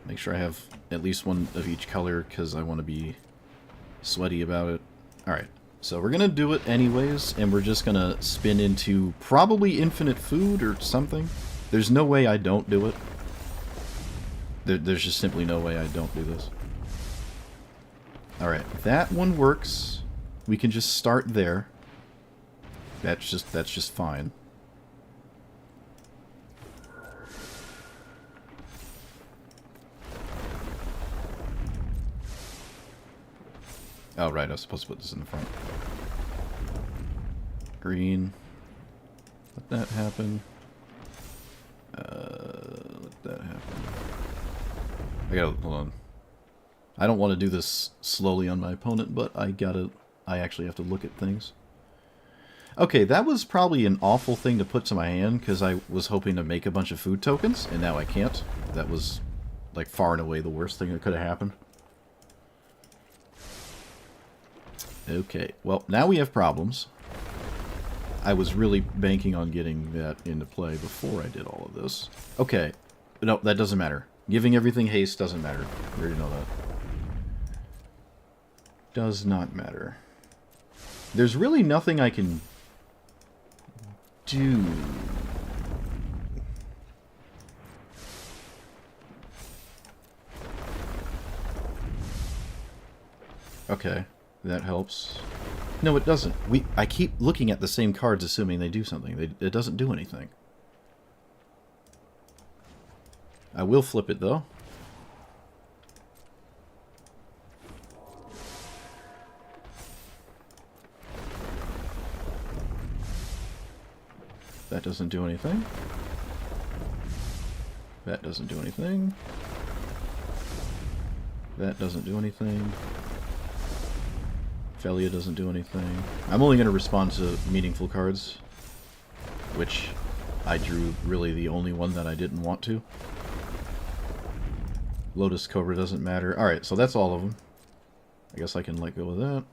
Make sure I have at least one of each color because I want to be sweaty about it. Alright, So we're gonna do it anyways, and we're just gonna spin into probably infinite food or something. There's no way I don't do it. There's just simply no way I don't do this. Alright, that one works. We can just start there. That's just fine. Oh, right, I was supposed to put this in the front. Green. Let that happen. Let that happen. Hold on. I don't want to do this slowly on my opponent, but I actually have to look at things. Okay, that was probably an awful thing to put to my hand, because I was hoping to make a bunch of food tokens, and now I can't. That was, like, far and away the worst thing that could have happened. Okay, well, now we have problems. I was really banking on getting that into play before I did all of this. Okay, no, that doesn't matter. Giving everything haste doesn't matter. We already know that. Does not matter. There's really nothing I can do. Okay. That helps. No, it doesn't. I keep looking at the same cards assuming they do something. It doesn't do anything. I will flip it, though. That doesn't do anything. That doesn't do anything. That doesn't do anything. Felia doesn't do anything. I'm only going to respond to meaningful cards, which I drew really the only one that I didn't want to. Lotus Cobra doesn't matter. Alright, so that's all of them. I guess I can let go of that.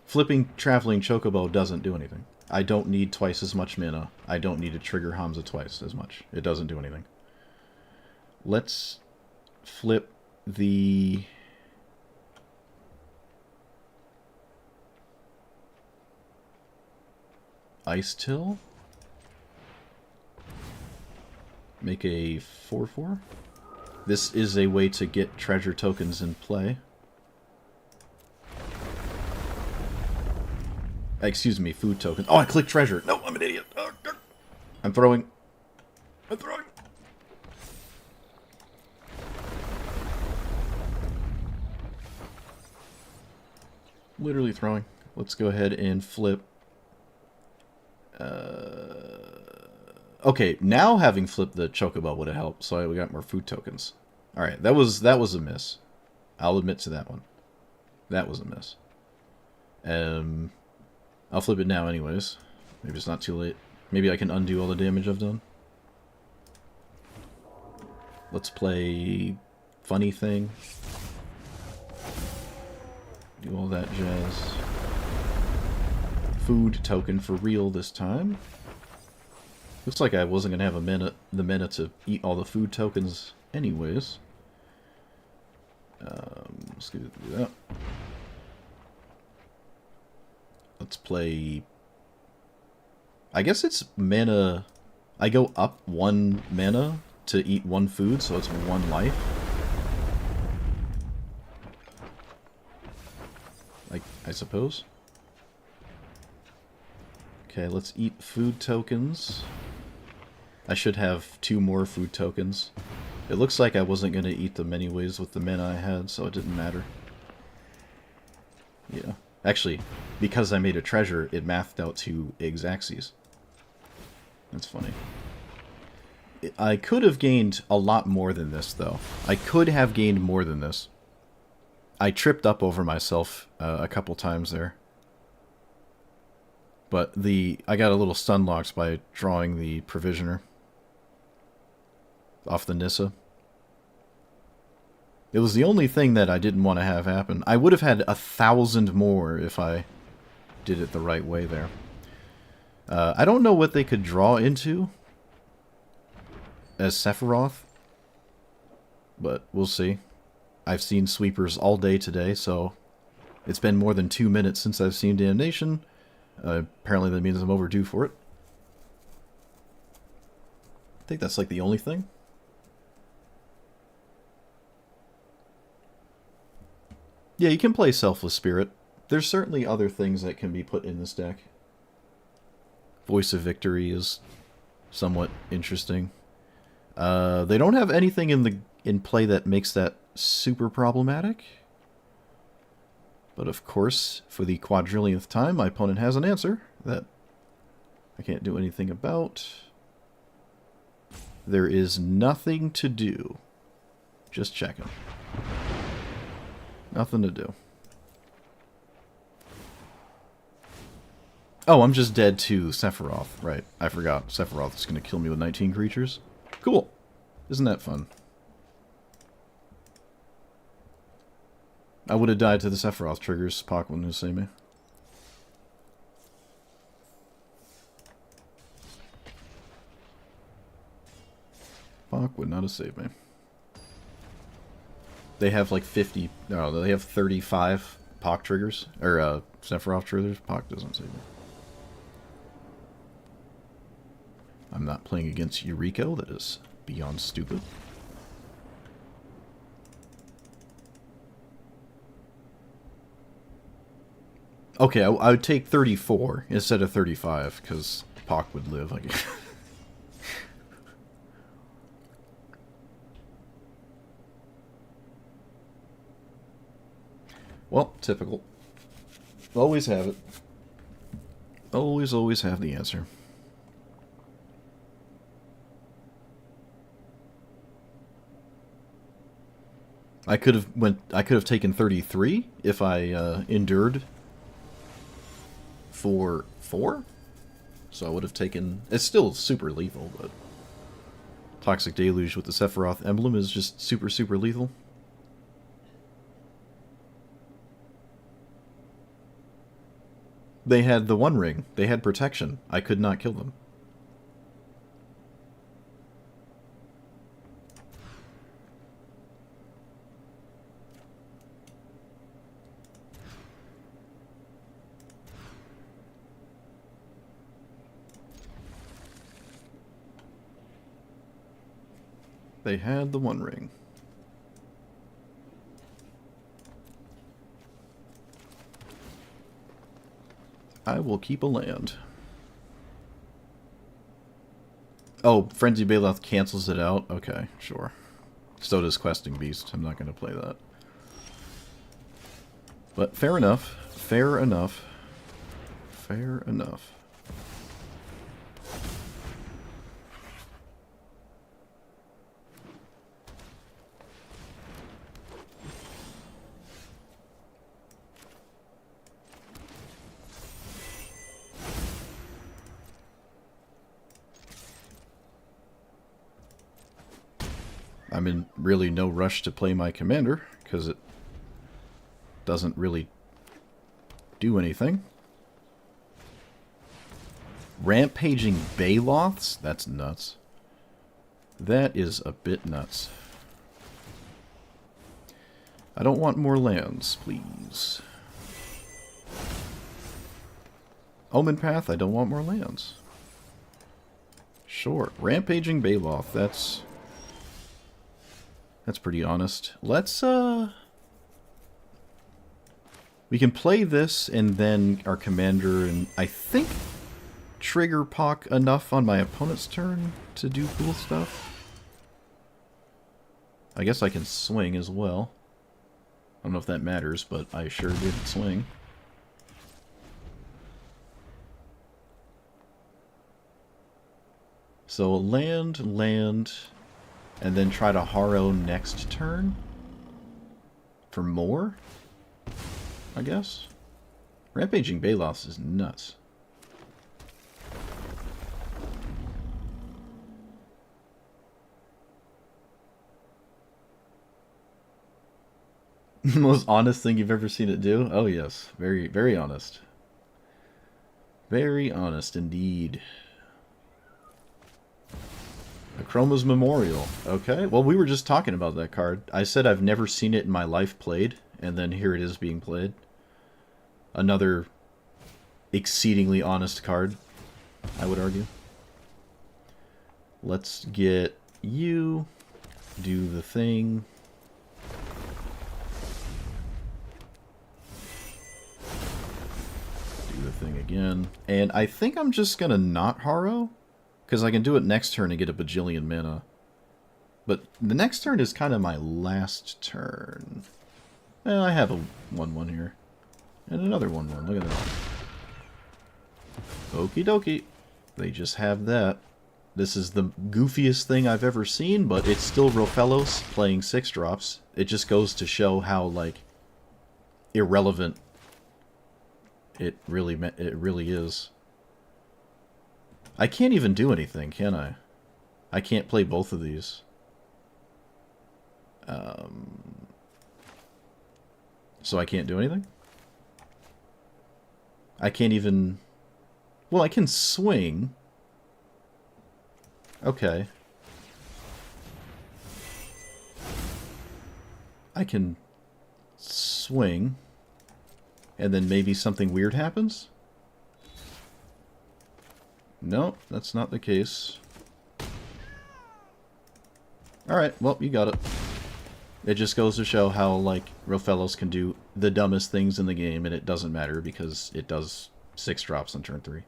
Flipping Traveling Chocobo doesn't do anything. I don't need twice as much mana. I don't need to trigger Hamza twice as much. It doesn't do anything. Let's flip the... Ice Till. Make a 4/4. This is a way to get treasure tokens in play. Excuse me, food tokens. Oh, I clicked treasure. No, I'm an idiot. Oh, I'm throwing. I'm throwing. Literally throwing. Let's go ahead and flip. Okay, now having flipped the Chocobo would have helped, so we got more food tokens. Alright, that was a miss. I'll admit to that one. That was a miss. I'll flip it now anyways. Maybe it's not too late. Maybe I can undo all the damage I've done. Let's play Funny Thing. Do all that jazz. Food token for real this time. Looks like I wasn't gonna have the mana to eat all the food tokens anyways. Let's do that. Let's play... I guess it's mana... I go up 1 mana to eat 1 food, so it's 1 life. I suppose. Okay, let's eat food tokens. I should have 2 more food tokens. It looks like I wasn't going to eat them anyways with the mana I had, so it didn't matter. Yeah. Actually, because I made a treasure, it mathed out to Xaxes. That's funny. I could have gained a lot more than this, though. I could have gained more than this. I tripped up over myself a couple times there. But I got a little stun locked by drawing the Provisioner off the Nissa. It was the only thing that I didn't want to have happen. I would have had 1,000 more if I did it the right way there. I don't know what they could draw into as Sephiroth, but we'll see. I've seen sweepers all day today, so it's been more than 2 minutes since I've seen Damnation. Apparently that means I'm overdue for it. I think that's like the only thing. Yeah, you can play Selfless Spirit. There's certainly other things that can be put in this deck. Voice of Victory is somewhat interesting. They don't have anything in play that makes that super problematic. But of course, for the quadrillionth time, my opponent has an answer that I can't do anything about. There is nothing to do. Just checking. Nothing to do. Oh, I'm just dead to Sephiroth. Right, I forgot. Sephiroth is going to kill me with 19 creatures. Cool. Isn't that fun? I would have died to the Sephiroth triggers. Pac wouldn't have saved me. Pac would not have saved me. They have like 50... No, they have 35 Pac triggers. Or, Sephiroth triggers. Pac doesn't save me. I'm not playing against Yuriko. That is beyond stupid. Okay, I would take 34 instead of 35, because Pac would live. I guess. Well, typical. Always have it. Always have the answer. I could have taken 33 if I endured for 4. So I would have taken... It's still super lethal, but... Toxic Deluge with the Sephiroth emblem is just super lethal. They had the One Ring. They had protection. I could not kill them. They had the One Ring. I will keep a land. Oh, Frenzy Baloth cancels it out? Okay, sure. So does Questing Beast. I'm not going to play that. But fair enough. Fair enough. Fair enough. I'm in really no rush to play my commander, because it doesn't really do anything. Rampaging Baloths? That's nuts. That is a bit nuts. I don't want more lands, please. Omen Path, I don't want more lands. Sure, Rampaging Baloth, that's pretty honest. Let's, we can play this and then our commander, and I think trigger Pac enough on my opponent's turn to do cool stuff. I guess I can swing as well. I don't know if that matters, but I sure did swing. So land, and then try to Haro next turn for more, I guess. Rampaging Baloths is nuts. Most honest thing you've ever seen it do? Oh yes, very honest. Very honest indeed. Chroma's Memorial. Okay, well, we were just talking about that card. I said I've never seen it in my life played, and then here it is being played. Another exceedingly honest card, I would argue. Let's get you, do the thing. Do the thing again. And I think I'm just going to not Haro, because I can do it next turn and get a bajillion mana. But the next turn is kind of my last turn. I have a 1-1 here. And another 1-1. Look at that. Okie dokie. They just have that. This is the goofiest thing I've ever seen, but it's still Rofellos playing 6-drops. It just goes to show how, like, irrelevant it really is. I can't even do anything, can I? I can't play both of these. So I can't do anything? I can't even... Well, I can swing. Okay. I can swing. And then maybe something weird happens? No, that's not the case. Alright, well, you got it. It just goes to show how, like, Rofellos can do the dumbest things in the game, and it doesn't matter because it does 6 drops on turn 3.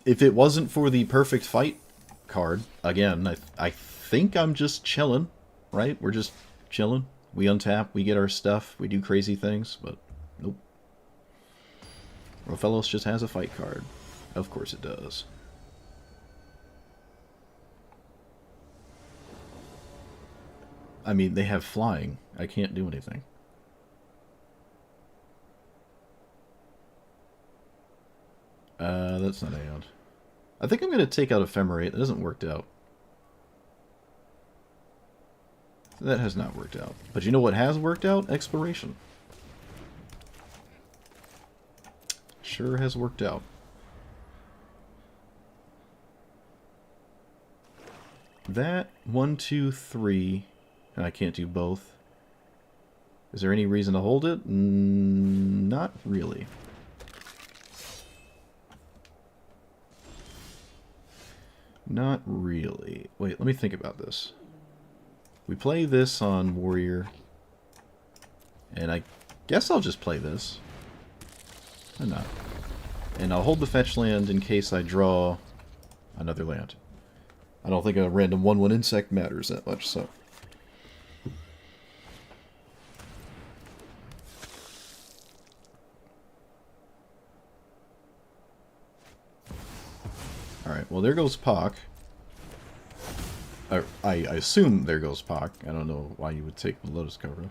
If it wasn't for the perfect fight card, again, I think I'm just chilling, right? We're just chilling. We untap, we get our stuff, we do crazy things, but nope. Rofellos just has a fight card. Of course it does. I mean, they have flying. I can't do anything. That's not out. I think I'm going to take out Ephemerate. That hasn't worked out. That has not worked out. But you know what has worked out? Exploration. Sure has worked out. That, 1, 2, 3... And I can't do both. Is there any reason to hold it? Not really. Not really. Wait, let me think about this. We play this on Warrior. And I guess I'll just play this. Why not? And I'll hold the fetch land in case I draw another land. I don't think a random 1/1 insect matters that much, so... Alright, well there goes Pock. I assume there goes Pock. I don't know why you would take the Lotus Cobra.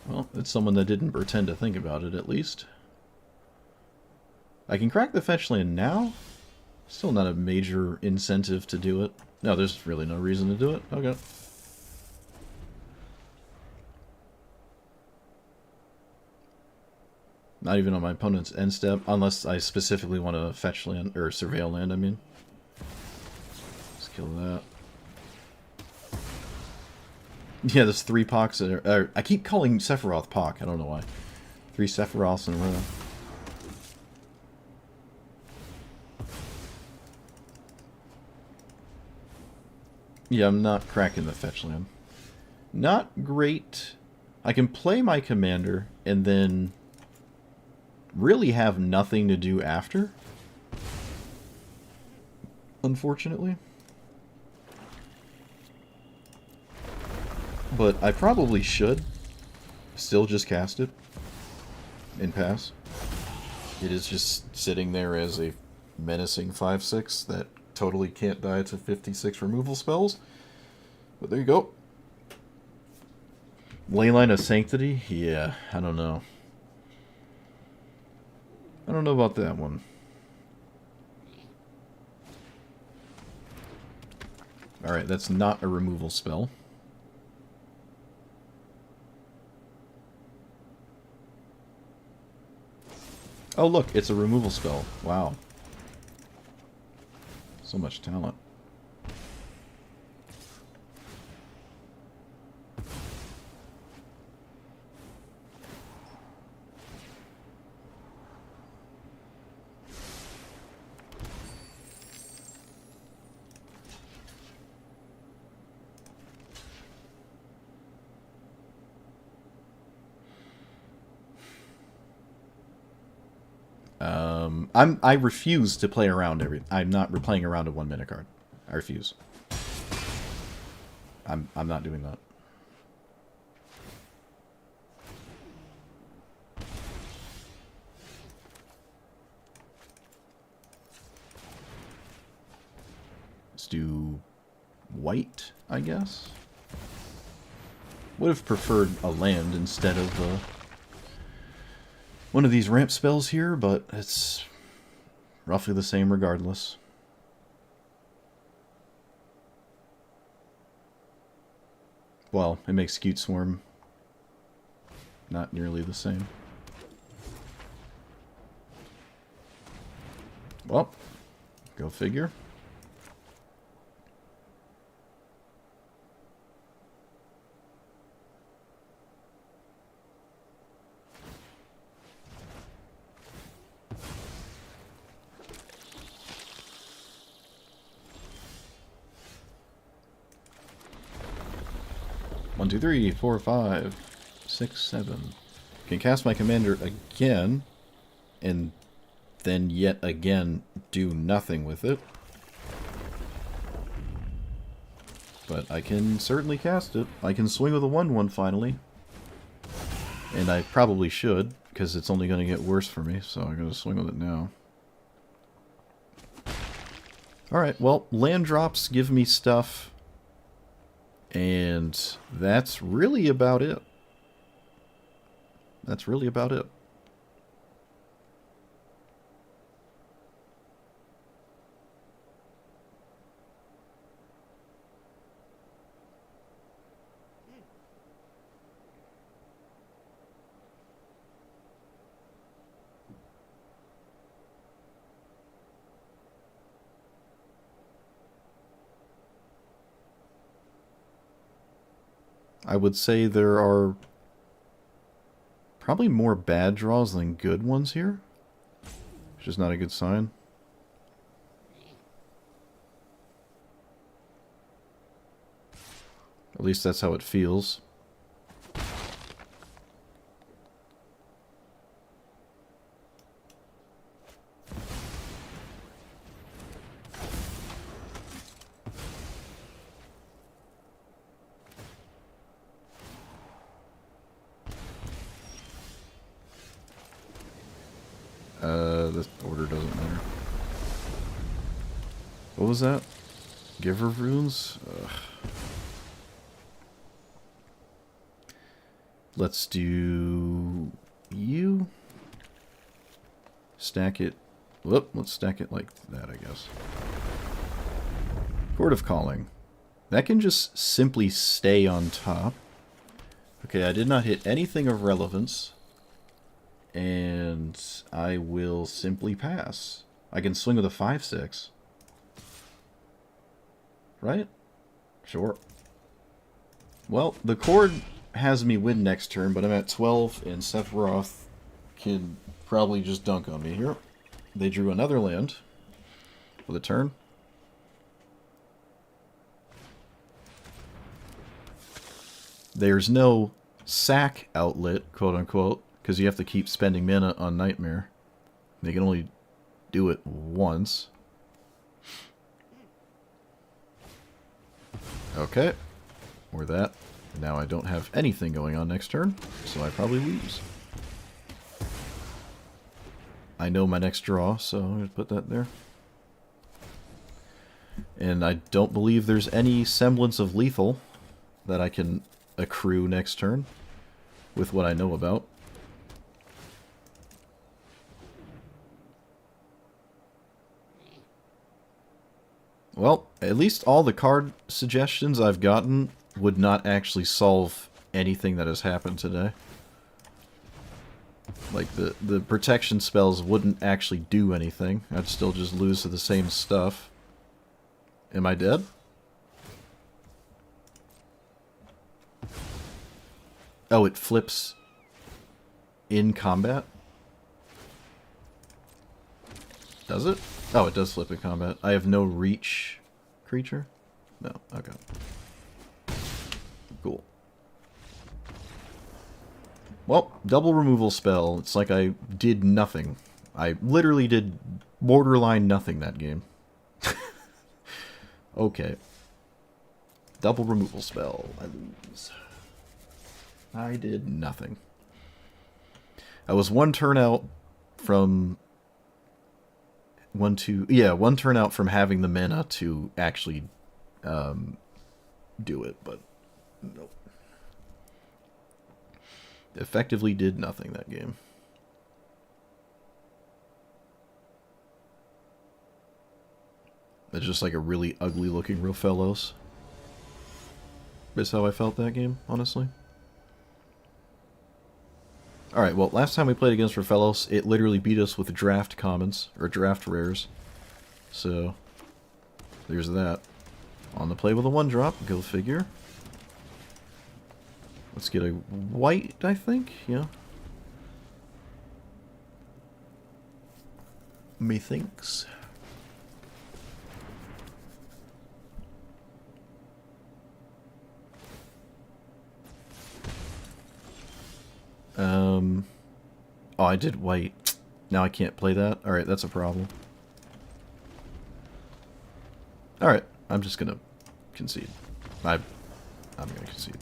Well, it's someone that didn't pretend to think about it, at least. I can crack the fetch land now? Still not a major incentive to do it. No, there's really no reason to do it. Okay. Not even on my opponent's end step, unless I specifically want to fetch land, or surveil land, I mean. Let's kill that. Yeah, there's 3 Pocks that are... I keep calling Sephiroth Pock, I don't know why. 3 Sephiroths in a row. Yeah, I'm not cracking the fetch land. Not great. I can play my commander, and then... really have nothing to do after, unfortunately. But I probably should still just cast it and pass. It is just sitting there as a menacing 5/6 that totally can't die to 56 removal spells. But there you go. Leyline of Sanctity? Yeah, I don't know. I don't know about that one. Alright, that's not a removal spell. Oh, look, it's a removal spell. Wow. So much talent. I refuse to play around I'm not playing around a 1 mana card. I refuse. I'm not doing that. Let's do white, I guess. Would have preferred a land instead of one of these ramp spells here, but it's roughly the same regardless. Well, it makes Scute Swarm not nearly the same. Well, go figure. One, two, three, four, 5, 6, 7. Can cast my commander again, and then yet again do nothing with it. But I can certainly cast it. I can swing with a 1/1 finally. And I probably should, because it's only going to get worse for me, so I'm going to swing with it now. Alright, well, land drops give me stuff. And that's really about it. That's really about it. I would say there are probably more bad draws than good ones here, which is not a good sign. At least that's how it feels. This order doesn't matter. What was that? Giver runes? Ugh. Let's do you. Stack it. Whoop, let's stack it like that, I guess. Chord of Calling. That can just simply stay on top. Okay, I did not hit anything of relevance. And I will simply pass. I can swing with a 5/6. Right? Sure. Well, the Chord has me win next turn, but I'm at 12, and Sephiroth can probably just dunk on me here. They drew another land with a turn. There's no sack outlet, quote-unquote, because you have to keep spending mana on Nightmare. They can only do it once. Okay. Or that. Now I don't have anything going on next turn, so I probably lose. I know my next draw, so I'm going to put that there. And I don't believe there's any semblance of lethal that I can accrue next turn with what I know about. Well, at least all the card suggestions I've gotten would not actually solve anything that has happened today. Like, the protection spells wouldn't actually do anything. I'd still just lose to the same stuff. Am I dead? Oh, it flips in combat? Does it? Oh, it does flip in combat. I have no reach creature? No, okay. Cool. Well, double removal spell. It's like I did nothing. I literally did borderline nothing that game. Okay. Double removal spell. I lose. I did nothing. I was one turn out from... one turn out from having the mana to actually do it, but nope. Effectively did nothing that game. It's just like a really ugly looking Rofellos. That's how I felt that game, honestly. Alright, well, last time we played against Rofellos, it literally beat us with draft commons, or draft rares. So, there's that. On the play with a 1-drop, go figure. Let's get a white, I think, yeah. Methinks. Oh, I did white. Now I can't play that? Alright, that's a problem. Alright, I'm just gonna concede. I'm gonna concede.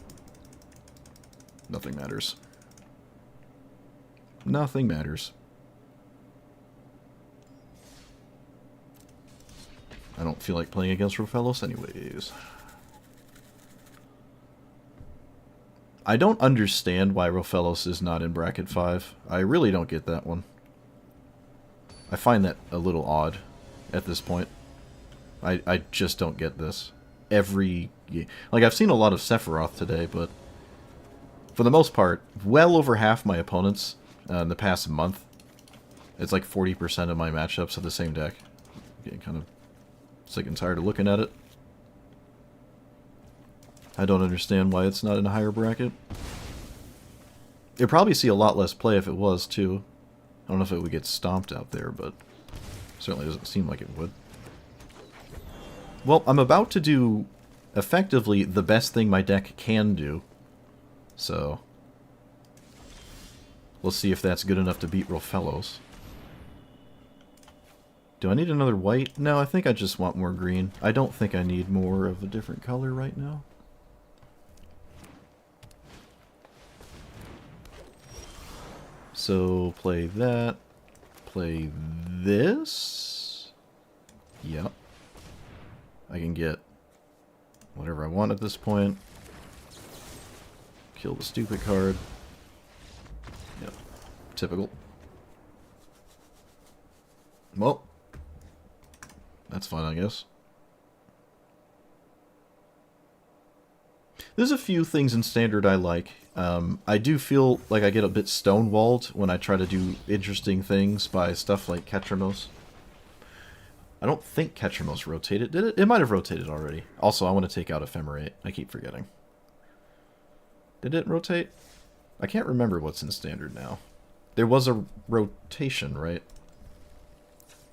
Nothing matters. Nothing matters. I don't feel like playing against Rofellos anyways. I don't understand why Rofellos is not in bracket 5. I really don't get that one. I find that a little odd at this point. I just don't get this. Like, I've seen a lot of Sephiroth today, but for the most part, well over half my opponents in the past month, it's like 40% of my matchups of the same deck. Getting kind of sick and tired of looking at it. I don't understand why it's not in a higher bracket. You'd probably see a lot less play if it was, too. I don't know if it would get stomped out there, but certainly doesn't seem like it would. Well, I'm about to do, effectively, the best thing my deck can do. So, we'll see if that's good enough to beat Rofellos. Do I need another white? No, I think I just want more green. I don't think I need more of a different color right now. So, play that. Play this. Yep. I can get whatever I want at this point. Kill the stupid card. Yep. Typical. Well. That's fine, I guess. There's a few things in Standard I like. I do feel like I get a bit stonewalled when I try to do interesting things by stuff like Ketramos. I don't think Ketramos rotated, did it? It might have rotated already. Also, I want to take out Ephemerate. I keep forgetting. Did it rotate? I can't remember what's in Standard now. There was a rotation, right?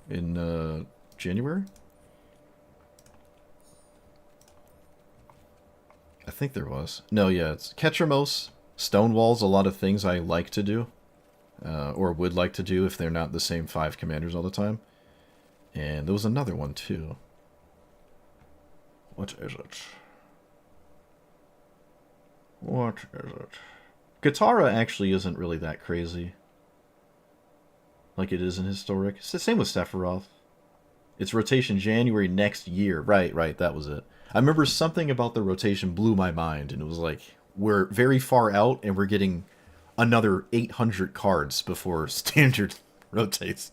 In, January? I think there was. No, yeah, it's Ketramos, Stonewall's a lot of things I like to do. Or would like to do if they're not the same 5 commanders all the time. And there was another one, too. What is it? What is it? Katara actually isn't really that crazy. Like it is in Historic. It's the same with Sephiroth. It's rotation January next year. Right, that was it. I remember something about the rotation blew my mind, and it was like, we're very far out, and we're getting another 800 cards before Standard rotates.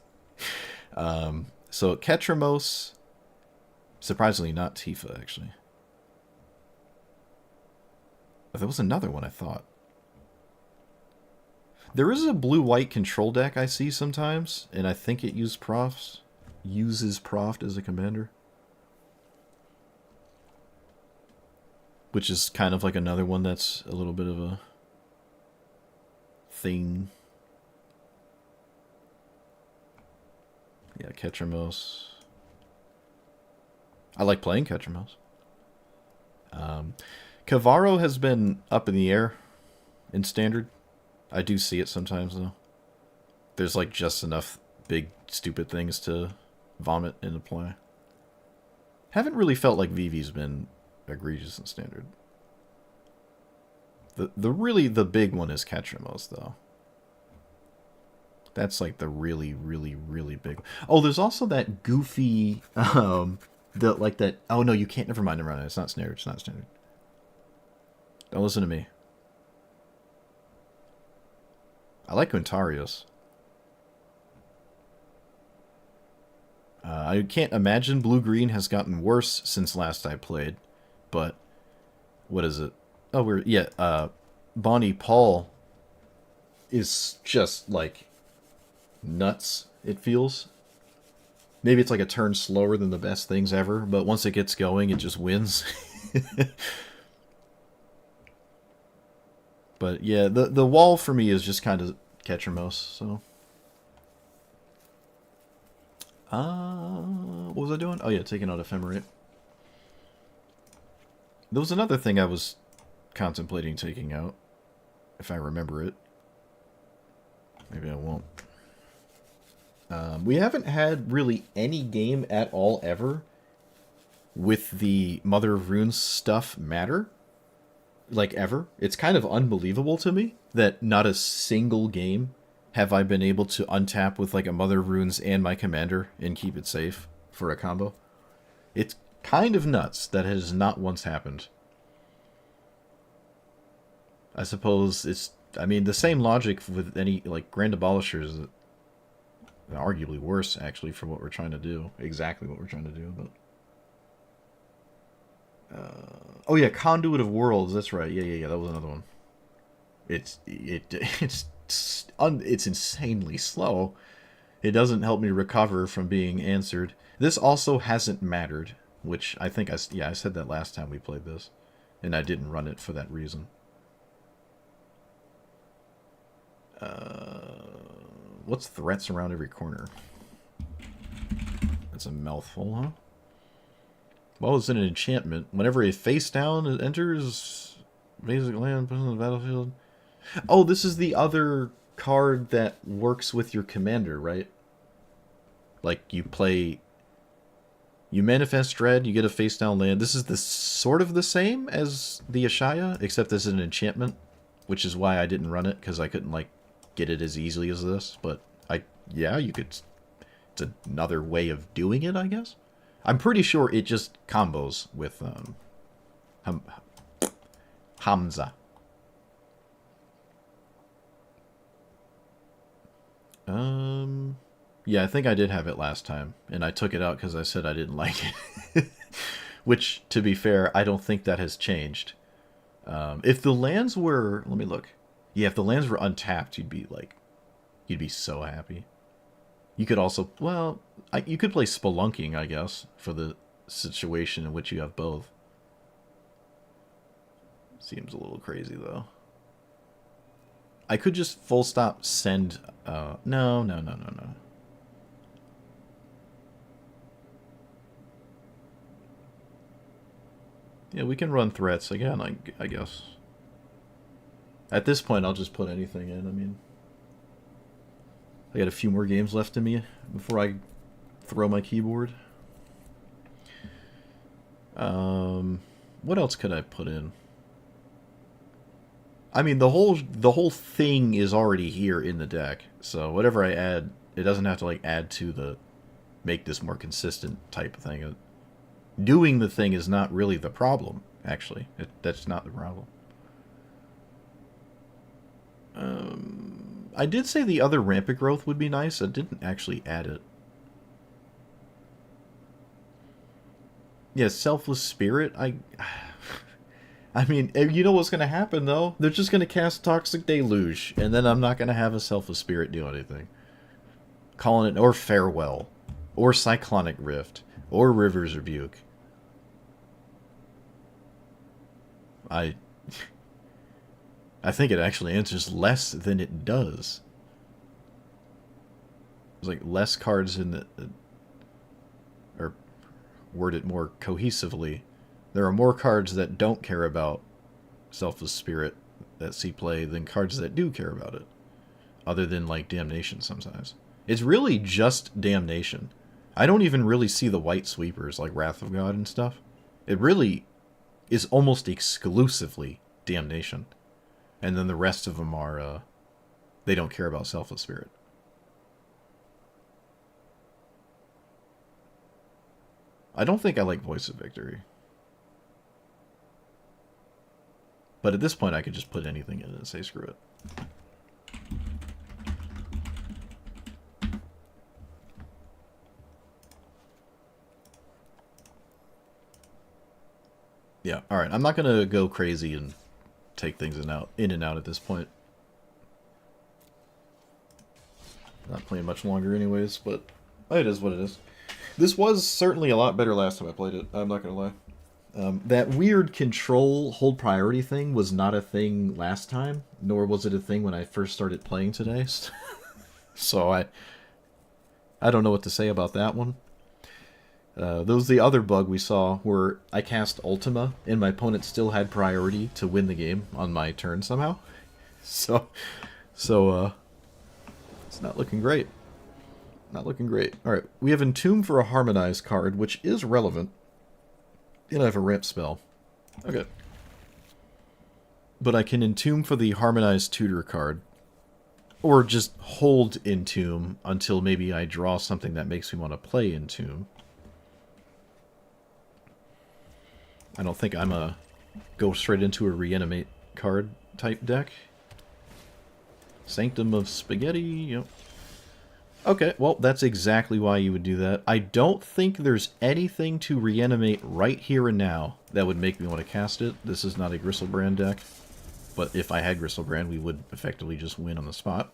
So Ketramos, surprisingly not Tifa, actually. There was another one, I thought. There is a blue-white control deck I see sometimes, and I think it uses Proft as a commander. Which is kind of like another one that's a little bit of a thing. Yeah, Ketramos. I like playing Ketramos. Cavaro has been up in the air in Standard. I do see it sometimes, though. There's like just enough big, stupid things to vomit into play. Haven't really felt like Vivi's been egregious in Standard. The big one is Ketramos, though. That's like the really, really, really big one. Oh, there's also that goofy, oh no, you can't, never mind, it's not Standard, it's not Standard. Don't listen to me. I like Quintarios. I can't imagine blue-green has gotten worse since last I played, but what is it? Oh, Bonnie Paul is just like nuts, it feels. Maybe it's like a turn slower than the best things ever, but once it gets going, it just wins. But yeah, the wall for me is just kind of Ketramos, so. What was I doing? Oh yeah, taking out Ephemerate. There was another thing I was contemplating taking out, if I remember it. Maybe I won't. We haven't had really any game at all ever with the Mother of Runes stuff matter. Like, ever. It's kind of unbelievable to me that not a single game have I been able to untap with like a Mother of Runes and my commander and keep it safe for a combo. It's kind of nuts that it has not once happened. I suppose it's, I mean, the same logic with any, like, Grand Abolishers, arguably worse, actually, for what we're trying to do. Exactly what we're trying to do, but... oh yeah, Conduit of Worlds, that's right. Yeah, that was another one. It's insanely slow. It doesn't help me recover from being answered. This also hasn't mattered, which I think I said that last time we played this, and I didn't run it for that reason. What's threats around every corner? That's a mouthful, huh? Well, it's an enchantment. Whenever a face down enters basic land put on the battlefield. Oh, this is the other card that works with your commander, right? Like, you manifest dread, you get a face down land. This is sort of the same as the Ashaya, except this is an enchantment, which is why I didn't run it, because I couldn't, like, get it as easily as this. But you could. It's another way of doing it, I guess. I'm pretty sure it just combos with Hamza. Yeah, I think I did have it last time, and I took it out because I said I didn't like it. Which, to be fair, I don't think that has changed. If the lands were, let me look. Yeah, if the lands were untapped, you'd be so happy. You could also, well, you could play Spelunking, I guess, for the situation in which you have both. Seems a little crazy, though. I could just full stop send, no. Yeah, we can run threats again, I guess. At this point, I'll just put anything in, I mean. I got a few more games left in me before I throw my keyboard. What else could I put in? I mean, the whole thing is already here in the deck, so whatever I add, it doesn't have to like add to the make this more consistent type of thing. Doing the thing is not really the problem, actually. That's not the problem. I did say the other rampant growth would be nice. I didn't actually add it. Yeah, Selfless Spirit. I mean, you know what's going to happen, though? They're just going to cast Toxic Deluge, and then I'm not going to have a Selfless Spirit do anything. Calling it, or Farewell, or Cyclonic Rift, or River's Rebuke. I think it actually answers less than it does. There's like less cards in the... or word it more cohesively. There are more cards that don't care about Selfless Spirit that see play than cards that do care about it. Other than, like, Damnation sometimes. It's really just Damnation. I don't even really see the white sweepers, like Wrath of God and stuff. It really is almost exclusively Damnation. And then the rest of them are, they don't care about Selfless Spirit. I don't think I like Voice of Victory. But at this point, I could just put anything in it and say screw it. Yeah, alright. I'm not going to go crazy and take things in and out at this point. Not playing much longer anyways, but it is what it is. This was certainly a lot better last time I played it, I'm not going to lie. That weird control hold priority thing was not a thing last time, nor was it a thing when I first started playing today. So I don't know what to say about that one. That was the other bug we saw, where I cast Ultima, and my opponent still had priority to win the game on my turn somehow. So it's not looking great. Not looking great. Alright, we have Entomb for a Harmonized card, which is relevant. And I have a ramp spell. Okay. But I can Entomb for the Harmonized Tutor card. Or just hold Entomb until maybe I draw something that makes me want to play Entomb. I don't think I'm a go straight into a Reanimate card type deck. Sanctum of Spaghetti, yep. Okay, well, that's exactly why you would do that. I don't think there's anything to reanimate right here and now that would make me want to cast it. This is not a Gristlebrand deck. But if I had Gristlebrand, we would effectively just win on the spot.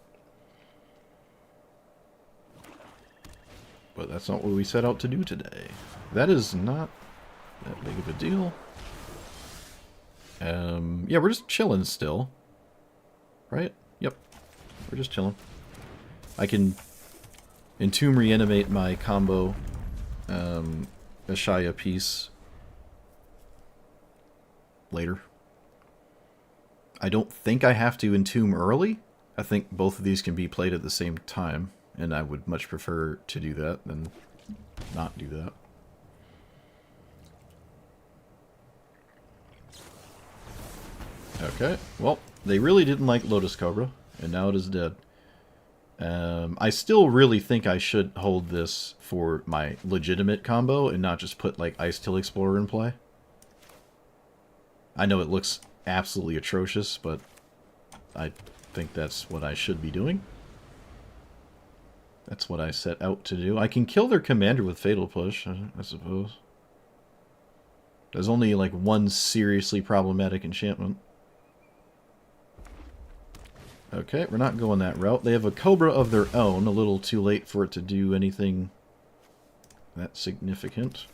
But that's not what we set out to do today. That is not that big of a deal. Yeah, we're just chilling still. Right? Yep. We're just chilling. I can Entomb reanimate my combo Ashaya piece later. I don't think I have to Entomb early. I think both of these can be played at the same time, and I would much prefer to do that than not do that. Okay, well, they really didn't like Lotus Cobra, and now it is dead. I still really think I should hold this for my legitimate combo and not just put, like, Ice Till Explorer in play. I know it looks absolutely atrocious, but I think that's what I should be doing. That's what I set out to do. I can kill their commander with Fatal Push, I suppose. There's only, like, one seriously problematic enchantment. Okay, we're not going that route. They have a Cobra of their own, a little too late for it to do anything that significant.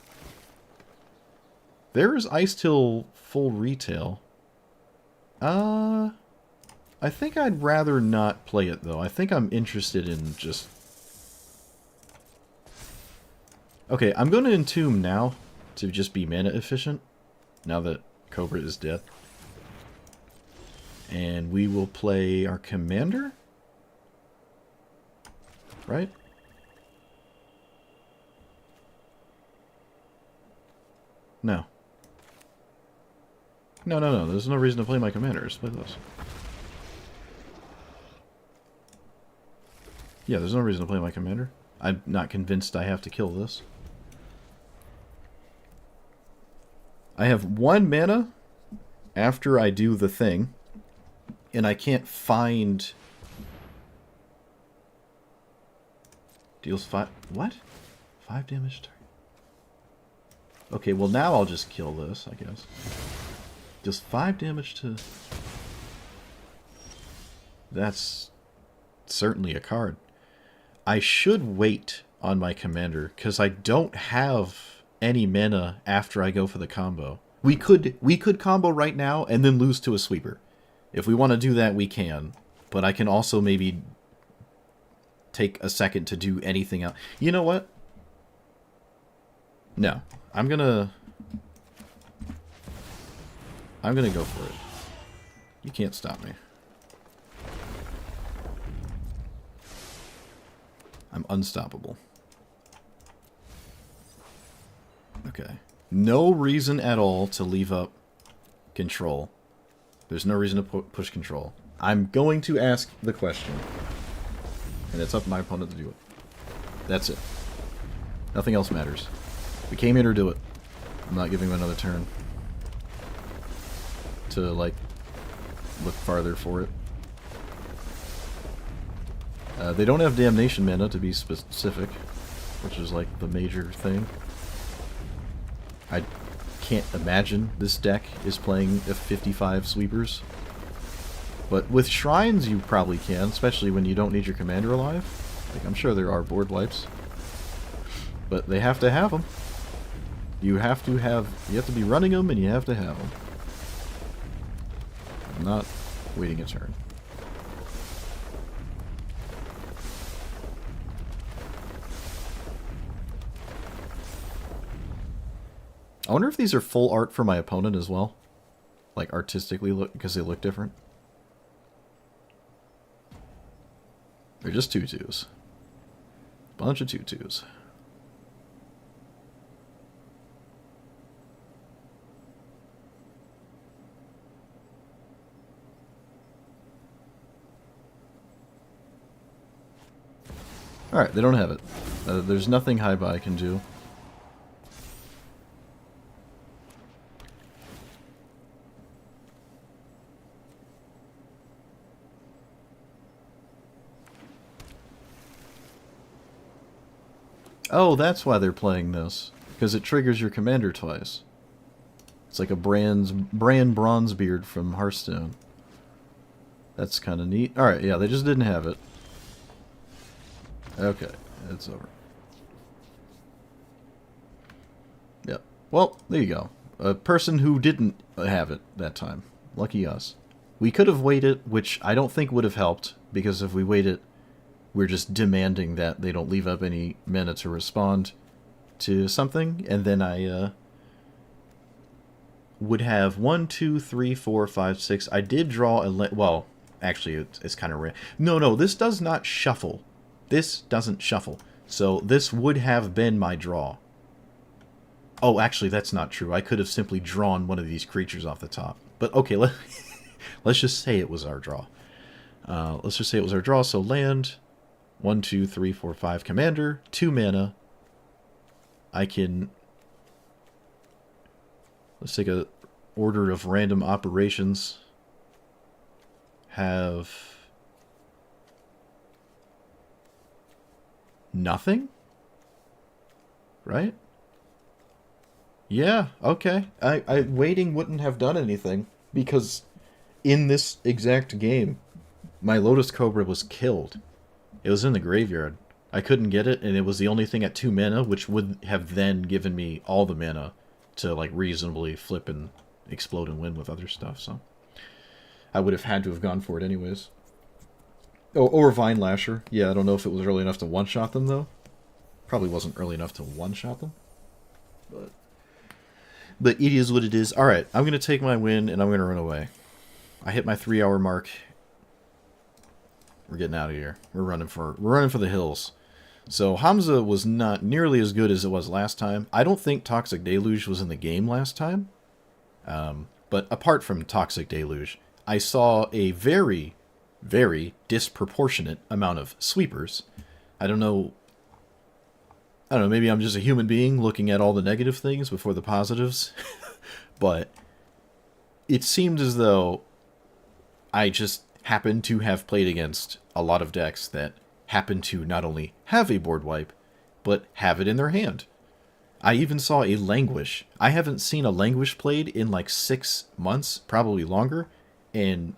There's Ice Till full retail. I think I'd rather not play it, though. I think I'm interested in just... Okay, I'm going to Entomb now to just be mana efficient, now that Cobra is dead. And we will play our commander? Right? No. No. There's no reason to play my commander. Just play this. Yeah, there's no reason to play my commander. I'm not convinced I have to kill this. I have 1 mana after I do the thing. And I can't find... Deals 5... What? 5 damage target. Okay, well now I'll just kill this, I guess. Just 5 damage to... That's certainly a card. I should wait on my commander, because I don't have any mana after I go for the combo. We could combo right now and then lose to a sweeper. If we want to do that, we can. But I can also maybe take a second to do anything else. You know what? No. I'm gonna go for it. You can't stop me. I'm unstoppable. Okay. No reason at all to leave up control. There's no reason to push control. I'm going to ask the question. And it's up to my opponent to do it. That's it. Nothing else matters. We came here to do it. I'm not giving him another turn to, like, look farther for it. They don't have Damnation mana, to be specific, which is, like, the major thing. I can't imagine this deck is playing a 55 sweepers. But with Shrines, you probably can, especially when you don't need your commander alive. Like, I'm sure there are board wipes. But they have to have them. You have to be running them, and you have to have them. I'm not waiting a turn. I wonder if these are full art for my opponent as well. Like, artistically, look, because they look different. They're just 2/2s. Bunch of 2/2s. Alright, they don't have it. There's nothing high-buy can do. Oh, that's why they're playing this. Because it triggers your commander twice. It's like a Bran Bronzebeard from Hearthstone. That's kind of neat. Alright, yeah, they just didn't have it. Okay, it's over. Yep. Well, there you go. A person who didn't have it that time. Lucky us. We could have waited, which I don't think would have helped, because if we waited, we're just demanding that they don't leave up any mana to respond to something, and then I would have 1, 2, 3, 4, 5, 6. I did draw a... Well, actually, it's kind of rare. No, this does not shuffle. This doesn't shuffle. So this would have been my draw. Oh, actually, that's not true. I could have simply drawn one of these creatures off the top. But okay, let's just say it was our draw. Let's just say it was our draw. So land, 1, 2, 3, 4, 5, commander, 2 mana. I can... Let's take a order of random operations. Have... nothing? Right? Yeah, okay. Waiting wouldn't have done anything, because in this exact game, my Lotus Cobra was killed. It was in the graveyard. I couldn't get it, and it was the only thing at 2 mana, which would have then given me all the mana to, like, reasonably flip and explode and win with other stuff, so... I would have had to have gone for it anyways. Oh, or Vine Lasher. Yeah, I don't know if it was early enough to one-shot them, though. Probably wasn't early enough to one-shot them. But it is what it is. Alright, I'm going to take my win, and I'm going to run away. I hit my 3-hour mark. We're getting out of here. We're running for the hills. So Hamza was not nearly as good as it was last time. I don't think Toxic Deluge was in the game last time. But apart from Toxic Deluge, I saw a very, very disproportionate amount of sweepers. I don't know, maybe I'm just a human being looking at all the negative things before the positives. But it seemed as though I just happened to have played against a lot of decks that happen to not only have a board wipe, but have it in their hand. I even saw a Languish. I haven't seen a Languish played in like 6 months, probably longer. And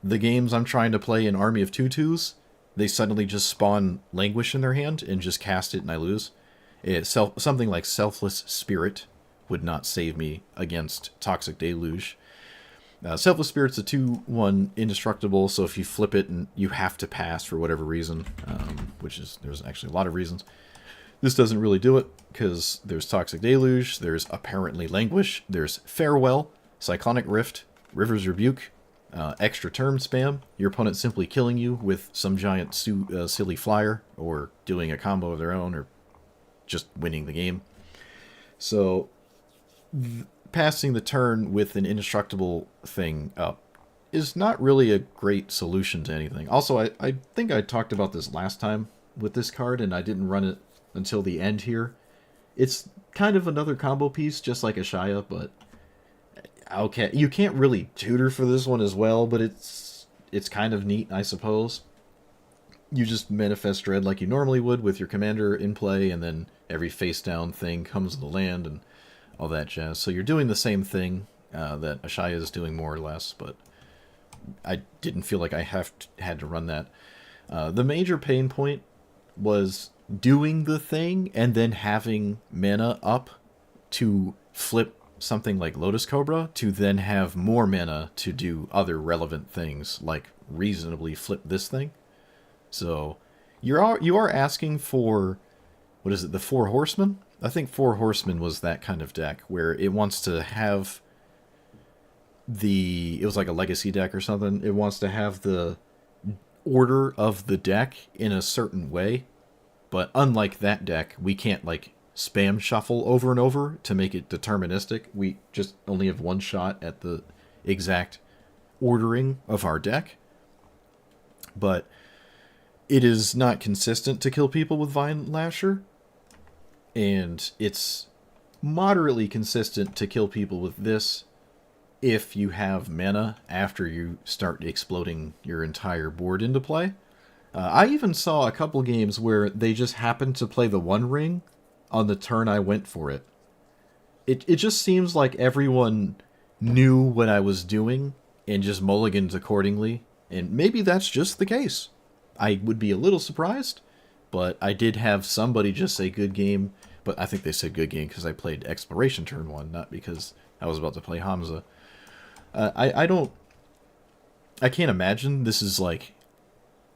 the games I'm trying to play in Army of Tutus, they suddenly just spawn Languish in their hand and just cast it and I lose. Something like Selfless Spirit would not save me against Toxic Deluge. Selfless Spirit's a 2/1 indestructible, so if you flip it and you have to pass for whatever reason, there's actually a lot of reasons, this doesn't really do it, because there's Toxic Deluge, there's apparently Languish, there's Farewell, Cyclonic Rift, River's Rebuke, extra turn spam, your opponent simply killing you with some giant silly flyer, or doing a combo of their own, or just winning the game. So, passing the turn with an indestructible thing up is not really a great solution to anything. Also, I think I talked about this last time with this card, and I didn't run it until the end here. It's kind of another combo piece, just like Ashaya, but okay, you can't really tutor for this one as well, but it's kind of neat, I suppose. You just manifest Dread like you normally would with your commander in play, and then every face-down thing comes to the land and all that jazz. So you're doing the same thing that Ashaya is doing more or less, but I didn't feel like I had to run that. The major pain point was doing the thing and then having mana up to flip something like Lotus Cobra to then have more mana to do other relevant things, like reasonably flip this thing. So you are asking for, what is it, the Four Horsemen? I think Four Horsemen was that kind of deck where it wants to have it was like a legacy deck or something. It wants to have the order of the deck in a certain way, but unlike that deck, we can't like spam shuffle over and over to make it deterministic. We just only have one shot at the exact ordering of our deck. But it is not consistent to kill people with Vine Lasher, and it's moderately consistent to kill people with this if you have mana after you start exploding your entire board into play. I even saw a couple games where they just happened to play the One Ring on the turn I went for it. It just seems like everyone knew what I was doing and just mulliganed accordingly, and maybe that's just the case. I would be a little surprised, but I did have somebody just say good game, but I think they said good game because I played Exploration turn 1, not because I was about to play Hamza. I can't imagine this is like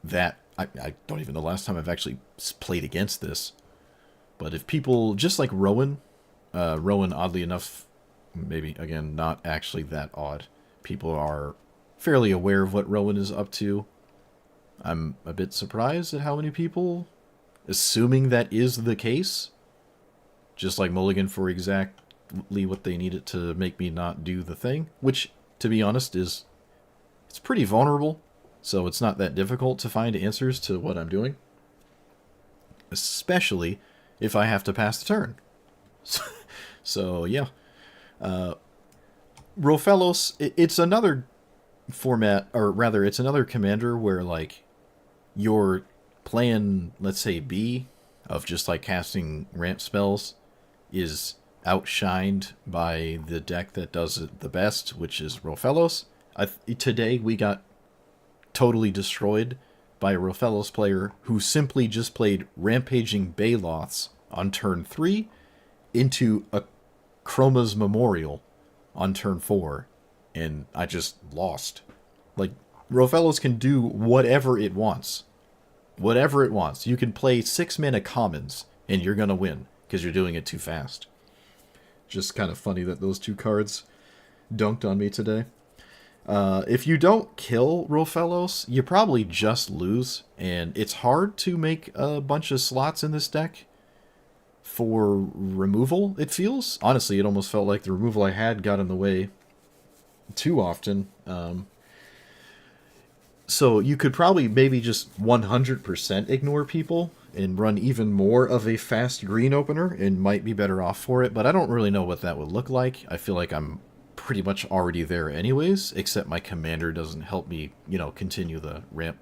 that. I don't even know the last time I've actually played against this. But if people, just like Rowan, oddly enough, maybe, again, not actually that odd. People are fairly aware of what Rowan is up to. I'm a bit surprised at how many people, assuming that is the case, just like mulligan for exactly what they needed to make me not do the thing, which, to be honest, it's pretty vulnerable, so it's not that difficult to find answers to what I'm doing. Especially if I have to pass the turn. So yeah. Rofellos, it's another format, or rather, it's another commander where, like, your plan, let's say B, of just, like, casting ramp spells is outshined by the deck that does it the best, which is Rofellos. Today, we got totally destroyed by a Rofellos player who simply just played Rampaging Baloths on turn 3 into a Chroma's Memorial on turn 4, and I just lost. Like, Rofellos can do whatever it wants. Whatever it wants. You can play 6 mana commons, and you're gonna win, because you're doing it too fast. Just kind of funny that those two cards dunked on me today. If you don't kill Rofellos, you probably just lose, and it's hard to make a bunch of slots in this deck for removal, it feels. Honestly, it almost felt like the removal I had got in the way too often. So you could probably maybe just 100% ignore people and run even more of a fast green opener and might be better off for it, but I don't really know what that would look like. I feel like I'm pretty much already there anyways, except my commander doesn't help me, continue the ramp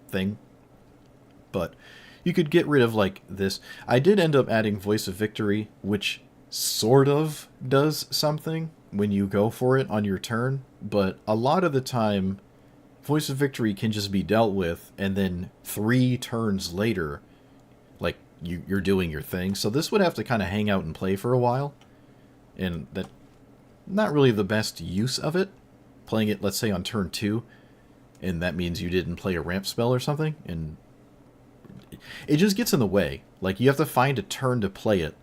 thing. But You could get rid of, like, this. I did end up adding Voice of Victory, which sort of does something when you go for it on your turn, but a lot of the time, Voice of Victory can just be dealt with, and then 3 turns later, like, you're doing your thing. So this would have to kind of hang out and play for a while, and that not really the best use of it. Playing it, let's say, on turn 2, and that means you didn't play a ramp spell or something, and it just gets in the way. Like, you have to find a turn to play it,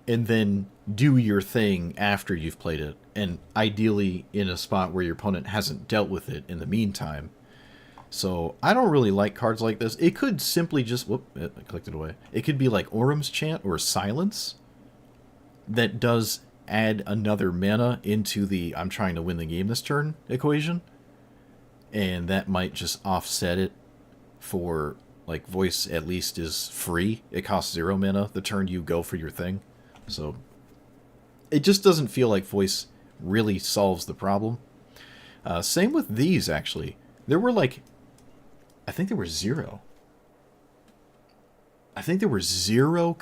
and then do your thing after you've played it, and ideally in a spot where your opponent hasn't dealt with it in the meantime. So I don't really like cards like this. It could simply just... Whoop, I clicked it away. It could be like Orum's Chant or Silence that does add another mana into the I'm trying to win the game this turn equation, and that might just offset it for, like, Voice at least is free. It costs 0 mana the turn you go for your thing. So it just doesn't feel like Voice really solves the problem. Same with these, actually. There were, like, I think there were 0. I think there were 0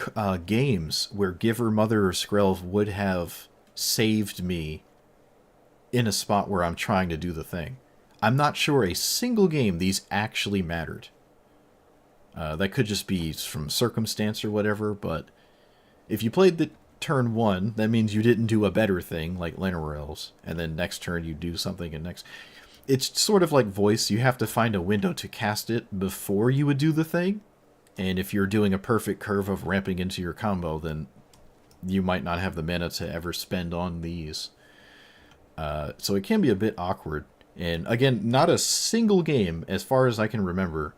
games where Giver, Mother, or Skrelv would have saved me in a spot where I'm trying to do the thing. I'm not sure a single game these actually mattered. That could just be from circumstance or whatever, but if you played the turn 1, that means you didn't do a better thing, like Llanowar Elves, and then next turn you do something, and next... It's sort of like Voice. You have to find a window to cast it before you would do the thing, and if you're doing a perfect curve of ramping into your combo, then you might not have the mana to ever spend on these. So it can be a bit awkward. And again, not a single game, as far as I can remember,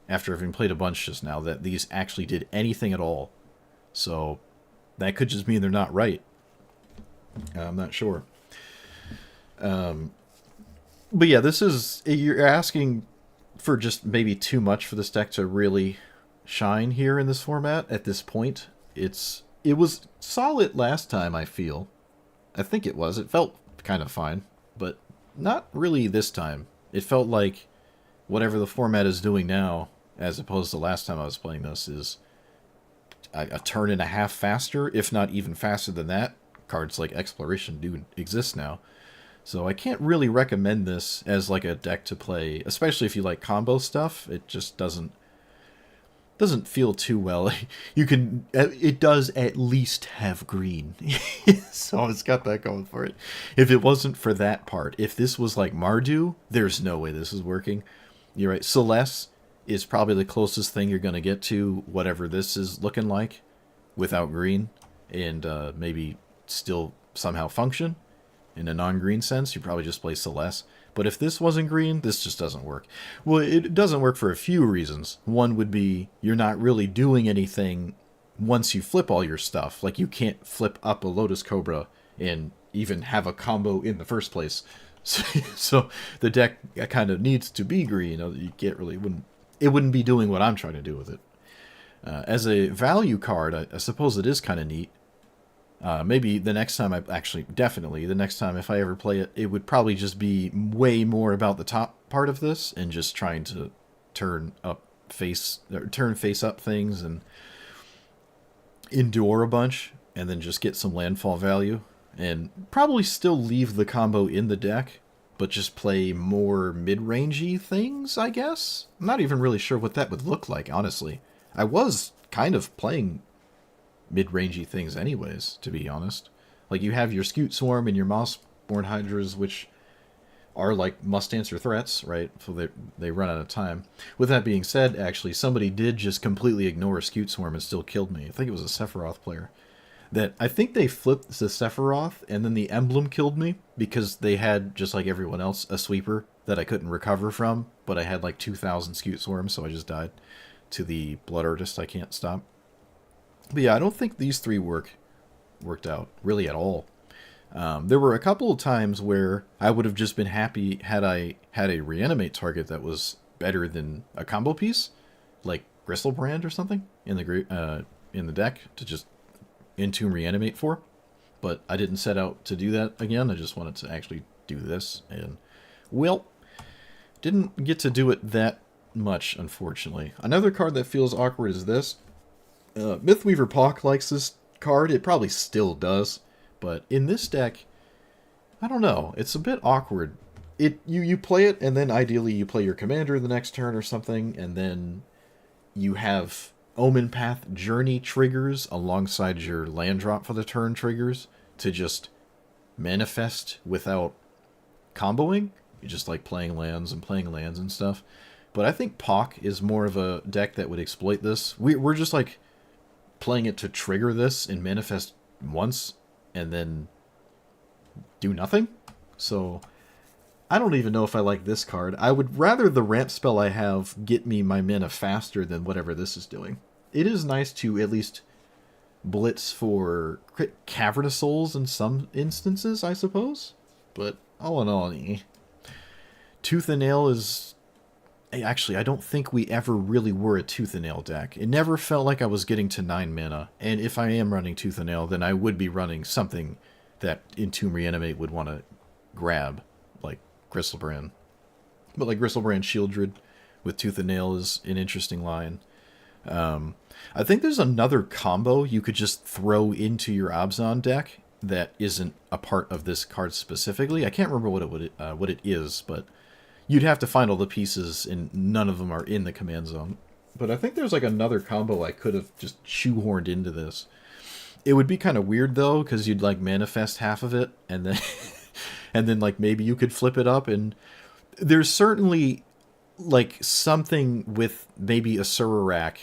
after having played a bunch just now, that these actually did anything at all. So that could just mean they're not right. I'm not sure. But yeah, this is... You're asking for just maybe too much for this deck to really shine here in this format at this point. It was solid last time, I feel. I think it was. It felt kind of fine, but not really this time. It felt like whatever the format is doing now, as opposed to last time I was playing this, is a turn and a half faster, if not even faster than that. Cards like Exploration do exist now. So I can't really recommend this as like a deck to play, especially if you like combo stuff. It just doesn't feel too well. It does at least have green. So it's got that going for it. If it wasn't for that part, if this was like Mardu, there's no way this is working. You're right. Celeste is probably the closest thing you're going to get to whatever this is looking like without green, and maybe still somehow function. In a non-green sense, you probably just play Celeste. But if this wasn't green, this just doesn't work. Well, it doesn't work for a few reasons. One would be you're not really doing anything once you flip all your stuff. Like, you can't flip up a Lotus Cobra and even have a combo in the first place. So the deck kind of needs to be green. You can't really... It wouldn't be doing what I'm trying to do with it. As a value card, I suppose it is kind of neat. Maybe the next time definitely the next time if I ever play it, it would probably just be way more about the top part of this and just trying to turn face up things and endure a bunch and then just get some landfall value and probably still leave the combo in the deck, but just play more mid-rangey things, I guess. I'm not even really sure what that would look like, honestly. I was kind of playing mid-rangey things anyways, to be honest. Like, you have your Scute Swarm and your Mossborn Hydras, which are like must-answer threats, right? So they run out of time. With that being said, actually, somebody did just completely ignore Scute Swarm and still killed me. I think it was a Sephiroth player. I think they flipped the Sephiroth, and then the emblem killed me, because they had, just like everyone else, a sweeper that I couldn't recover from, but I had like 2,000 Scute Swarms, so I just died to the Blood Artist I can't stop. But yeah, I don't think these three worked out really at all. There were a couple of times where I would have just been happy had I had a reanimate target that was better than a combo piece, like Gristlebrand or something in the deck to just Entomb reanimate for. But I didn't set out to do that again. I just wanted to actually do this, and well, didn't get to do it that much, unfortunately. Another card that feels awkward is this. Mythweaver Pock likes this card. It probably still does. But in this deck, I don't know. It's a bit awkward. You play it, and then ideally you play your commander the next turn or something, and then you have Omen Path Journey triggers alongside your land drop for the turn triggers to just manifest without comboing. You just like playing lands and stuff. But I think Pock is more of a deck that would exploit this. We're just like playing it to trigger this and manifest once and then do nothing. So I don't even know if I like this card. I would rather the ramp spell I have get me my mana faster than whatever this is doing. It is nice to at least blitz for Cavernous Souls in some instances, I suppose. But all in all, Tooth and Nail is... Actually, I don't think we ever really were a Tooth and Nail deck. It never felt like I was getting to 9 mana. And if I am running Tooth and Nail, then I would be running something that Entomb Reanimate would want to grab, like Gristlebrand. But like Gristlebrand Shieldred with Tooth and Nail is an interesting line. I think there's another combo you could just throw into your Abzan deck that isn't a part of this card specifically. I can't remember what it is, but you'd have to find all the pieces, and none of them are in the command zone. But I think there's like another combo I could have just shoehorned into this. It would be kind of weird though, because you'd like manifest half of it, and then and then like maybe you could flip it up. And there's certainly like something with maybe a Sururak,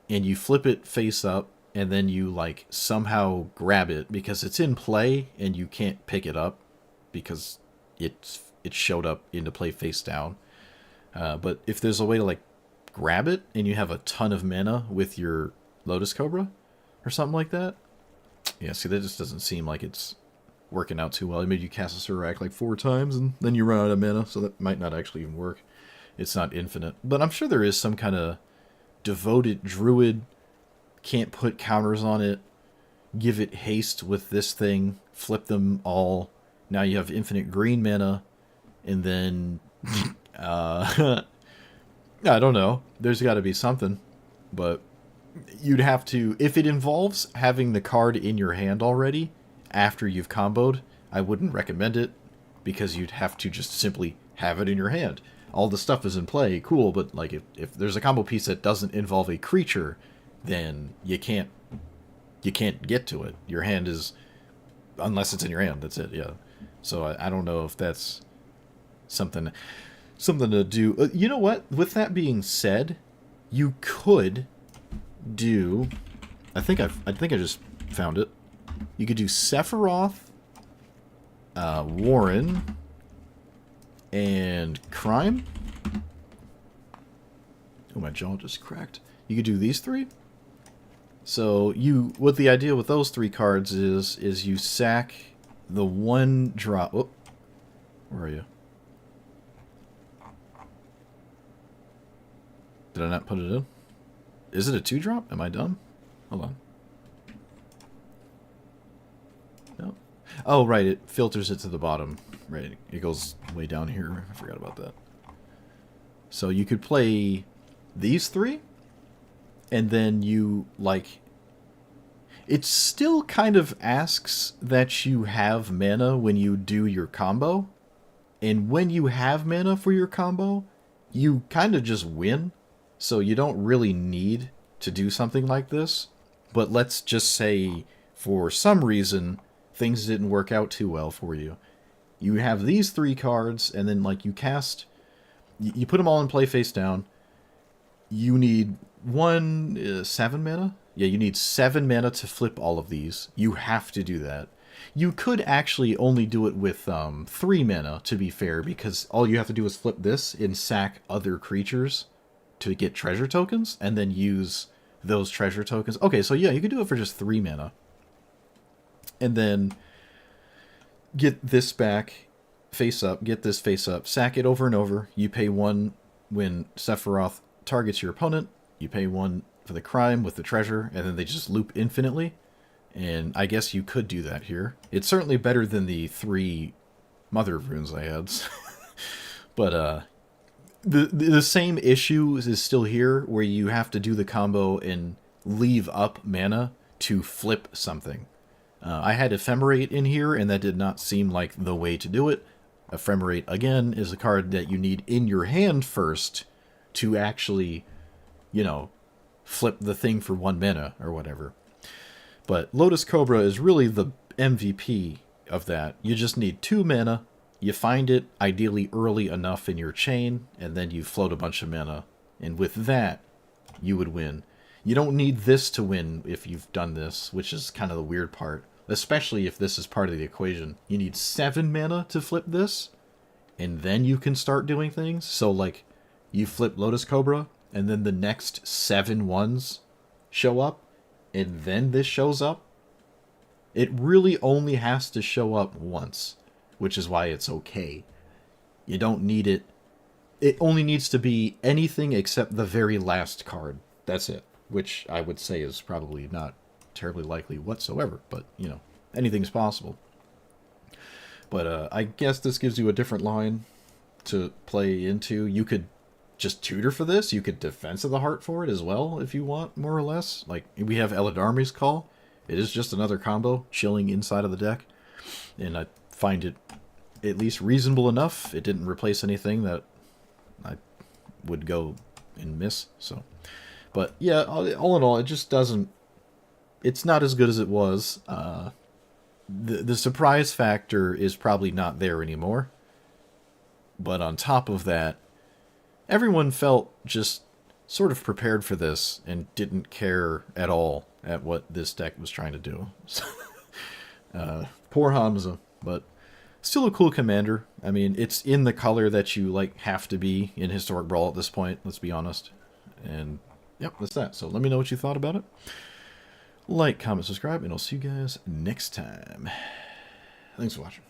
and you flip it face up, and then you like somehow grab it because it's in play and you can't pick it up because it showed up into play face down. But if there's a way to like grab it and you have a ton of mana with your Lotus Cobra or something like that. Yeah, see, that just doesn't seem like it's working out too well. I made you cast a Sururak like 4 times and then you run out of mana, so that might not actually even work. It's not infinite. But I'm sure there is some kind of devoted druid, can't put counters on it, give it haste with this thing, flip them all. Now you have infinite green mana, and then I don't know. There's got to be something, but you'd have to, if it involves having the card in your hand already after you've comboed, I wouldn't recommend it because you'd have to just simply have it in your hand. All the stuff is in play, cool, but like if there's a combo piece that doesn't involve a creature, then you can't get to it. Your hand is, unless it's in your hand, that's it, yeah. So I don't know if that's something to do. You know what? With that being said, you could do, I think I just found it. You could do Sephiroth, Warren, and Crime. Oh, my jaw just cracked. You could do these 3. So what the idea with those 3 cards is you sack the 1 drop. Oh, where are you? Did I not put it in? Is it a 2 drop? Am I dumb? Hold on. No. Oh, right. It filters it to the bottom. Right. It goes way down here. I forgot about that. So you could play these 3, and then you, like... It still kind of asks that you have mana when you do your combo. And when you have mana for your combo, you kind of just win. So you don't really need to do something like this. But let's just say, for some reason, things didn't work out too well for you. You have these 3 cards, and then like you cast... You put them all in play face down. You need 7 mana? Yeah, you need 7 mana to flip all of these. You have to do that. You could actually only do it with 3 mana, to be fair, because all you have to do is flip this and sack other creatures to get treasure tokens, and then use those treasure tokens. Okay, so yeah, you could do it for just 3 mana. And then get this back, face up, get this face up, sack it over and over. You pay 1 when Sephiroth targets your opponent. You pay 1 for the crime with the treasure, and then they just loop infinitely. And I guess you could do that here. It's certainly better than the 3 Mother of Runes I had. But the same issue is still here, where you have to do the combo and leave up mana to flip something. I had Ephemerate in here, and that did not seem like the way to do it. Ephemerate, again, is a card that you need in your hand first to actually, flip the thing for 1 mana or whatever. But Lotus Cobra is really the MVP of that. You just need 2 mana. You find it ideally early enough in your chain, and then you float a bunch of mana. And with that, you would win. You don't need this to win if you've done this, which is kind of the weird part. Especially if this is part of the equation. You need 7 mana to flip this, and then you can start doing things. So, like, you flip Lotus Cobra, and then the next 7 ones show up, and then this shows up. It really only has to show up once, which is why it's okay. You don't need it. It only needs to be anything except the very last card. That's it, which I would say is probably not terribly likely whatsoever, but, anything's possible. But I guess this gives you a different line to play into. You could just tutor for this. You could Defense of the Heart for it as well, if you want, more or less. Like, we have Eladarmi's Call. It is just another combo, chilling inside of the deck. And I find it at least reasonable enough. It didn't replace anything that I would go and miss, so. But, yeah, all in all, it just doesn't... It's not as good as it was. The surprise factor is probably not there anymore. But on top of that, everyone felt just sort of prepared for this and didn't care at all at what this deck was trying to do. Poor Hamza, but still a cool commander. I mean, it's in the color that you have to be in Historic Brawl at this point, let's be honest. And, yep, that's that. So let me know what you thought about it. Like, comment, subscribe, and I'll see you guys next time. Thanks for watching.